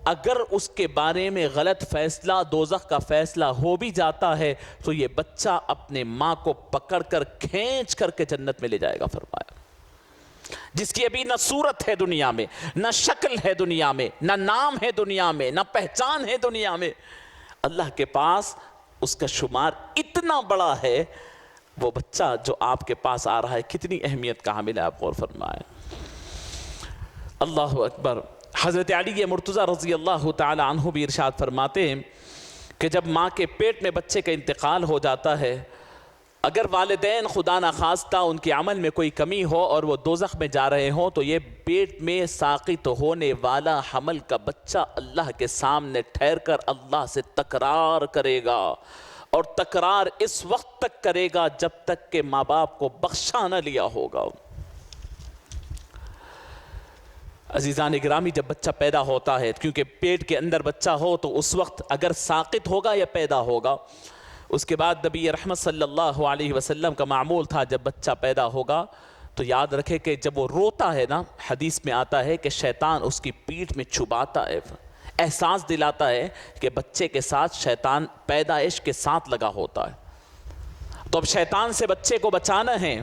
اگر اس کے بارے میں غلط فیصلہ دوزخ کا فیصلہ ہو بھی جاتا ہے تو یہ بچہ اپنے ماں کو پکڑ کر کھینچ کر کے جنت میں لے جائے گا، فرمایا۔ جس کی ابھی نہ صورت ہے دنیا میں، نہ شکل ہے دنیا میں، نہ نام ہے دنیا میں، نہ پہچان ہے دنیا میں، اللہ کے پاس اس کا شمار اتنا بڑا ہے۔ وہ بچہ جو آپ کے پاس آ رہا ہے کتنی اہمیت کا حامل ہے، آپ غور فرمائیں۔ اللہ اکبر۔ حضرت علی مرتضیٰ رضی اللہ تعالی عنہ بھی ارشاد فرماتے ہیں کہ جب ماں کے پیٹ میں بچے کا انتقال ہو جاتا ہے، اگر والدین خدا نخواستہ ان کے عمل میں کوئی کمی ہو اور وہ دوزخ میں جا رہے ہوں، تو یہ پیٹ میں ساقط ہونے والا حمل کا بچہ اللہ کے سامنے ٹھہر کر اللہ سے تکرار کرے گا، اور تکرار اس وقت تک کرے گا جب تک کہ ماں باپ کو بخشا نہ لیا ہوگا۔ عزیزان گرامی، جب بچہ پیدا ہوتا ہے، کیونکہ پیٹ کے اندر بچہ ہو تو اس وقت اگر ساقط ہوگا یا پیدا ہوگا، اس کے بعد نبی رحمت صلی اللہ علیہ وسلم کا معمول تھا جب بچہ پیدا ہوگا تو یاد رکھے کہ جب وہ روتا ہے نا، حدیث میں آتا ہے کہ شیطان اس کی پیٹھ میں چبھاتا ہے، احساس دلاتا ہے کہ بچے کے ساتھ شیطان پیدائش کے ساتھ لگا ہوتا ہے۔ تو اب شیطان سے بچے کو بچانا ہے،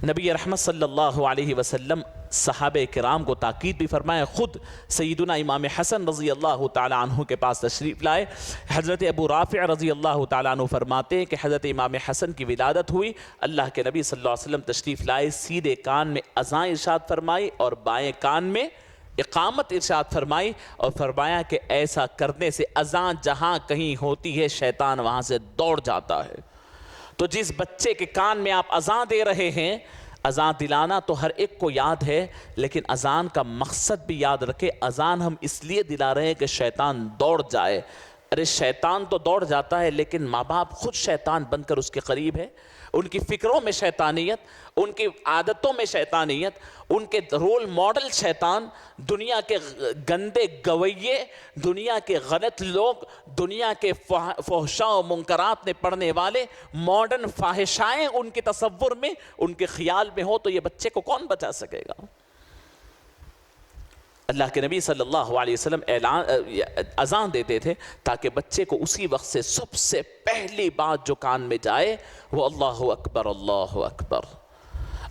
نبی رحمت صلی اللہ علیہ وسلم صحابہ کرام کو تاکید بھی فرمائے، خود سیدنا امام حسن رضی اللہ تعالی عنہ کے پاس تشریف لائے۔ حضرت ابو رافع رضی اللہ تعالی عنہ فرماتے ہیں کہ حضرت امام حسن کی ولادت ہوئی، اللہ کے نبی صلی اللہ علیہ وسلم تشریف لائے، سیدھے کان میں اذان ارشاد فرمائی اور بائیں کان میں اقامت ارشاد فرمائی، اور فرمایا کہ ایسا کرنے سے اذان جہاں کہیں ہوتی ہے شیطان وہاں سے دوڑ جاتا ہے۔ تو جس بچے کے کان میں آپ اذان دے رہے ہیں، اذان دلانا تو ہر ایک کو یاد ہے، لیکن اذان کا مقصد بھی یاد رکھے۔ اذان ہم اس لیے دلا رہے ہیں کہ شیطان دوڑ جائے۔ ارے شیطان تو دوڑ جاتا ہے، لیکن ماں باپ خود شیطان بن کر اس کے قریب ہے، ان کی فکروں میں شیطانیت، ان کی عادتوں میں شیطانیت، ان کے رول ماڈل شیطان، دنیا کے گندے گویے، دنیا کے غلط لوگ، دنیا کے فحشاء و منکرات میں پڑھنے والے، ماڈرن فاحشائیں ان کے تصور میں، ان کے خیال میں ہو، تو یہ بچے کو کون بچا سکے گا؟ اللہ کے نبی صلی اللہ علیہ وسلم اذان دیتے تھے تاکہ بچے کو اسی وقت سے سب سے پہلی بات جو کان میں جائے وہ اللہ اکبر، اللہ اکبر،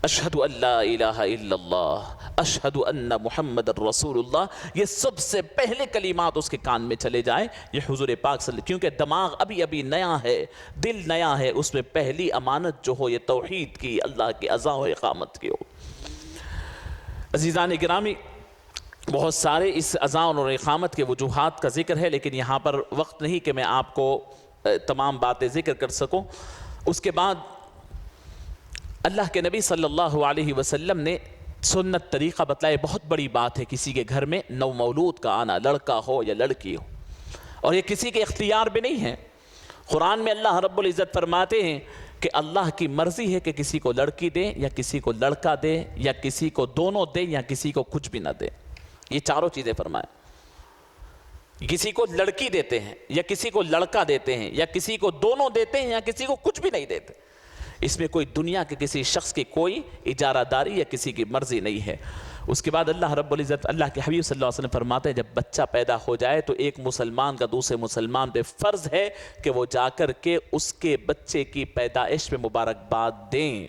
اشہد ان لا الہ الا اللہ، اشہد ان محمد الرسول اللہ، یہ سب سے پہلے کلمات اس کے کان میں چلے جائیں۔ یہ حضور پاک صلی اللہ، کیونکہ دماغ ابھی نیا ہے، دل نیا ہے، اس میں پہلی امانت جو ہو یہ توحید کی، اللہ کی اذان و اقامت کی ہو۔ عزیزان گرامی، بہت سارے اس اذان اور اقامت کے وجوہات کا ذکر ہے، لیکن یہاں پر وقت نہیں کہ میں آپ کو تمام باتیں ذکر کر سکوں۔ اس کے بعد اللہ کے نبی صلی اللہ علیہ وسلم نے سنت طریقہ بتلائے۔ بہت بڑی بات ہے کسی کے گھر میں نو مولود کا آنا، لڑکا ہو یا لڑکی ہو، اور یہ کسی کے اختیار میں نہیں ہے۔ قرآن میں اللہ رب العزت فرماتے ہیں کہ اللہ کی مرضی ہے کہ کسی کو لڑکی دے یا کسی کو لڑکا دے یا کسی کو دونوں دے یا کسی کو کچھ بھی نہ دے۔ یہ چاروں چیزیں فرمائیں، کسی کو لڑکی دیتے ہیں یا کسی کو لڑکا دیتے ہیں یا کسی کو دونوں دیتے ہیں یا کسی کو کچھ بھی نہیں دیتے۔ اس میں کوئی دنیا کے کسی شخص کی کوئی اجارہ داری یا کسی کی مرضی نہیں ہے۔ اس کے بعد اللہ رب العزت، اللہ کے حبیب صلی اللہ علیہ وسلم فرماتے ہیں جب بچہ پیدا ہو جائے تو ایک مسلمان کا دوسرے مسلمان پہ فرض ہے کہ وہ جا کر کے اس کے بچے کی پیدائش میں مبارکباد دیں،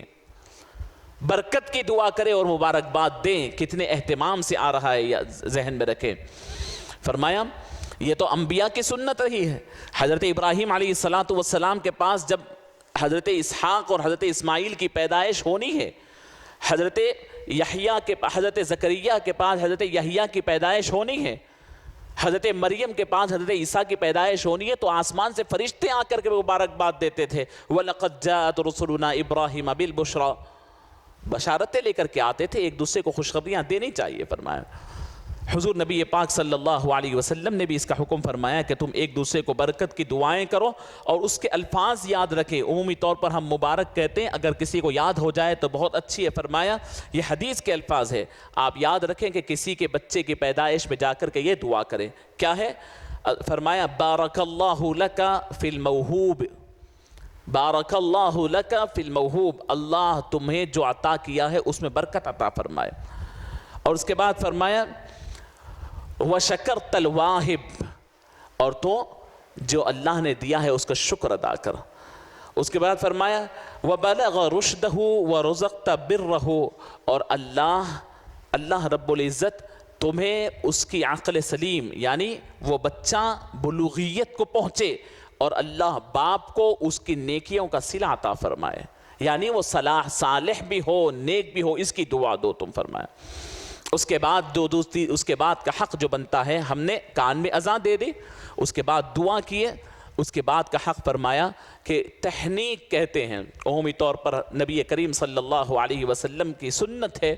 برکت کی دعا کرے اور مبارکباد دیں۔ کتنے اہتمام سے آ رہا ہے، یا ذہن میں رکھیں۔ فرمایا یہ تو انبیاء کی سنت رہی ہے۔ حضرت ابراہیم علیہ السلام کے پاس جب حضرت اسحاق اور حضرت اسماعیل کی پیدائش ہونی ہے، حضرت زکریا کے پاس حضرت یحییٰ کی پیدائش ہونی ہے، حضرت مریم کے پاس حضرت عیسیٰ کی پیدائش ہونی ہے، تو آسمان سے فرشتے آ کر کے مبارکباد دیتے تھے۔ وَلَقَدْ جَاءَتْ رُسُلُنَا إِبْرَاهِيمَ بِالْبُشْرَى، بشارتیں لے کر کے آتے تھے، ایک دوسرے کو خوشخبریاں دینی چاہیے۔ فرمایا حضور نبی پاک صلی اللہ علیہ وسلم نے بھی اس کا حکم فرمایا کہ تم ایک دوسرے کو برکت کی دعائیں کرو اور اس کے الفاظ یاد رکھیں۔ عمومی طور پر ہم مبارک کہتے ہیں، اگر کسی کو یاد ہو جائے تو بہت اچھی ہے۔ فرمایا یہ حدیث کے الفاظ ہے، آپ یاد رکھیں کہ کسی کے بچے کی پیدائش میں جا کر کے یہ دعا کریں۔ کیا ہے؟ فرمایا بارک اللہ لک فی الموہوب، بارک اللہ لک فی الموہوب، اللہ تمہیں جو عطا کیا ہے اس میں برکت عطا فرمائے۔ اور اس کے بعد فرمایا وَشَكَرْتَ الْوَاهِبْ، اور تو جو اللہ نے دیا ہے اس کا شکر ادا کر۔ اس کے بعد فرمایا وَبَلَغَ رُشْدَهُ وَرُزَقْتَ بِرَّهُ، اور اللہ رب العزت تمہیں اس کی عقل سلیم، یعنی وہ بچہ بلوغیت کو پہنچے اور اللہ باپ کو اس کی نیکیوں کا صلہ عطا فرمائے، یعنی وہ صالح بھی ہو، نیک بھی ہو، اس کی دعا دو تم۔ فرمایا اس کے بعد اس کے بعد کا حق جو بنتا ہے ہم نے کان میں اذان دے دی، اس کے بعد دعا کیے، اس کے بعد کا حق فرمایا کہ تحنیک کہتے ہیں، عمومی طور پر نبی کریم صلی اللہ علیہ وسلم کی سنت ہے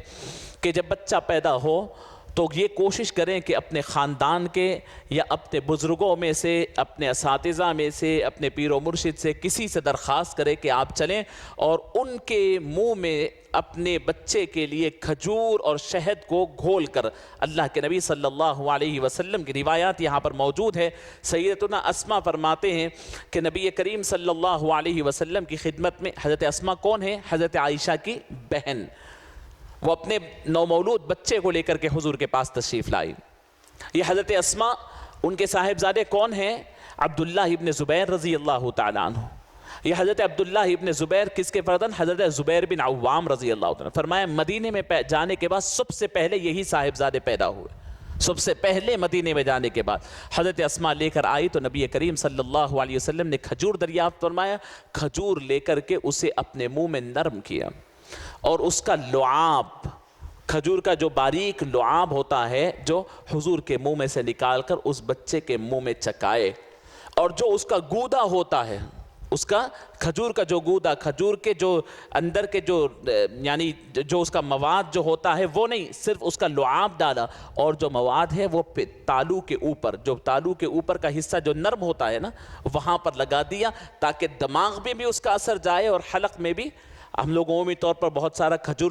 کہ جب بچہ پیدا ہو تو یہ کوشش کریں کہ اپنے خاندان کے یا اپنے بزرگوں میں سے، اپنے اساتذہ میں سے، اپنے پیر و مرشد سے کسی سے درخواست کریں کہ آپ چلیں اور ان کے منہ میں اپنے بچے کے لیے کھجور اور شہد کو گھول کر، اللہ کے نبی صلی اللہ علیہ وسلم کی روایات یہاں پر موجود ہے، سیدتنا اسما فرماتے ہیں کہ نبی کریم صلی اللہ علیہ وسلم کی خدمت میں حضرت اسما کون ہے؟ حضرت عائشہ کی بہن، وہ اپنے نومولود بچے کو لے کر کے حضور کے پاس تشریف لائی۔ یہ حضرت اسما، ان کے صاحبزادے کون ہیں؟ عبداللہ ابن زبیر رضی اللہ تعالیٰ عنہ۔ یہ حضرت عبداللہ ابن زبیر کس کے فرزند؟ حضرت زبیر بن عوام رضی اللہ تعالیٰ عنہ۔ فرمایا مدینے میں جانے کے بعد سب سے پہلے یہی صاحبزادے پیدا ہوئے، سب سے پہلے مدینے میں جانے کے بعد حضرت اسما لے کر آئی تو نبی کریم صلی اللہ علیہ وسلم نے کھجور دریافت فرمایا، کھجور لے کر کے اسے اپنے منہ میں نرم کیا اور اس کا لعاب، کھجور کا جو باریک لعاب ہوتا ہے جو حضور کے منہ میں سے نکال کر اس بچے کے منہ میں چکائے، اور جو اس کا گودا ہوتا ہے، اس کا کھجور کا جو گودا، کھجور کے جو اندر کے جو یعنی جو اس کا مواد جو ہوتا ہے وہ نہیں، صرف اس کا لعاب ڈالا، اور جو مواد ہے وہ تالو کے اوپر، جو تالو کے اوپر کا حصہ جو نرم ہوتا ہے نا وہاں پر لگا دیا تاکہ دماغ میں بھی اس کا اثر جائے اور حلق میں بھی۔ ہم لوگ عمومی طور پر بہت سارا کھجور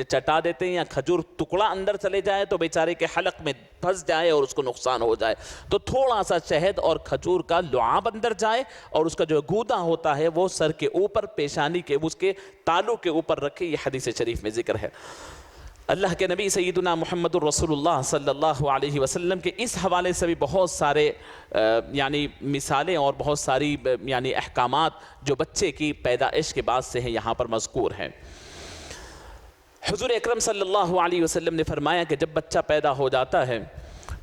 چٹا دیتے ہیں یا کھجور ٹکڑا اندر چلے جائے تو بیچارے کے حلق میں پھنس جائے اور اس کو نقصان ہو جائے، تو تھوڑا سا شہد اور کھجور کا لعاب اندر جائے اور اس کا جو گودا ہوتا ہے وہ سر کے اوپر، پیشانی کے اس کے تالو کے اوپر رکھے، یہ حدیث شریف میں ذکر ہے۔ اللہ کے نبی سیدنا محمد الرسول اللہ صلی اللہ علیہ وسلم کے اس حوالے سے بھی بہت سارے یعنی مثالیں اور بہت ساری یعنی احکامات جو بچے کی پیدائش کے بعد سے ہیں یہاں پر مذکور ہیں۔ حضور اکرم صلی اللہ علیہ وسلم نے فرمایا کہ جب بچہ پیدا ہو جاتا ہے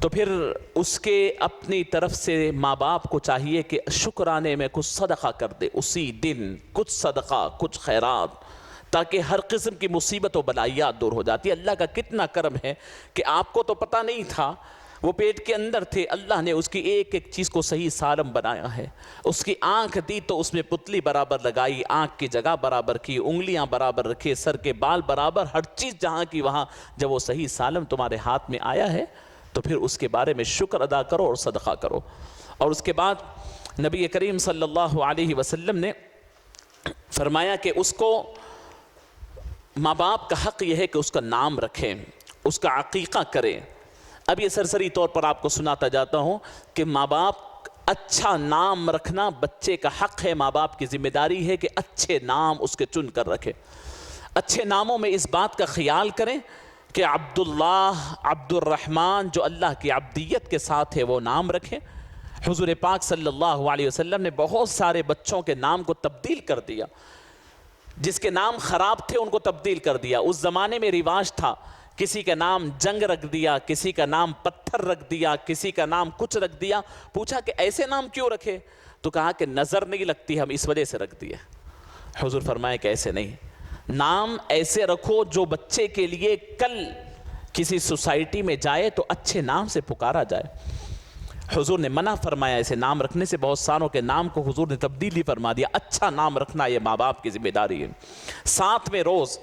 تو پھر اس کے اپنی طرف سے ماں باپ کو چاہیے کہ شکرانے میں کچھ صدقہ کر دے، اسی دن کچھ صدقہ، کچھ خیرات، تاکہ ہر قسم کی مصیبت و بلائیات دور ہو جاتی ہے۔ اللہ کا کتنا کرم ہے کہ آپ کو تو پتہ نہیں تھا، وہ پیٹ کے اندر تھے، اللہ نے اس کی ایک ایک چیز کو صحیح سالم بنایا ہے۔ اس کی آنکھ دی تو اس میں پتلی برابر لگائی، آنکھ کی جگہ برابر کی، انگلیاں برابر رکھے، سر کے بال برابر، ہر چیز جہاں کی وہاں۔ جب وہ صحیح سالم تمہارے ہاتھ میں آیا ہے تو پھر اس کے بارے میں شکر ادا کرو اور صدقہ کرو۔ اور اس کے بعد نبی کریم صلی اللہ علیہ وسلم نے فرمایا کہ اس کو ماں باپ کا حق یہ ہے کہ اس کا نام رکھیں، اس کا عقیقہ کریں۔ اب یہ سرسری طور پر آپ کو سناتا جاتا ہوں کہ ماں باپ اچھا نام رکھنا بچے کا حق ہے، ماں باپ کی ذمہ داری ہے کہ اچھے نام اس کے چن کر رکھیں۔ اچھے ناموں میں اس بات کا خیال کریں کہ عبداللہ، عبد الرحمن جو اللہ کی عبدیت کے ساتھ ہے وہ نام رکھیں۔ حضور پاک صلی اللہ علیہ وسلم نے بہت سارے بچوں کے نام کو تبدیل کر دیا، جس کے نام خراب تھے ان کو تبدیل کر دیا۔ اس زمانے میں رواج تھا، کسی کا نام جنگ رکھ دیا، کسی کا نام پتھر رکھ دیا، کسی کا نام کچھ رکھ دیا۔ پوچھا کہ ایسے نام کیوں رکھے؟ تو کہا کہ نظر نہیں لگتی، ہم اس وجہ سے رکھ دیا۔ حضور فرمائے کہ ایسے نہیں، نام ایسے رکھو جو بچے کے لیے کل کسی سوسائٹی میں جائے تو اچھے نام سے پکارا جائے۔ حضور نے منع فرمایا ایسے نام رکھنے سے، بہت ساروں کے نام کو حضور نے تبدیلی فرما دیا۔ اچھا نام رکھنا یہ ماں باپ کی ذمہ داری ہے۔ 7ویں روز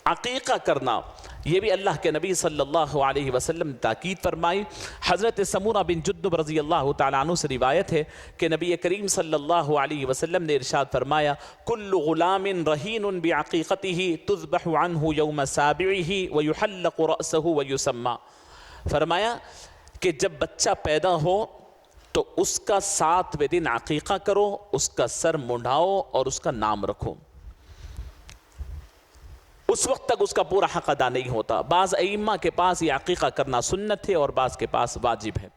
عقیقہ کرنا، یہ بھی اللہ کے نبی صلی اللہ علیہ وسلم نے تاکید فرمائی۔ حضرت سمورہ بن جندب رضی اللہ تعالیٰ عنہ سے روایت ہے کہ نبی کریم صلی اللہ علیہ وسلم نے ارشاد فرمایا، کل غلام رہین بعقیقتہ تذبح عنہ یوم سابعہ ویحلق رأسہ ویسمى۔ فرمایا کہ جب بچہ پیدا ہو تو اس کا 7ویں دن عقیقہ کرو، اس کا سر منڈاؤ اور اس کا نام رکھو۔ اس وقت تک اس کا پورا حق ادا نہیں ہوتا۔ بعض ائمہ کے پاس یہ عقیقہ کرنا سنت ہے اور بعض کے پاس واجب ہے۔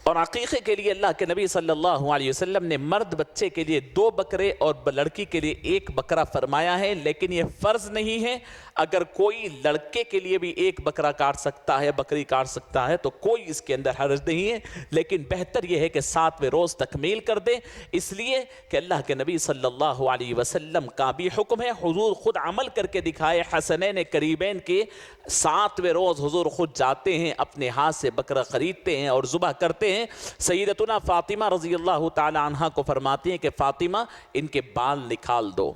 اور عقیقے کے لیے اللہ کے نبی صلی اللہ علیہ وسلم نے مرد بچے کے لیے 2 بکرے اور لڑکی کے لیے 1 بکرا فرمایا ہے، لیکن یہ فرض نہیں ہے۔ اگر کوئی لڑکے کے لیے بھی 1 بکرا کاٹ سکتا ہے، بکری کاٹ سکتا ہے، تو کوئی اس کے اندر حرج نہیں ہے، لیکن بہتر یہ ہے کہ 7ویں روز تکمیل کر دے، اس لیے کہ اللہ کے نبی صلی اللہ علیہ وسلم کا بھی حکم ہے، حضور خود عمل کر کے دکھائے، حسنین قریبین کے 7ویں روز حضور خود جاتے ہیں، اپنے ہاتھ سے بکرا خریدتے ہیں اور ذبح کرتے ہیں۔ سیدتنا فاطمہ رضی اللہ تعالی عنہ کو فرماتی ہیں کہ فاطمہ ان کے بال نکال دو،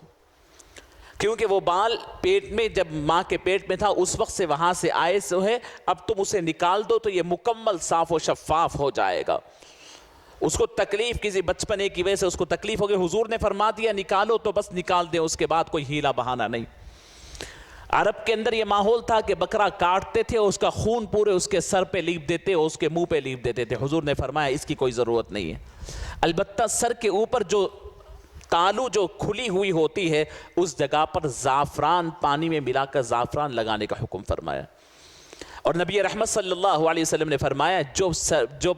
کیونکہ وہ بال پیٹ میں جب ماں کے پیٹ میں تھا اس وقت سے وہاں سے آئے سو ہے، اب تم اسے نکال دو تو یہ مکمل صاف و شفاف ہو جائے گا۔ اس کو تکلیف کسی بچپنے کی وجہ سے اس کو تکلیف ہو گئی، حضور نے فرما دیا نکالو تو بس نکال دیں، اس کے بعد کوئی ہیلا بہانہ نہیں۔ عرب کے اندر یہ ماحول تھا کہ بکرا کاٹتے تھے، اس کا خون پورے اس کے سر پہ لیپ دیتے اور اس کے منہ پہ لیپ دیتے تھے۔ حضور نے فرمایا اس کی کوئی ضرورت نہیں ہے، البتہ سر کے اوپر جو تالو جو کھلی ہوئی ہوتی ہے اس جگہ پر زعفران پانی میں ملا کر زعفران لگانے کا حکم فرمایا۔ اور نبی رحمت صلی اللہ علیہ وسلم نے فرمایا جو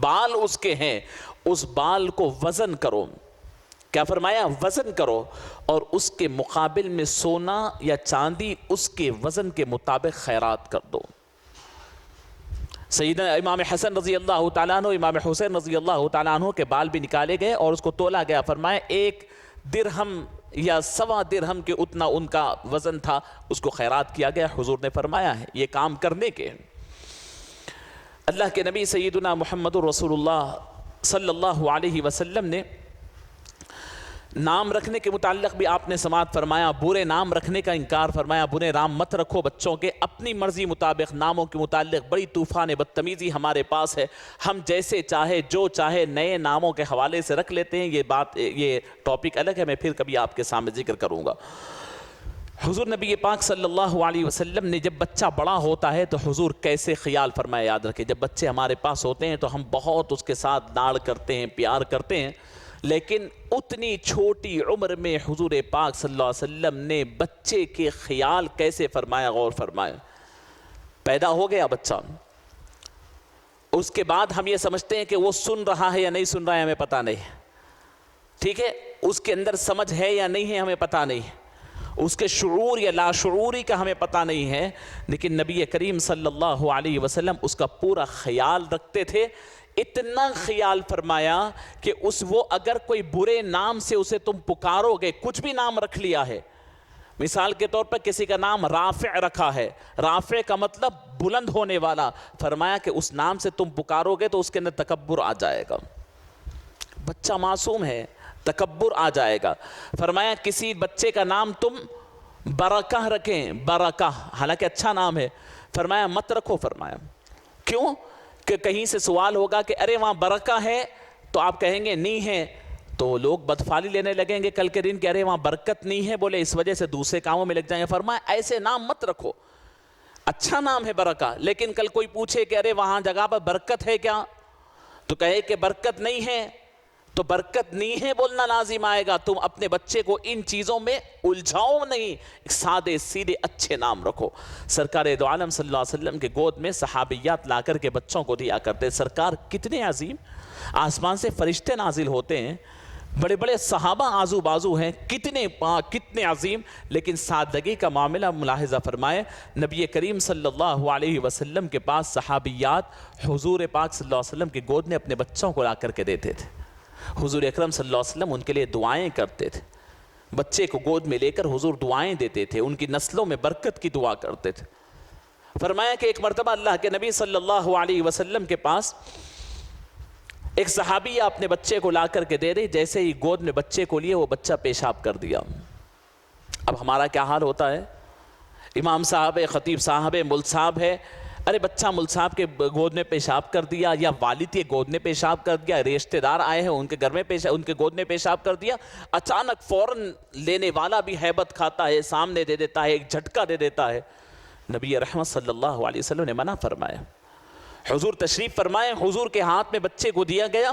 بال اس کے ہیں اس بال کو وزن کرو، کیا فرمایا؟ وزن کرو، اور اس کے مقابل میں سونا یا چاندی اس کے وزن کے مطابق خیرات کر دو۔ سیدنا امام حسن رضی اللہ تعالیٰ عنہ، امام حسین رضی اللہ تعالیٰ عنہ کے بال بھی نکالے گئے اور اس کو تولا گیا، فرمایا 1 درہم یا 1.25 درہم کے اتنا ان کا وزن تھا، اس کو خیرات کیا گیا۔ حضور نے فرمایا ہے یہ کام کرنے کے۔ اللہ کے نبی سیدنا محمد رسول اللہ صلی اللہ علیہ وسلم نے نام رکھنے کے متعلق بھی آپ نے سماعت فرمایا، برے نام رکھنے کا انکار فرمایا، برے نام مت رکھو بچوں کے، اپنی مرضی مطابق ناموں کے متعلق بڑی طوفان بدتمیزی ہمارے پاس ہے، ہم جیسے چاہے جو چاہے نئے ناموں کے حوالے سے رکھ لیتے ہیں۔ یہ ٹاپک الگ ہے، میں پھر کبھی آپ کے سامنے ذکر کروں گا۔ حضور نبی پاک صلی اللہ علیہ وسلم نے جب بچہ بڑا ہوتا ہے تو حضور کیسے خیال فرمایا، یاد رکھیں جب بچے ہمارے پاس ہوتے ہیں تو ہم بہت اس کے ساتھ لاڑ کرتے ہیں، پیار کرتے ہیں، لیکن اتنی چھوٹی عمر میں حضور پاک صلی اللہ علیہ وسلم نے بچے کے خیال کیسے فرمایا، غور فرمایا۔ پیدا ہو گیا بچہ، اس کے بعد ہم یہ سمجھتے ہیں کہ وہ سن رہا ہے یا نہیں سن رہا ہے ہمیں پتہ نہیں، ٹھیک ہے، اس کے اندر سمجھ ہے یا نہیں ہے ہمیں پتہ نہیں، اس کے شعور یا لاشعوری کا ہمیں پتہ نہیں ہے، لیکن نبی کریم صلی اللہ علیہ وسلم اس کا پورا خیال رکھتے تھے۔ اتنا خیال فرمایا کہ وہ اگر کوئی برے نام سے اسے تم پکارو گے، کچھ بھی نام رکھ لیا ہے، مثال کے طور پر کسی کا نام رافع رکھا ہے، رافع کا مطلب بلند ہونے والا، فرمایا کہ اس نام سے تم پکارو گے تو اس کے اندر تکبر آ جائے گا، بچہ معصوم ہے، تکبر آ جائے گا۔ فرمایا کسی بچے کا نام تم برکہ رکھیں، برکہ حالانکہ اچھا نام ہے، فرمایا مت رکھو، فرمایا کیوں؟ کہ کہیں سے سوال ہوگا کہ ارے وہاں برکہ ہے تو آپ کہیں گے نہیں ہے، تو لوگ بدفعلی لینے لگیں گے کل کے دن کہ ارے وہاں برکت نہیں ہے، بولے اس وجہ سے دوسرے کاموں میں لگ جائیں گے۔ فرمایا ایسے نام مت رکھو، اچھا نام ہے برکہ، لیکن کل کوئی پوچھے کہ ارے وہاں جگہ پر برکت ہے کیا، تو کہے کہ برکت نہیں ہے، تو برکت نہیں ہے بولنا لازم آئے گا۔ تم اپنے بچے کو ان چیزوں میں الجھاؤ نہیں، سادے سیدھے اچھے نام رکھو۔ سرکار دو عالم صلی اللہ علیہ وسلم کے گود میں صحابیات لا کر کے بچوں کو دیا کرتے، سرکار کتنے عظیم، آسمان سے فرشتے نازل ہوتے ہیں، بڑے بڑے صحابہ آزو بازو ہیں، کتنے پاک کتنے عظیم، لیکن سادگی کا معاملہ ملاحظہ فرمائے، نبی کریم صلی اللہ علیہ وسلم کے پاس صحابیات حضور پاک صلی اللہ علیہ وسلم کے گود میں اپنے بچوں کو لا کر کے دیتے تھے، حضور اکرم صلی اللہ علیہ وسلم ان کے لیے دعائیں کرتے تھے، بچے کو گود میں لے کر حضور دعائیں دیتے تھے، ان کی نسلوں میں برکت کی دعا کرتے تھے۔ فرمایا کہ ایک مرتبہ اللہ کے نبی صلی اللہ علیہ وسلم کے پاس ایک صحابی اپنے بچے کو لا کر کے دے رہی، جیسے ہی گود میں بچے کو لیے وہ بچہ پیشاب کر دیا۔ اب ہمارا کیا حال ہوتا ہے، امام صاحب ہے، خطیب صاحب ہے، مل صاحب ہے، ارے بچہ مل صاحب کے گود میں پیشاب کر دیا، یا والد کے گود میں پیشاب کر دیا، رشتہ دار آئے ہیں ان کے گھر میں ان کے گود میں پیشاب کر دیا، اچانک فوراً لینے والا بھی ہیبت کھاتا ہے، سامنے دے دیتا ہے، ایک جھٹکا دے دیتا ہے۔ نبی رحمت صلی اللہ علیہ وسلم نے منع فرمایا، حضور تشریف فرمائے، حضور کے ہاتھ میں بچے کو دیا گیا،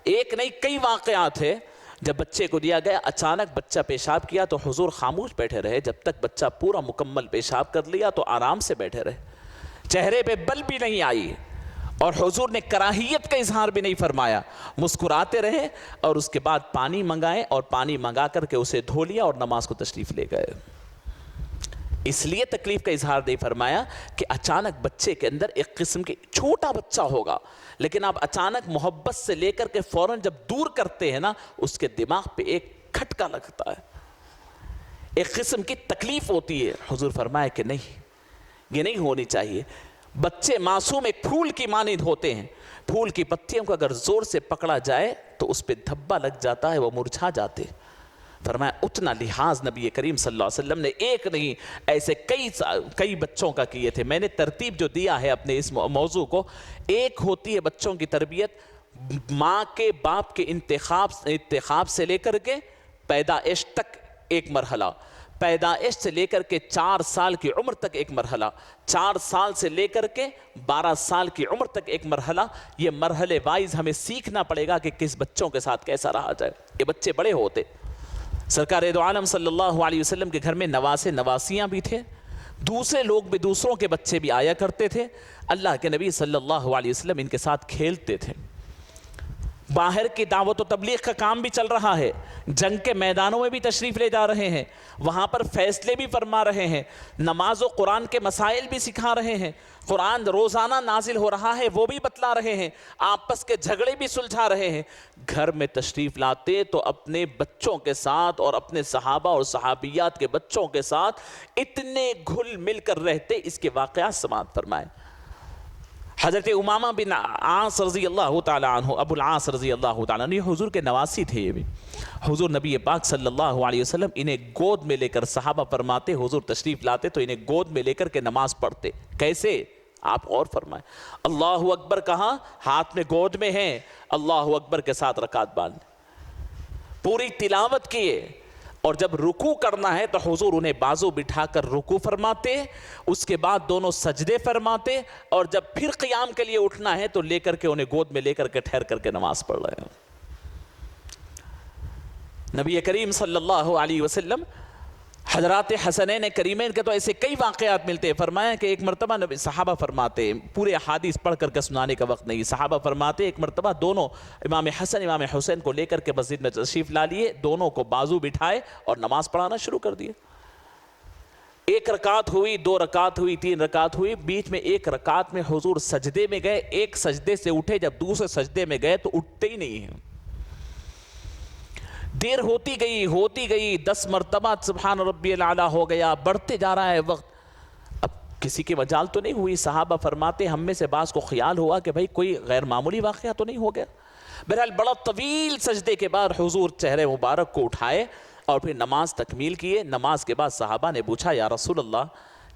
ایک نہیں کئی واقعات ہیں، جب بچے کو دیا گیا اچانک بچہ پیشاب کیا تو حضور خاموش بیٹھے رہے، جب تک بچہ پورا مکمل پیشاب کر لیا تو آرام سے بیٹھے رہے، چہرے پہ بل بھی نہیں آئی، اور حضور نے کراہیت کا اظہار بھی نہیں فرمایا، مسکراتے رہے اور اس کے بعد پانی منگائے اور پانی منگا کر کے اسے دھو لیا اور نماز کو تشریف لے گئے۔ اس لیے تکلیف کا اظہار نہیں فرمایا کہ اچانک بچے کے اندر ایک قسم کے، چھوٹا بچہ ہوگا لیکن آپ اچانک محبت سے لے کر کے فوراً جب دور کرتے ہیں نا، اس کے دماغ پہ ایک کھٹکا لگتا ہے، ایک قسم کی تکلیف ہوتی ہے۔ حضور فرمایا کہ نہیں، یہ نہیں ہونی چاہیے۔ بچے معصوم ایک پھول کی مانند ہوتے ہیں، پھول کی پتیوں کو اگر زور سے پکڑا جائے تو اس پہ دھبا لگ جاتا ہے، وہ مرجھا جاتے۔ فرمایا اتنا لحاظ نبی کریم صلی اللہ علیہ وسلم نے ایک نہیں ایسے کئی بچوں کا کیے تھے۔ میں نے ترتیب جو دیا ہے اپنے اس موضوع کو، ایک ہوتی ہے بچوں کی تربیت ماں کے باپ کے انتخاب سے لے کر کے پیدائش تک ایک مرحلہ، پیدائش سے لے کر کے 4 سال کی عمر تک ایک مرحلہ، 4 سال سے لے کر کے 12 سال کی عمر تک ایک مرحلہ۔ یہ مرحلے وائز ہمیں سیکھنا پڑے گا کہ کس بچوں کے ساتھ کیسا رہا جائے۔ یہ بچے بڑے ہوتے، سرکار دو عالم صلی اللہ علیہ وسلم کے گھر میں نواسے نواسیاں بھی تھے، دوسرے لوگ بھی، دوسروں کے بچے بھی آیا کرتے تھے۔ اللہ کے نبی صلی اللہ علیہ وسلم ان کے ساتھ کھیلتے تھے۔ باہر کی دعوت و تبلیغ کا کام بھی چل رہا ہے، جنگ کے میدانوں میں بھی تشریف لے جا رہے ہیں، وہاں پر فیصلے بھی فرما رہے ہیں، نماز و قرآن کے مسائل بھی سکھا رہے ہیں، قرآن روزانہ نازل ہو رہا ہے وہ بھی بتلا رہے ہیں، آپس کے جھگڑے بھی سلجھا رہے ہیں۔ گھر میں تشریف لاتے تو اپنے بچوں کے ساتھ اور اپنے صحابہ اور صحابیات کے بچوں کے ساتھ اتنے گھل مل کر رہتے، اس کے واقعات سماعت فرمائے۔ حضرت امامہ بن عاص رضی اللہ تعالیٰ عنہ، ابو العاص رضی اللہ تعالیٰ عنہ، یہ حضور کے نواسی تھے۔ یہ بھی حضور نبی پاک صلی اللہ علیہ وسلم انہیں گود میں لے کر، صحابہ فرماتے حضور تشریف لاتے تو انہیں گود میں لے کر کے نماز پڑھتے۔ کیسے؟ آپ غور فرمائیں، اللہ اکبر کہا، ہاتھ میں گود میں ہیں، اللہ اکبر کے ساتھ رکعت باندھ، پوری تلاوت کیے، اور جب رکوع کرنا ہے تو حضور انہیں بازو بٹھا کر رکوع فرماتے، اس کے بعد دونوں سجدے فرماتے، اور جب پھر قیام کے لیے اٹھنا ہے تو لے کر کے انہیں گود میں لے کر کے ٹھہر کر کے نماز پڑھ رہے ہیں۔ نبی کریم صلی اللہ علیہ وسلم، حضرات حسنین کریمین کے تو ایسے کئی واقعات ملتے ہیں۔ فرمایا کہ ایک مرتبہ نبی، صحابہ فرماتے، پورے احادیث پڑھ کر کے سنانے کا وقت نہیں، صحابہ فرماتے ایک مرتبہ دونوں امام حسن امام حسین کو لے کر کے مسجد میں تشریف لا لیے، دونوں کو بازو بٹھائے اور نماز پڑھانا شروع کر دیے۔ 1 رکعت ہوئی، 2 رکعت ہوئی، 3 رکعت ہوئی، بیچ میں 1 رکعت میں حضور سجدے میں گئے، ایک سجدے سے اٹھے، جب دوسرے سجدے میں گئے تو اٹھتے ہی نہیں ہیں۔ دیر ہوتی گئی 10 مرتبہ سبحان ربی الاعلیٰ ہو گیا، بڑھتے جا رہا ہے وقت، اب کسی کی مجال تو نہیں ہوئی۔ صحابہ فرماتے ہم میں سے بعض کو خیال ہوا کہ بھائی کوئی غیر معمولی واقعہ تو نہیں ہو گیا۔ بہرحال بڑا طویل سجدے کے بعد حضور چہرے مبارک کو اٹھائے اور پھر نماز تکمیل کیے۔ نماز کے بعد صحابہ نے پوچھا یا رسول اللہ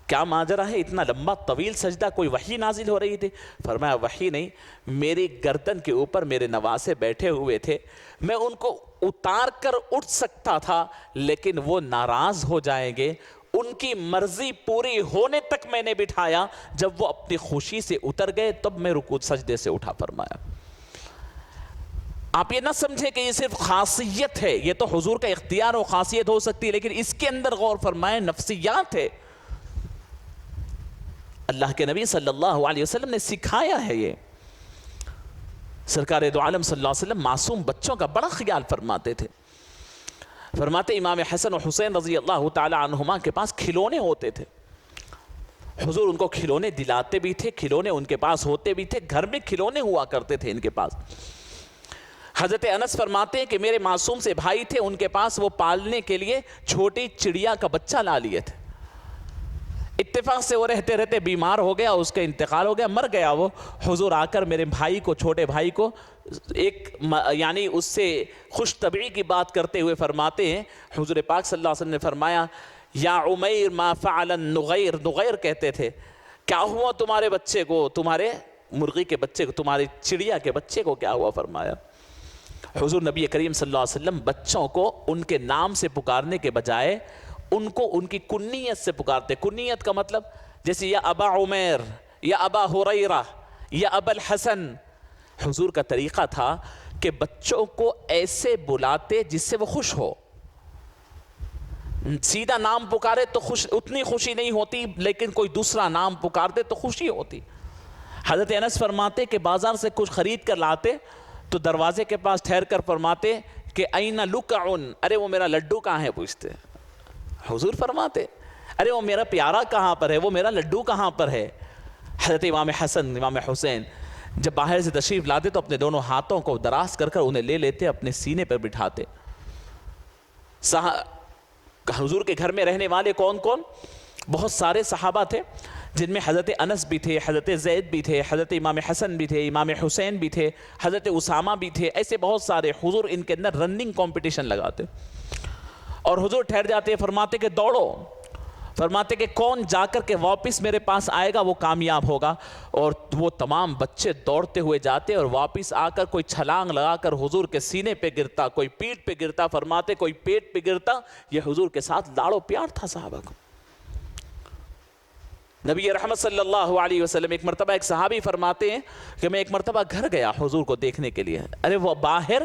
کیا ماجرا ہے، اتنا لمبا طویل سجدہ، کوئی وحی نازل ہو رہی تھی؟ فرمایا وحی نہیں، میری گردن کے اوپر میرے نواسے بیٹھے ہوئے تھے، میں ان کو اتار کر اٹھ سکتا تھا لیکن وہ ناراض ہو جائیں گے، ان کی مرضی پوری ہونے تک میں نے بٹھایا، جب وہ اپنی خوشی سے اتر گئے تب میں رکوع سجدے سے اٹھا۔ فرمایا آپ یہ نہ سمجھے کہ یہ صرف خاصیت ہے، یہ تو حضور کا اختیار و خاصیت ہو سکتی ہے، لیکن اس کے اندر غور فرمائیں نفسیات ہے، اللہ کے نبی صلی اللہ علیہ وسلم نے سکھایا ہے۔ یہ سرکار دو عالم صلی اللہ علیہ وسلم معصوم بچوں کا بڑا خیال فرماتے تھے۔ فرماتے امام حسن و حسین رضی اللہ تعالی عنہما کے پاس کھلونے ہوتے تھے، حضور ان کو کھلونے دلاتے بھی تھے، کھلونے ان کے پاس ہوتے بھی تھے، گھر میں کھلونے ہوا کرتے تھے ان کے پاس۔ حضرت انس فرماتے ہیں کہ میرے معصوم سے بھائی تھے، ان کے پاس وہ پالنے کے لیے چھوٹی چڑیا کا بچہ لا لیے تھے۔ اتفاق سے وہ رہتے رہتے بیمار ہو گیا، اس کا انتقال ہو گیا، مر گیا وہ۔ حضور آ کر میرے بھائی کو، چھوٹے بھائی کو ایک یعنی اس سے خوش طبعی کی بات کرتے ہوئے فرماتے ہیں، حضور پاک صلی اللہ علیہ وسلم نے فرمایا یا عمیر ما فعل النغیر، نغیر کہتے تھے، کیا ہوا تمہارے بچے کو، تمہارے مرغی کے بچے کو، تمہاری چڑیا کے بچے کو کیا ہوا؟ فرمایا حضور نبی کریم صلی اللہ علیہ وسلم بچوں کو ان کے نام سے پکارنے کے بجائے ان کو ان کی کنیت سے پکارتے۔ کنیت کا مطلب جیسے یا ابا عمیر، یا ابا ہریرہ، یا ابا الحسن۔ حضور کا طریقہ تھا کہ بچوں کو ایسے بلاتے جس سے وہ خوش ہو۔ سیدھا نام پکارے تو اتنی خوشی نہیں ہوتی، لیکن کوئی دوسرا نام پکار دے تو خوشی ہوتی۔ حضرت انس فرماتے کہ بازار سے کچھ خرید کر لاتے تو دروازے کے پاس ٹھہر کر فرماتے کہ این لکعن، ارے وہ میرا لڈو کہاں ہے پوچھتے. حضور فرماتے ارے وہ میرا پیارا کہاں پر ہے، وہ میرا لڈو کہاں پر ہے. حضرت امام حسن امام حسین جب باہر سے تشریف لاتے تو اپنے دونوں ہاتھوں کو دراز کر کر انہیں لے لیتے، اپنے سینے پر بٹھاتے. حضور کے گھر میں رہنے والے کون کون؟ بہت سارے صحابہ تھے، جن میں حضرت انس بھی تھے، حضرت زید بھی تھے، حضرت امام حسن بھی تھے، امام حسین بھی تھے، حضرت اسامہ بھی تھے. ایسے بہت سارے. حضور ان کے اندر رننگ کمپٹیشن لگاتے اور حضور ٹھہر جاتے، فرماتے کہ دوڑو، فرماتے کہ کون جا کر کے واپس میرے پاس آئے گا وہ کامیاب ہوگا. اور وہ تمام بچے دوڑتے ہوئے جاتے اور واپس آ کر کوئی چھلانگ لگا کر حضور کے سینے پہ گرتا، کوئی پیٹھ پہ گرتا، فرماتے کوئی پیٹ پہ گرتا. یہ حضور کے ساتھ لاڑو پیار تھا صحابہ کو. نبی رحمت صلی اللہ علیہ وسلم ایک مرتبہ ایک صحابی فرماتے ہیں کہ میں ایک مرتبہ گھر گیا حضور کو دیکھنے کے لیے. ارے وہ باہر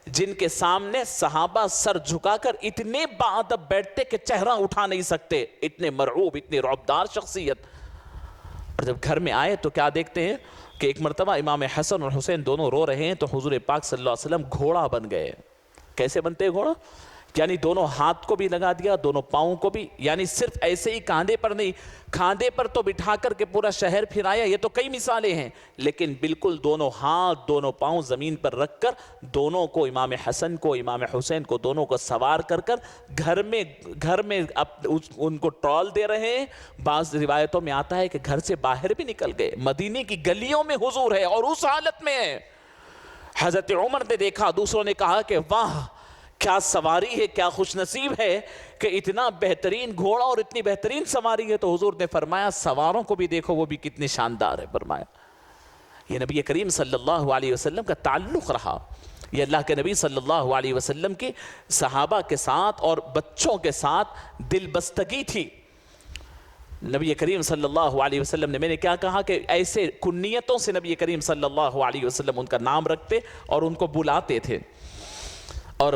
جن کے سامنے صحابہ سر جھکا کر اتنے باادب بیٹھتے کہ چہرہ اٹھا نہیں سکتے، اتنے مرعوب، اتنی رعبدار شخصیت. اور جب گھر میں آئے تو کیا دیکھتے ہیں کہ ایک مرتبہ امام حسن اور حسین دونوں رو رہے ہیں تو حضور پاک صلی اللہ علیہ وسلم گھوڑا بن گئے. کیسے بنتے ہیں گھوڑا؟ یعنی دونوں ہاتھ کو بھی لگا دیا، دونوں پاؤں کو بھی، یعنی صرف ایسے ہی کاندھے پر نہیں، کاندھے پر تو بٹھا کر کے پورا شہر پھرایا. یہ تو کئی مثالیں ہیں، لیکن بالکل دونوں ہاتھ دونوں پاؤں زمین پر رکھ کر دونوں کو، امام حسن کو امام حسین کو، دونوں کو سوار کر کر گھر میں ان کو ٹرال دے رہے ہیں. بعض روایتوں میں آتا ہے کہ گھر سے باہر بھی نکل گئے، مدینے کی گلیوں میں حضور ہے اور اس حالت میں ہے. حضرت عمر نے دیکھا، دوسروں نے کہا کہ واہ کیا سواری ہے، کیا خوش نصیب ہے کہ اتنا بہترین گھوڑا اور اتنی بہترین سواری ہے. تو حضور نے فرمایا سواروں کو بھی دیکھو، وہ بھی کتنی شاندار ہے. فرمایا یہ نبی کریم صلی اللہ علیہ وسلم کا تعلق رہا. یہ اللہ کے نبی صلی اللہ علیہ وسلم کی صحابہ کے ساتھ اور بچوں کے ساتھ دل بستگی تھی. نبی کریم صلی اللہ علیہ وسلم نے، میں نے کیا کہا کہ ایسے کنیتوں سے نبی کریم صلی اللہ علیہ وسلم ان کا نام رکھتے اور ان کو بلاتے تھے. اور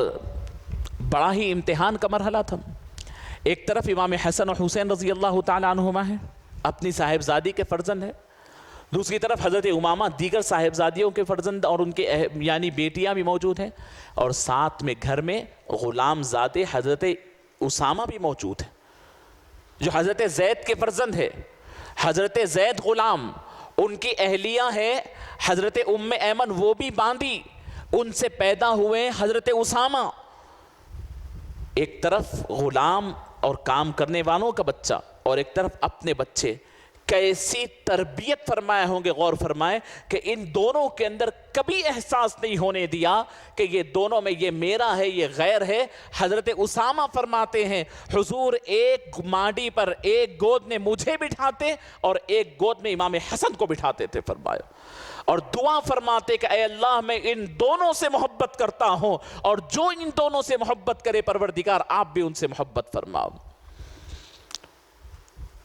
بڑا ہی امتحان کا مرحلہ تھا. ایک طرف امام حسن اور حسین رضی اللہ تعالی عنہما ہیں، اپنی صاحبزادی کے فرزند ہیں. دوسری طرف حضرت امامہ دیگر صاحبزادیوں کے فرزند اور ان کے یعنی بیٹیاں بھی موجود ہیں. اور ساتھ میں گھر میں غلام زادے حضرت اسامہ بھی موجود ہیں جو حضرت زید کے فرزند ہے. حضرت زید غلام، ان کی اہلیہ ہے حضرت ام ایمن، وہ بھی باندھی، ان سے پیدا ہوئے حضرت اسامہ. ایک طرف غلام اور کام کرنے والوں کا بچہ اور ایک طرف اپنے بچے. کیسی تربیت فرمائے ہوں گے، غور فرمائے کہ ان دونوں کے اندر کبھی احساس نہیں ہونے دیا کہ یہ دونوں میں یہ میرا ہے یہ غیر ہے. حضرت اسامہ فرماتے ہیں حضور ایک ماڈی پر ایک گود میں مجھے بٹھاتے اور ایک گود میں امام حسن کو بٹھاتے تھے. فرمایا اور دعا فرماتے کہ اے اللہ میں ان دونوں سے محبت کرتا ہوں اور جو ان دونوں سے محبت کرے پروردگار آپ بھی ان سے محبت فرماؤ.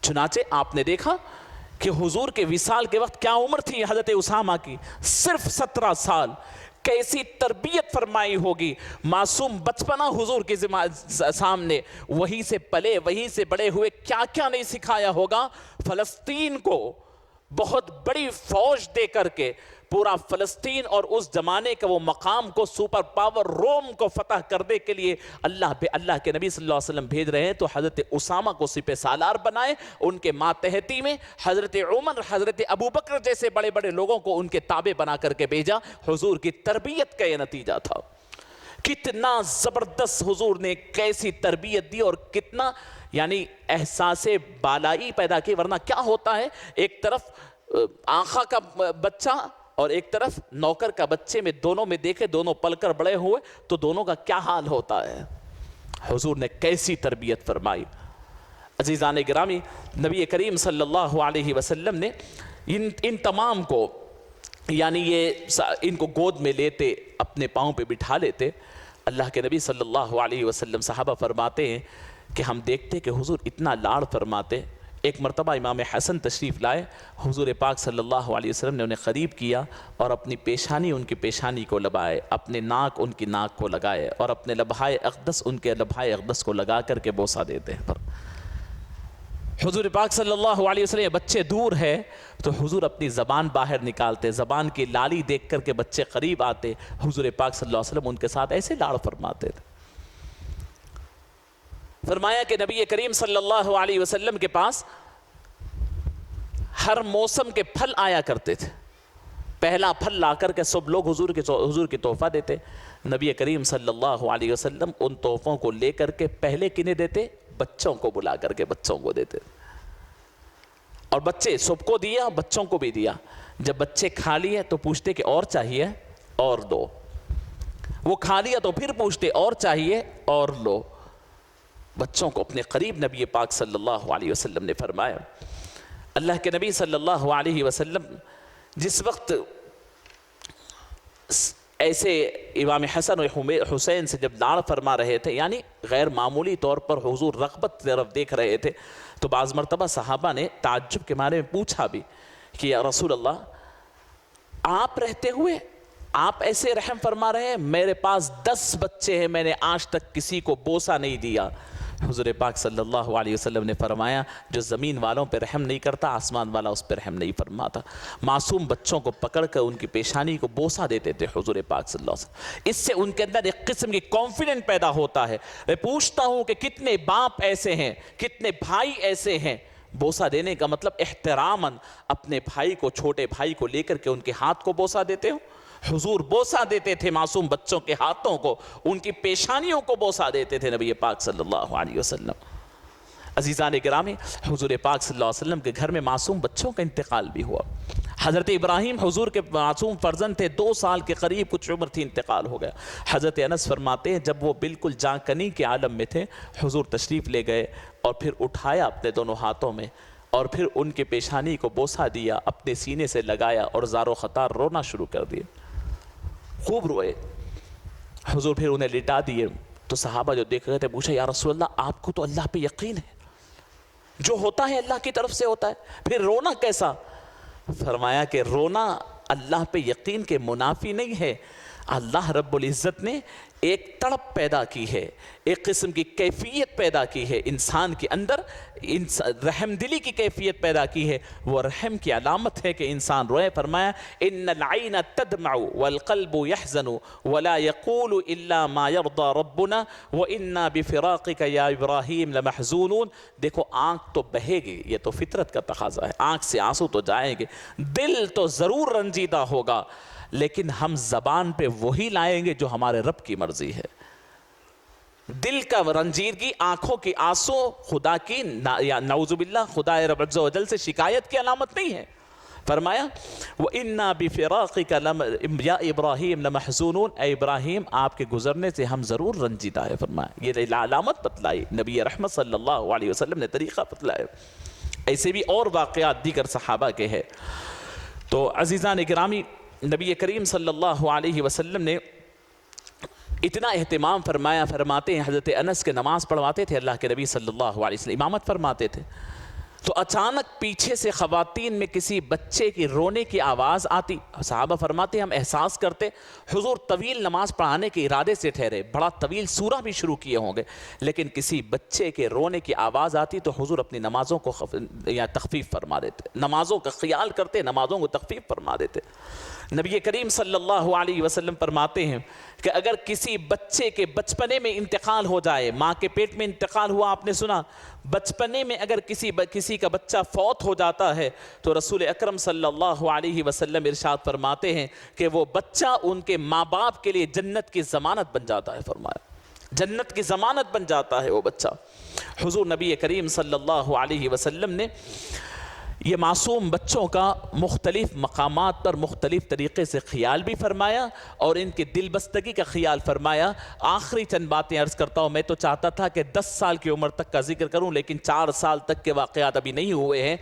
چنانچہ آپ نے دیکھا کہ حضور کے وصال کے وقت کیا عمر تھی حضرت اسامہ کی، صرف 17 سال. کیسی تربیت فرمائی ہوگی، معصوم بچپنا حضور کے سامنے، وہیں سے پلے وہیں سے بڑے ہوئے، کیا کیا نہیں سکھایا ہوگا. فلسطین کو بہت بڑی فوج دے کر کے پورا فلسطین اور اس زمانے کا وہ مقام کو سپر پاور روم کو فتح کرنے کے لیے اللہ کے نبی صلی اللہ علیہ وسلم بھیج رہے ہیں. تو حضرت اسامہ کو سپہ سالار بنائے، ان کے ماتحتی میں حضرت عمر حضرت ابوبکر جیسے بڑے بڑے لوگوں کو ان کے تابع بنا کر کے بھیجا. حضور کی تربیت کا یہ نتیجہ تھا. کتنا زبردست حضور نے کیسی تربیت دی اور کتنا یعنی احساس بالائی پیدا کی. ورنہ کیا ہوتا ہے، ایک طرف آنکھا کا بچہ اور ایک طرف نوکر کا بچے میں، دونوں میں دیکھے دونوں پل کر بڑے ہوئے تو دونوں کا کیا حال ہوتا ہے. حضور نے کیسی تربیت فرمائی. عزیزان گرامی، نبی کریم صلی اللہ علیہ وسلم نے ان تمام کو یعنی ان کو گود میں لیتے، اپنے پاؤں پہ بٹھا لیتے. اللہ کے نبی صلی اللہ علیہ وسلم صحابہ فرماتے ہیں کہ ہم دیکھتے کہ حضور اتنا لاڑ فرماتے. ایک مرتبہ امام حسن تشریف لائے، حضور پاک صلی اللہ علیہ وسلم نے انہیں قریب کیا اور اپنی پیشانی ان کی پیشانی کو لبائے، اپنے ناک ان کی ناک کو لگائے اور اپنے لبہائے اقدس ان کے لبہائے اقدس کو لگا کر کے بوسہ دیتے ہیں. حضور پاک صلی اللہ علیہ وسلم، بچے دور ہے تو حضور اپنی زبان باہر نکالتے، زبان کی لالی دیکھ کر کے بچے قریب آتے، حضور پاک صلی اللہ علیہ وسلم ان کے ساتھ ایسے لاڑ فرماتے تھے۔ فرمایا کہ نبی کریم صلی اللہ علیہ وسلم کے پاس ہر موسم کے پھل آیا کرتے تھے، پہلا پھل لا کر کے سب لوگ حضور کی تحفہ دیتے، نبی کریم صلی اللہ علیہ وسلم ان تحفوں کو لے کر کے پہلے کنہیں دیتے؟ بچوں کو بلا کر کے بچوں کو دیتے، اور بچے سب کو دیا، بچوں کو بھی دیا۔ جب بچے کھا لیے تو پوچھتے کہ اور چاہیے؟ اور دو۔ وہ کھا لیا تو پھر پوچھتے اور چاہیے؟ اور لو۔ بچوں کو اپنے قریب نبی پاک صلی اللہ علیہ وسلم نے فرمایا۔ اللہ کے نبی صلی اللہ علیہ وسلم جس وقت ایسے امام حسن و حسین سے جب لاڑ فرما رہے تھے، یعنی غیر معمولی طور پر حضور رغبت کی طرف دیکھ رہے تھے، تو بعض مرتبہ صحابہ نے تعجب کے معنی میں پوچھا بھی کہ یا رسول اللہ، آپ رہتے ہوئے آپ ایسے رحم فرما رہے ہیں؟ میرے پاس 10 بچے ہیں، میں نے آج تک کسی کو بوسہ نہیں دیا۔ حضور پاک صلی اللہ علیہ وسلم نے فرمایا جو زمین والوں پہ رحم نہیں کرتا، آسمان والا اس پہ رحم نہیں فرماتا۔ معصوم بچوں کو پکڑ کر ان کی پیشانی کو بوسہ دیتے تھے حضور پاک صلی اللہ علیہ وسلم۔ اس سے ان کے اندر ایک قسم کی کانفیڈنٹ پیدا ہوتا ہے۔ میں پوچھتا ہوں کہ کتنے باپ ایسے ہیں، کتنے بھائی ایسے ہیں؟ بوسہ دینے کا مطلب احتراماً اپنے بھائی کو، چھوٹے بھائی کو لے کر کے ان کے ہاتھ کو بوسہ دیتے ہو۔ حضور بوسہ دیتے تھے معصوم بچوں کے ہاتھوں کو، ان کی پیشانیوں کو بوسہ دیتے تھے نبی پاک صلی اللہ علیہ وسلم۔ عزیزان گرامی، حضور پاک صلی اللہ علیہ وسلم کے گھر میں معصوم بچوں کا انتقال بھی ہوا۔ حضرت ابراہیم حضور کے معصوم فرزند تھے، 2 سال کے قریب کچھ عمر تھی، انتقال ہو گیا۔ حضرت انس فرماتے ہیں جب وہ بالکل جاں کنی کے عالم میں تھے، حضور تشریف لے گئے اور پھر اٹھایا اپنے دونوں ہاتھوں میں اور پھر ان کے پیشانی کو بوسہ دیا، اپنے سینے سے لگایا اور زار و خطار رونا شروع کر دیے، خوب روئے۔ حضور پھر انہیں لٹا دیے تو صحابہ جو دیکھ رہے تھے پوچھا یا رسول اللہ، آپ کو تو اللہ پہ یقین ہے، جو ہوتا ہے اللہ کی طرف سے ہوتا ہے، پھر رونا کیسا؟ فرمایا کہ رونا اللہ پہ یقین کے منافی نہیں ہے۔ اللہ رب العزت نے ایک تڑپ پیدا کی ہے، ایک قسم کی کیفیت پیدا کی ہے انسان کے اندر، رحم دلی کی کیفیت پیدا کی ہے، وہ رحم کی علامت ہے کہ انسان روئے۔ فرمایا ان العین تدمع والقلب يحزن ولا يقول الا ما يرضى ربنا وانا بفراقك یا ابراہیم لمحزونون۔ دیکھو آنکھ تو بہے گی، یہ تو فطرت کا تقاضا ہے، آنکھ سے آنسو تو جائیں گے، دل تو ضرور رنجیدہ ہوگا، لیکن ہم زبان پہ وہی لائیں گے جو ہمارے رب کی مرضی ہے۔ دل کا رنجیدگی، آنکھوں کی آنسو خدا کی یا نعوذ باللہ خدا رب عز و جل سے شکایت کی علامت نہیں ہے۔ فرمایا وَإِنَّا بِفِرَاقِكَ یا ابراہیم لَمَحْزُونُونَ، اے ابراہیم آپ کے گزرنے سے ہم ضرور رنجیدہ ہے۔ فرمایا یہ علامت بتلائی نبی رحمت صلی اللہ علیہ وسلم نے، طریقہ بتلایا۔ ایسے بھی اور واقعات دیگر صحابہ کے ہیں۔ تو عزیزان گرامی، نبی کریم صلی اللہ علیہ وسلم نے اتنا اہتمام فرمایا، فرماتے ہیں حضرت انس کے نماز پڑھواتے تھے اللہ کے نبی صلی اللہ علیہ وسلم، امامت فرماتے تھے، تو اچانک پیچھے سے خواتین میں کسی بچے کی رونے کی آواز آتی، صحابہ فرماتے ہم احساس کرتے حضور طویل نماز پڑھانے کے ارادے سے ٹھہرے، بڑا طویل سورہ بھی شروع کیے ہوں گے، لیکن کسی بچے کے رونے کی آواز آتی تو حضور اپنی نمازوں کو یا تخفیف فرما دیتے، نمازوں کا خیال کرتے، نمازوں کو تخفیف فرما دیتے۔ نبی کریم صلی اللہ علیہ وسلم فرماتے ہیں کہ اگر کسی بچے کے بچپنے میں انتقال ہو جائے، ماں کے پیٹ میں انتقال ہوا، آپ نے سنا، بچپنے میں اگر کسی کا بچہ فوت ہو جاتا ہے تو رسول اکرم صلی اللہ علیہ وسلم ارشاد فرماتے ہیں کہ وہ بچہ ان کے ماں باپ کے لیے جنت کی ضمانت بن جاتا ہے۔ فرمایا جنت کی ضمانت بن جاتا ہے وہ بچہ۔ حضور نبی کریم صلی اللہ علیہ وسلم نے یہ معصوم بچوں کا مختلف مقامات پر مختلف طریقے سے خیال بھی فرمایا اور ان کی دل بستگی کا خیال فرمایا۔ آخری چند باتیں عرض کرتا ہوں، میں تو چاہتا تھا کہ 10 سال کی عمر تک کا ذکر کروں، لیکن 4 سال تک کے واقعات ابھی نہیں ہوئے ہیں۔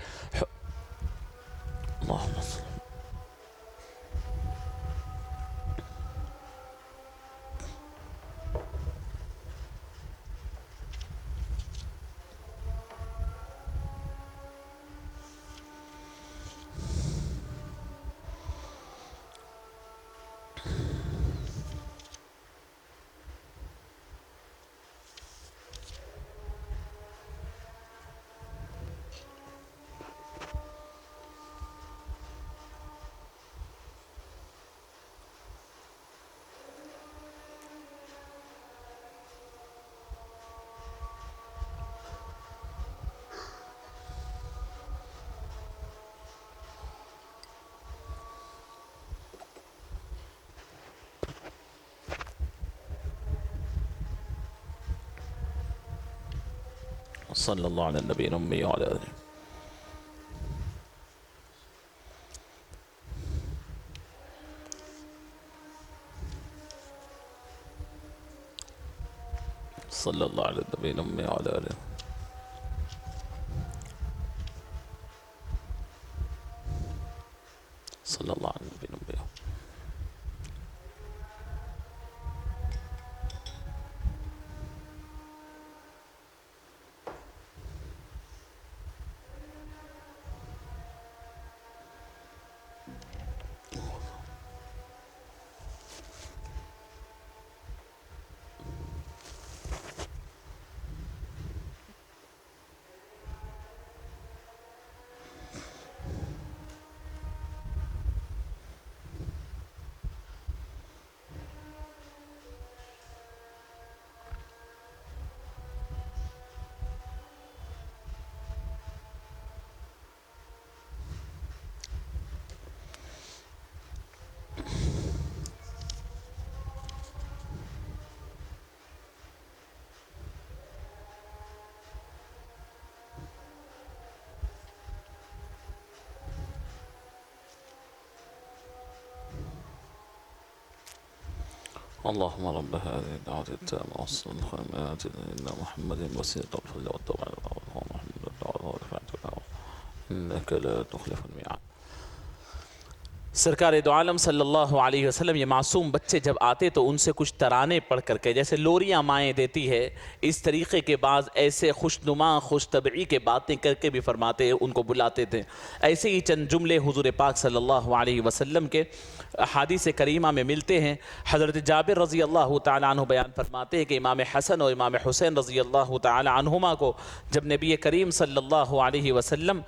صلی اللہ علیہ نبی امی وعلی آلہ صلی اللہ علیہ نبی امی وعلی آلہ صلی اللہ علیہ نبی امی اللهم رب هذه الدعوة التامة والصلاة القائمة آت سيدنا محمد الوسيلة والفضيلة والتوبة محمد الدعوة والرفعة إنك لا تخلف الميعاد. سرکار دو عالم صلی اللہ علیہ وسلم یہ معصوم بچے جب آتے تو ان سے کچھ ترانے پڑھ کر کے، جیسے لوریاں مائیں دیتی ہے اس طریقے کے بعض ایسے خوشنما خوش طبعی کے باتیں کر کے بھی فرماتے ان کو بلاتے تھے. ایسے ہی چند جملے حضور پاک صلی اللہ علیہ وسلم کے احادیث کریمہ میں ملتے ہیں. حضرت جابر رضی اللہ تعالیٰ عنہ بیان فرماتے ہیں کہ امام حسن اور امام حسین رضی اللہ تعالیٰ عنہما کو جب نبی کریم صلی اللہ علیہ وسلم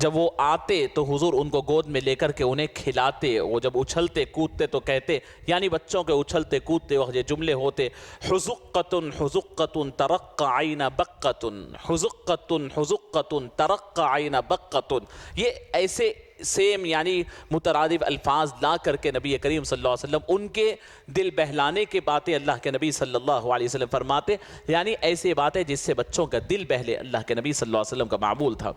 جب وہ آتے تو حضور ان کو گود میں لے کر کے انہیں کھلاتے. وہ جب اچھلتے کودتے تو کہتے، یعنی بچوں کے اچھلتے کودتے وقت یہ جملے ہوتے، حزقۃ حزقۃ ترق عین بقۃ حزقۃ حزقۃ ترق عین بقۃ. یہ ایسے سیم یعنی مترادف الفاظ لا کر کے نبی کریم صلی اللہ علیہ وسلم ان کے دل بہلانے کی باتیں اللہ کے نبی صلی اللہ علیہ وسلم فرماتے، یعنی ایسے باتیں جس سے بچوں کا دل بہلے. اللہ کے نبی صلی اللہ علیہ وسلم کا معمول تھا.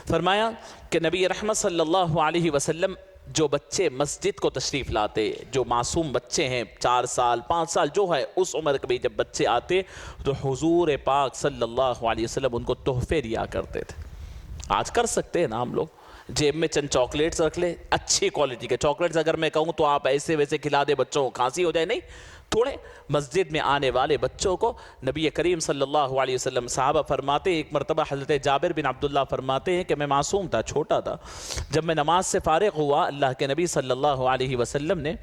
فرمایا کہ نبی رحمت صلی اللہ علیہ وسلم جو بچے مسجد کو تشریف لاتے، جو معصوم بچے ہیں 4 سال 5 سال جو ہے اس عمر کے بھی جب بچے آتے تو حضور پاک صلی اللہ علیہ وسلم ان کو تحفے دیا کرتے تھے. آج کر سکتے ہیں نا ہم لوگ، جیب میں چند چاکلیٹس رکھ لے، اچھی کوالٹی کے چاکلیٹس اگر میں کہوں تو آپ ایسے ویسے کھلا دے بچوں کو کھانسی ہو جائے، نہیں، تھوڑے مسجد میں آنے والے بچوں کو نبی کریم صلی اللہ علیہ وسلم صحابہ فرماتے ہیں. ایک مرتبہ حضرت جابر بن عبداللہ فرماتے ہیں کہ میں معصوم تھا، چھوٹا تھا، جب میں نماز سے فارغ ہوا اللہ کے نبی صلی اللہ علیہ وسلم نے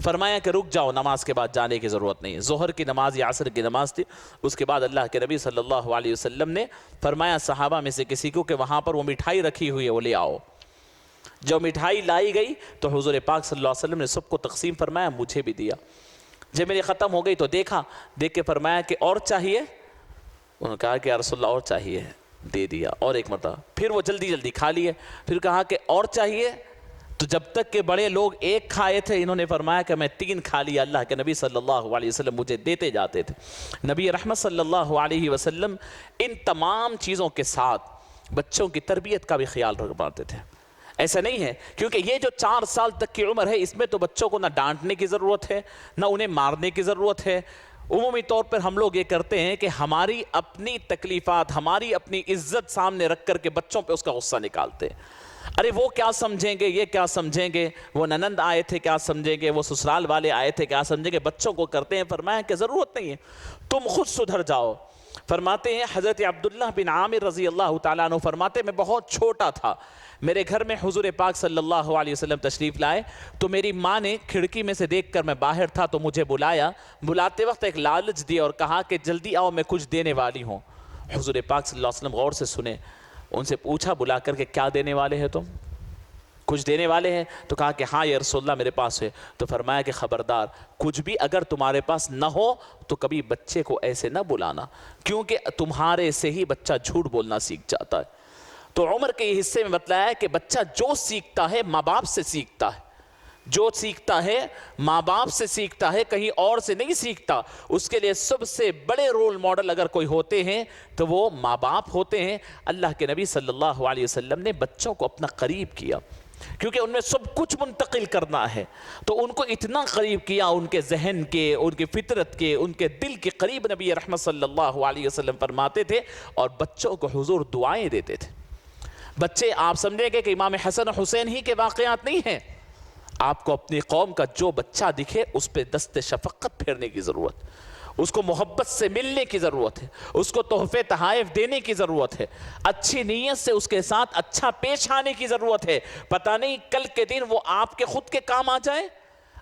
فرمایا کہ رک جاؤ، نماز کے بعد جانے کی ضرورت نہیں ہے. ظہر کی نماز یا عصر کی نماز تھی. اس کے بعد اللہ کے نبی صلی اللہ علیہ وسلم نے فرمایا صحابہ میں سے کسی کو کہ وہاں پر وہ مٹھائی رکھی ہوئی ہے وہ لے آؤ. جو مٹھائی لائی گئی تو حضور پاک صلی اللہ علیہ وسلم نے سب کو تقسیم فرمایا، مجھے بھی دیا. جب میری ختم ہو گئی تو دیکھا، دیکھ کے فرمایا کہ اور چاہیے؟ انہوں نے کہا کہ یا رسول اللہ اور چاہیے، دے دیا اور ایک مرتبہ. پھر وہ جلدی جلدی کھا لیے، پھر کہا کہ اور چاہیے؟ تو جب تک کہ بڑے لوگ 1 کھائے تھے انہوں نے فرمایا کہ میں 3 کھا لیا. اللہ کے نبی صلی اللہ علیہ وسلم مجھے دیتے جاتے تھے. نبی رحمت صلی اللہ علیہ وسلم ان تمام چیزوں کے ساتھ بچوں کی تربیت کا بھی خیال رکھواتے تھے. ایسا نہیں ہے، کیونکہ یہ جو 4 سال تک کی عمر ہے اس میں تو بچوں کو نہ ڈانٹنے کی ضرورت ہے نہ انہیں مارنے کی ضرورت ہے. عمومی طور پر ہم لوگ یہ کرتے ہیں کہ ہماری اپنی تکلیفات، ہماری اپنی عزت سامنے رکھ کر کے بچوں پہ اس کا غصہ نکالتے ہیں. ارے وہ کیا سمجھیں گے، یہ کیا سمجھیں گے، وہ ننند آئے تھے کیا سمجھیں گے، وہ سسرال والے آئے تھے کیا سمجھیں گے. بچوں کو کرتے ہیں. فرمایا کہ ضرورت نہیں ہے، تم خود سدھر جاؤ. فرماتے ہیں حضرت عبداللہ بن عامر رضی اللہ تعالیٰ عنہ فرماتے میں بہت چھوٹا تھا، میرے گھر میں حضور پاک صلی اللہ علیہ وسلم تشریف لائے تو میری ماں نے کھڑکی میں سے دیکھ کر، میں باہر تھا تو مجھے بلایا. بلاتے وقت ایک لالچ دی اور کہا کہ جلدی آؤ میں کچھ دینے والی ہوں. حضور پاک صلی اللہ علیہ وسلم غور سے سنے، ان سے پوچھا بلا کر کہ کیا دینے والے ہیں تم؟ کچھ دینے والے ہیں؟ تو کہا کہ ہاں یا رسول اللہ میرے پاس ہے. تو فرمایا کہ خبردار، کچھ بھی اگر تمہارے پاس نہ ہو تو کبھی بچے کو ایسے نہ بلانا، کیونکہ تمہارے سے ہی بچہ جھوٹ بولنا سیکھ جاتا ہے. تو عمر کے حصے میں بتلایا ہے کہ بچہ جو سیکھتا ہے ماں باپ سے سیکھتا ہے. جو سیکھتا ہے ماں باپ سے سیکھتا ہے, کہیں اور سے نہیں سیکھتا. اس کے لیے سب سے بڑے رول ماڈل اگر کوئی ہوتے ہیں تو وہ ماں باپ ہوتے ہیں. اللہ کے نبی صلی اللہ علیہ وسلم نے بچوں کو اپنا قریب کیا, کیونکہ ان میں سب کچھ منتقل کرنا ہے, تو ان کو اتنا قریب کیا, ان کے ذہن کے, ان کی فطرت کے, ان کے دل کے قریب نبی رحمت صلی اللہ علیہ وسلم فرماتے تھے. اور بچوں کو حضور دعائیں دیتے تھے. بچے آپ سمجھیں گے کہ امام حسن و حسین ہی کے واقعات نہیں ہیں. آپ کو اپنی قوم کا جو بچہ دکھے اس پہ دست شفقت پھیرنے کی ضرورت, اس کو محبت سے ملنے کی ضرورت ہے, اس کو تحفے تحائف دینے کی ضرورت ہے, اچھی نیت سے اس کے ساتھ اچھا پیش آنے کی ضرورت ہے. پتہ نہیں کل کے دن وہ آپ کے خود کے کام آ جائے.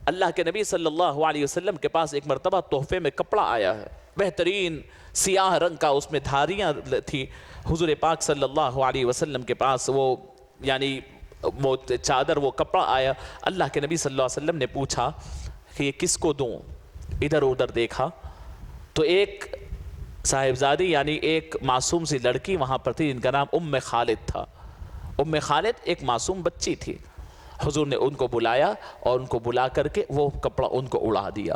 اللہ کے نبی صلی اللہ علیہ وسلم کے پاس ایک مرتبہ تحفے میں کپڑا آیا ہے, بہترین سیاہ رنگ کا, اس میں دھاریاں تھی. حضور پاک صلی اللہ علیہ وسلم کے پاس وہ یعنی وہ چادر, وہ کپڑا آیا. اللہ کے نبی صلی اللہ علیہ وسلم نے پوچھا کہ یہ کس کو دوں. ادھر ادھر دیکھا تو ایک صاحبزادی یعنی ایک معصوم سی لڑکی وہاں پر تھی جن کا نام ام خالد تھا. ام خالد ایک معصوم بچی تھی. حضور نے ان کو بلایا اور ان کو بلا کر کے وہ کپڑا ان کو اڑا دیا.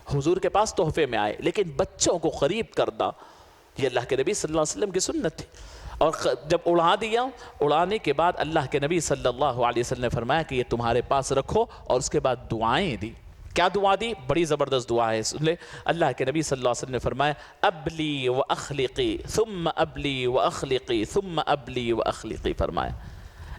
حضور کے پاس تحفے میں آئے, لیکن بچوں کو قریب کرنا یہ اللہ کے نبی صلی اللہ علیہ وسلم کی سنت تھی. اور جب اڑا دیا, اڑانے کے بعد اللہ کے نبی صلی اللہ علیہ وسلم نے فرمایا کہ یہ تمہارے پاس رکھو, اور اس کے بعد دعائیں دی. کیا دعا دی؟ بڑی زبردست دعا ہے, سن لے. اللہ کے نبی صلی اللہ علیہ وسلم نے فرمایا ابلی و اخلقی ثم ابلی و اخلقی ثم ابلی و اخلقی فرمایا.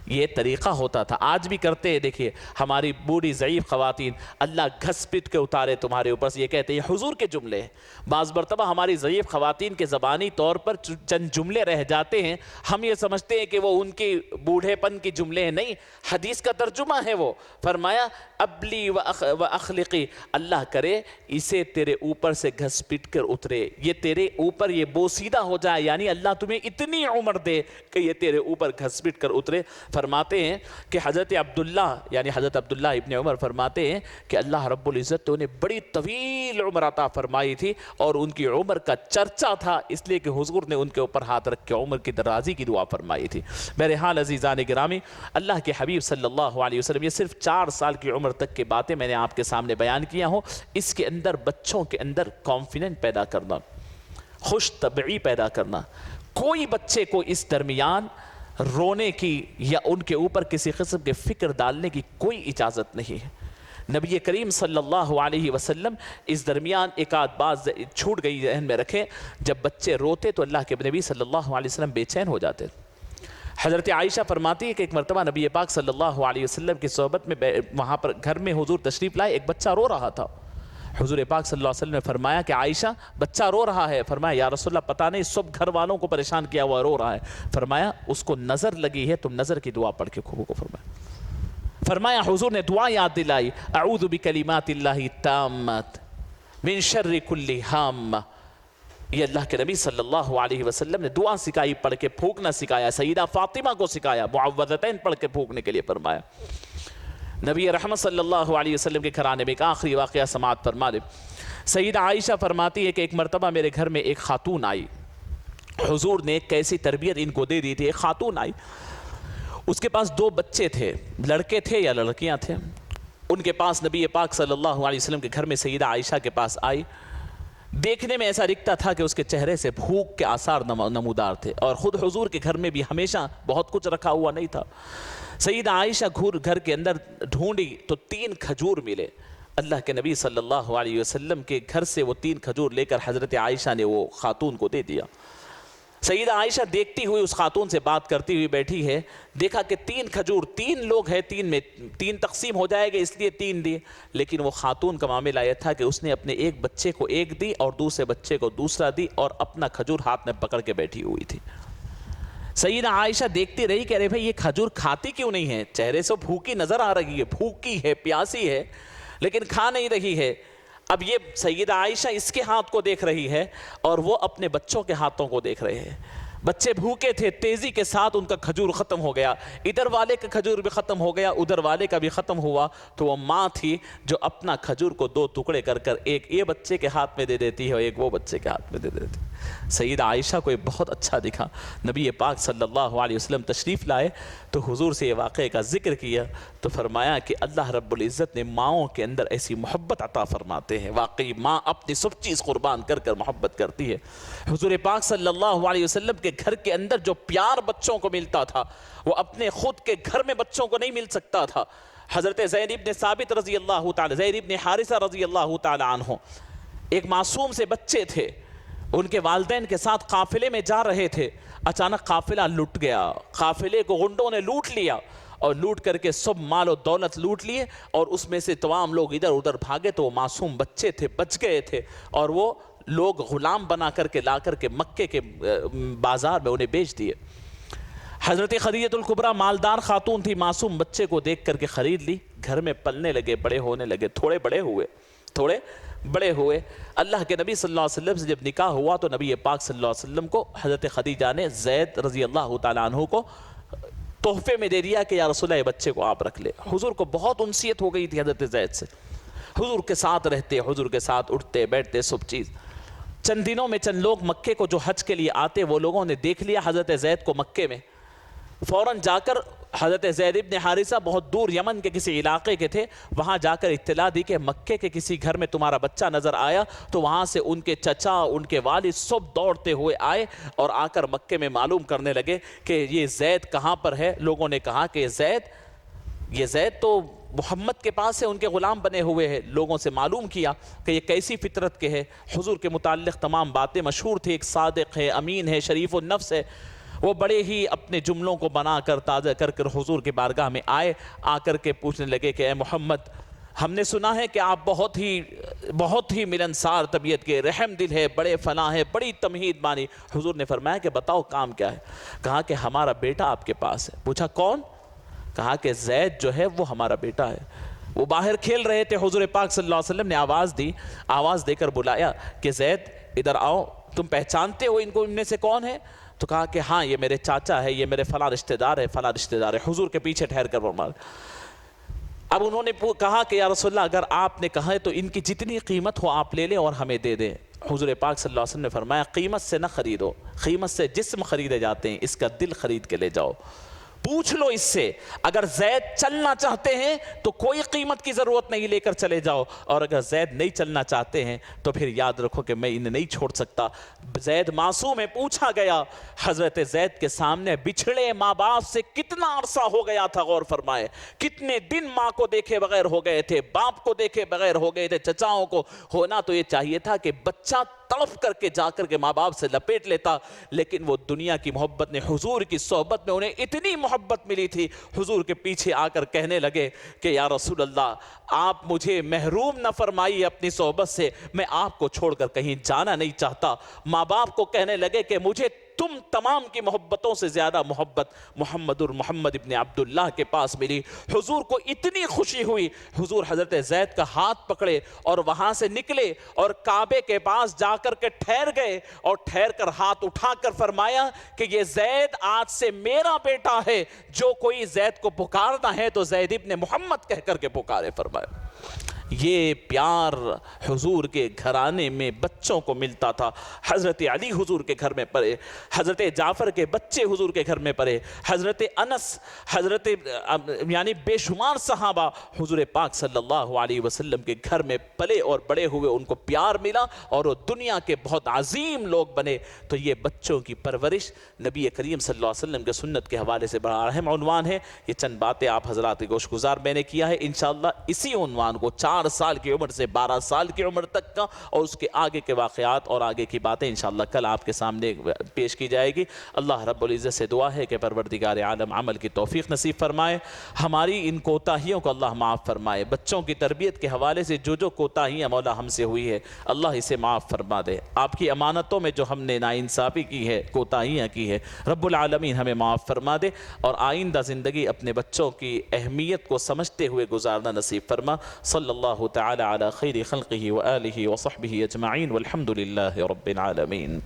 یہ طریقہ ہوتا تھا, آج بھی کرتے ہیں. دیکھیے ہماری بوڑھی ضعیف خواتین, اللہ گھس پٹ کے اتارے تمہارے اوپر سے, یہ کہتے ہیں حضور کے جملے ہیں. بعض مرتبہ ہماری ضعیف خواتین کے زبانی طور پر چند جملے رہ جاتے ہیں, ہم یہ سمجھتے ہیں کہ وہ ان کی بوڑھے پن کی جملے ہیں. نہیں, حدیث کا ترجمہ ہے وہ. فرمایا ابلی و اخلقی, اللہ کرے اسے تیرے اوپر سے گھس پٹ کر اترے, یہ تیرے اوپر یہ بوسیدہ ہو جائے, یعنی اللہ تمہیں اتنی عمر دے کہ یہ تیرے اوپر گھس پٹ کر اترے. فرماتے ہیں کہ حضرت عبداللہ یعنی حضرت عبداللہ ابن عمر فرماتے ہیں کہ اللہ رب العزت نے انہیں بڑی طویل عمر عطا فرمائی تھی, اور ان کی عمر کا چرچا تھا اس لیے کہ حضور نے ان کے اوپر ہاتھ رکھ کے عمر کی درازی کی دعا فرمائی تھی. بہرحال عزیزان گرامی, اللہ کے حبیب صلی اللہ علیہ وسلم, یہ صرف 4 سال کی عمر تک کی باتیں میں نے آپ کے سامنے بیان کیا ہوں. اس کے اندر بچوں کے اندر کانفیڈنٹ پیدا کرنا, خوش طبعی پیدا کرنا. کوئی بچے کو اس درمیان رونے کی یا ان کے اوپر کسی قسم کے فکر ڈالنے کی کوئی اجازت نہیں ہے. نبی کریم صلی اللہ علیہ وسلم اس درمیان ایک آدھ بات چھوٹ گئی ذہن میں رکھیں, جب بچے روتے تو اللہ کے نبی صلی اللہ علیہ وسلم بے چین ہو جاتے. حضرت عائشہ فرماتی ہے کہ ایک مرتبہ نبی پاک صلی اللہ علیہ وسلم کی صحبت میں وہاں پر گھر میں حضور تشریف لائے, ایک بچہ رو رہا تھا. حضور پاک صلی اللہ علیہ وسلم نے فرمایا کہ عائشہ بچہ رو رہا ہے. فرمایا یا رسول اللہ پتہ نہیں سب گھر والوں کو پریشان کیا ہوا رو رہا ہے. فرمایا اس کو نظر لگی ہے, تم نظر کی دعا پڑھ کے کھو کو. فرمایا حضور نے دعا یاد دلائی, اعوذ بکلمات اللہ التامات من شر کل ہامہ. یہ اللہ کے نبی صلی اللہ علیہ وسلم نے دعا سکھائی, پڑھ کے پھونکنا سکھایا. سیدہ فاطمہ کو سکھایا معوذتین پڑھ کے پھونکنے کے لیے فرمایا. نبی رحمت صلی اللہ علیہ وسلم کے گھرانے میں ایک آخری واقعہ سماعت فرما دے. سیدہ عائشہ فرماتی ہے کہ ایک مرتبہ میرے گھر میں ایک خاتون آئی. حضور نے کیسی تربیت ان کو دے دی تھی. ایک خاتون آئی, اس کے پاس 2 بچے تھے, لڑکے تھے یا لڑکیاں تھے. ان کے پاس نبی پاک صلی اللہ علیہ وسلم کے گھر میں سیدہ عائشہ کے پاس آئی. دیکھنے میں ایسا دکھتا تھا کہ اس کے چہرے سے بھوک کے آثار نمودار تھے, اور خود حضور کے گھر میں بھی ہمیشہ بہت کچھ رکھا ہوا نہیں تھا. سیدہ عائشہ گھر کے اندر ڈھونڈی تو 3 کھجور ملے. اللہ کے نبی صلی اللہ علیہ وسلم کے گھر سے وہ 3 کھجور لے کر حضرت عائشہ نے وہ خاتون کو دے دیا. سیدہ عائشہ دیکھتی ہوئی اس خاتون سے بات کرتی ہوئی بیٹھی ہے. دیکھا کہ 3 کھجور, 3 لوگ ہیں, 3 میں 3 تقسیم ہو جائے گا اس لیے 3 دی. لیکن وہ خاتون کا معاملہ یہ تھا کہ اس نے اپنے ایک بچے کو 1 دی اور دوسرے بچے کو دوسرا دی, اور اپنا کھجور ہاتھ میں پکڑ کے بیٹھی ہوئی تھی. سیدہ عائشہ دیکھتی رہی کہ ارے بھائی یہ کھجور کھاتی کیوں نہیں ہے, چہرے سے بھوکی نظر آ رہی ہے, بھوکی ہے, پیاسی ہے, لیکن کھا نہیں رہی ہے. اب یہ سیدہ عائشہ اس کے ہاتھ کو دیکھ رہی ہے اور وہ اپنے بچوں کے ہاتھوں کو دیکھ رہے ہیں. بچے بھوکے تھے, تیزی کے ساتھ ان کا کھجور ختم ہو گیا. ادھر والے کا کھجور بھی ختم ہو گیا, ادھر والے کا بھی ختم ہوا. تو وہ ماں تھی جو اپنا کھجور کو 2 ٹکڑے کر کر ایک یہ بچے کے ہاتھ میں دے دیتی ہے اور ایک وہ بچے کے ہاتھ میں دے دیتی. سیدہ عائشہ کو یہ بہت اچھا دکھا. نبی پاک صلی اللہ علیہ وسلم تشریف لائے تو حضور سے یہ واقعے کا ذکر کیا تو فرمایا کہ اللہ رب العزت نے ماؤں کے اندر ایسی محبت عطا فرماتے ہیں. واقعی ماں اپنی سب چیز قربان کر کر محبت کرتی ہے. حضور پاک صلی اللہ علیہ وسلم کے گھر کے اندر جو پیار بچوں کو ملتا تھا وہ اپنے خود کے گھر میں بچوں کو نہیں مل سکتا تھا. حضرت زید بن ثابت رضی اللہ تعالی، زید بن حارثہ رضی اللہ تعالی عنہ ایک معصوم سے بچے تھے. ان کے والدین کے ساتھ قافلے میں جا رہے تھے. اچانک قافلہ لٹ گیا. قافلے کو غنڈوں نے لوٹ لیا اور لوٹ کر کے سب مال و دولت لوٹ لیے اور اس میں سے تمام لوگ ادھر ادھر بھاگے. تو وہ معصوم بچے تھے، بچ گئے تھے اور وہ لوگ غلام بنا کر کے لا کر کے مکے کے بازار میں انہیں بیچ دیے. حضرت خدیجہ الکبریٰ مالدار خاتون تھی، معصوم بچے کو دیکھ کر کے خرید لی. گھر میں پلنے لگے، بڑے ہونے لگے، تھوڑے بڑے ہوئے. اللہ کے نبی صلی اللہ علیہ وسلم سے جب نکاح ہوا تو نبی پاک صلی اللہ علیہ وسلم کو حضرت خدیجہ نے زید رضی اللہ تعالیٰ عنہ کو تحفے میں دے دیا کہ یا رسول اللہ یہ بچے کو آپ رکھ لے. حضور کو بہت انسیت ہو گئی تھی حضرت زید سے. حضور کے ساتھ رہتے، حضور کے ساتھ اٹھتے بیٹھتے سب چیز. چند دنوں میں چند لوگ مکے کو جو حج کے لیے آتے وہ لوگوں نے دیکھ لیا حضرت زید کو مکے میں. فوراً جا کر حضرت زید بن حارثہ بہت دور یمن کے کسی علاقے کے تھے، وہاں جا کر اطلاع دی کہ مکے کے کسی گھر میں تمہارا بچہ نظر آیا. تو وہاں سے ان کے چچا، ان کے والد سب دوڑتے ہوئے آئے اور آ کر مکے میں معلوم کرنے لگے کہ یہ زید کہاں پر ہے. لوگوں نے کہا کہ یہ زید تو محمد کے پاس ہے، ان کے غلام بنے ہوئے ہیں. لوگوں سے معلوم کیا کہ یہ کیسی فطرت کے ہے. حضور کے متعلق تمام باتیں مشہور تھی، ایک صادق ہے، امین ہے، شریف النفس ہے. وہ بڑے ہی اپنے جملوں کو بنا کر تازہ کر کر حضور کے بارگاہ میں آئے. آ کر کے پوچھنے لگے کہ اے محمد، ہم نے سنا ہے کہ آپ بہت ہی ملنسار طبیعت کے، رحم دل ہے، بڑے فلاں ہے، بڑی تمہید مانی. حضور نے فرمایا کہ بتاؤ کام کیا ہے. کہا کہ ہمارا بیٹا آپ کے پاس ہے. پوچھا کون؟ کہا کہ زید جو ہے وہ ہمارا بیٹا ہے. وہ باہر کھیل رہے تھے. حضور پاک صلی اللہ علیہ وسلم نے آواز دے کر بلایا کہ زید ادھر آؤ، تم پہچانتے ہو ان کو، ان میں سے کون ہے؟ تو کہا کہ ہاں یہ میرے چاچا ہے، یہ میرے فلاں رشتہ دار ہے. حضور کے پیچھے ٹھہر کر فرمایا. اب انہوں نے کہا کہ یا رسول اللہ اگر آپ نے کہا ہے تو ان کی جتنی قیمت ہو آپ لے لیں اور ہمیں دے دیں. حضور پاک صلی اللہ علیہ وسلم نے فرمایا قیمت سے نہ خریدو، قیمت سے جسم خریدے جاتے ہیں، اس کا دل خرید کے لے جاؤ. پوچھ لو اس سے، اگر زید چلنا چاہتے ہیں تو کوئی قیمت کی ضرورت نہیں، لے کر چلے جاؤ. اور اگر زید نہیں چلنا چاہتے ہیں تو پھر یاد رکھو کہ میں انہیں نہیں چھوڑ سکتا. زید معصوم ہے. پوچھا گیا حضرت زید کے سامنے بچھڑے ماں باپ سے کتنا عرصہ ہو گیا تھا، غور فرمائے. کتنے دن ماں کو دیکھے بغیر ہو گئے تھے، باپ کو دیکھے بغیر ہو گئے تھے. چچاؤں کو ہونا تو یہ چاہیے تھا کہ بچہ تڑپ کر کے جا کر کے ماں باپ سے لپیٹ لیتا، لیکن وہ دنیا کی محبت نے، حضور کی صحبت میں انہیں اتنی محبت ملی تھی. حضور کے پیچھے آ کر کہنے لگے کہ یا رسول اللہ آپ مجھے محروم نہ فرمائیے اپنی صحبت سے، میں آپ کو چھوڑ کر کہیں جانا نہیں چاہتا. ماں باپ کو کہنے لگے کہ مجھے تم تمام کی محبتوں سے زیادہ محبت محمد ابن عبداللہ کے پاس ملی. حضور کو اتنی خوشی ہوئی، حضور حضرت زید کا ہاتھ پکڑے اور وہاں سے نکلے اور کعبے کے پاس جا کر کے ٹھہر گئے اور ٹھہر کر ہاتھ اٹھا کر فرمایا کہ یہ زید آج سے میرا بیٹا ہے، جو کوئی زید کو پکارنا ہے تو زید ابن محمد کہہ کر کے پکارے. فرمایا یہ پیار حضور کے گھرانے میں بچوں کو ملتا تھا. حضرت علی حضور کے گھر میں پڑے، حضرت جعفر کے بچے حضور کے گھر میں پڑے، حضرت انس، یعنی بے شمار صحابہ حضور پاک صلی اللہ علیہ وسلم کے گھر میں پلے اور بڑے ہوئے. ان کو پیار ملا اور وہ دنیا کے بہت عظیم لوگ بنے. تو یہ بچوں کی پرورش نبی کریم صلی اللہ علیہ وسلم کے سنت کے حوالے سے بڑا اہم عنوان ہے. یہ چند باتیں آپ حضرات کے گوش گزار میں نے کیا ہے. انشاءاللہ اسی عنوان کو 4 سال کی عمر سے 12 سال کی عمر تک کا اور اس کے آگے کے واقعات اور آگے کی باتیں انشاءاللہ کل آپ کے سامنے پیش کی جائے گی. اللہ رب العزت سے دعا ہے کہ پروردگار عالم عمل کی توفیق نصیب فرمائے. ہماری ان کوتاہیوں کو اللہ معاف فرمائے. بچوں کی تربیت کے حوالے سے جو کوتاہیاں مولا ہم سے ہوئی ہے اللہ اسے معاف فرما دے. آپ کی امانتوں میں جو ہم نے ناانصافی کی ہے، کوتاہیاں کی ہے، رب العالمین ہمیں معاف فرما دے اور آئندہ زندگی اپنے بچوں کی اہمیت کو سمجھتے ہوئے گزارنا نصیب فرما. صلی اللہ تعالی علی خیر خلقہ وآلہ وصحبہ اجمعین والحمد للہ رب العالمین.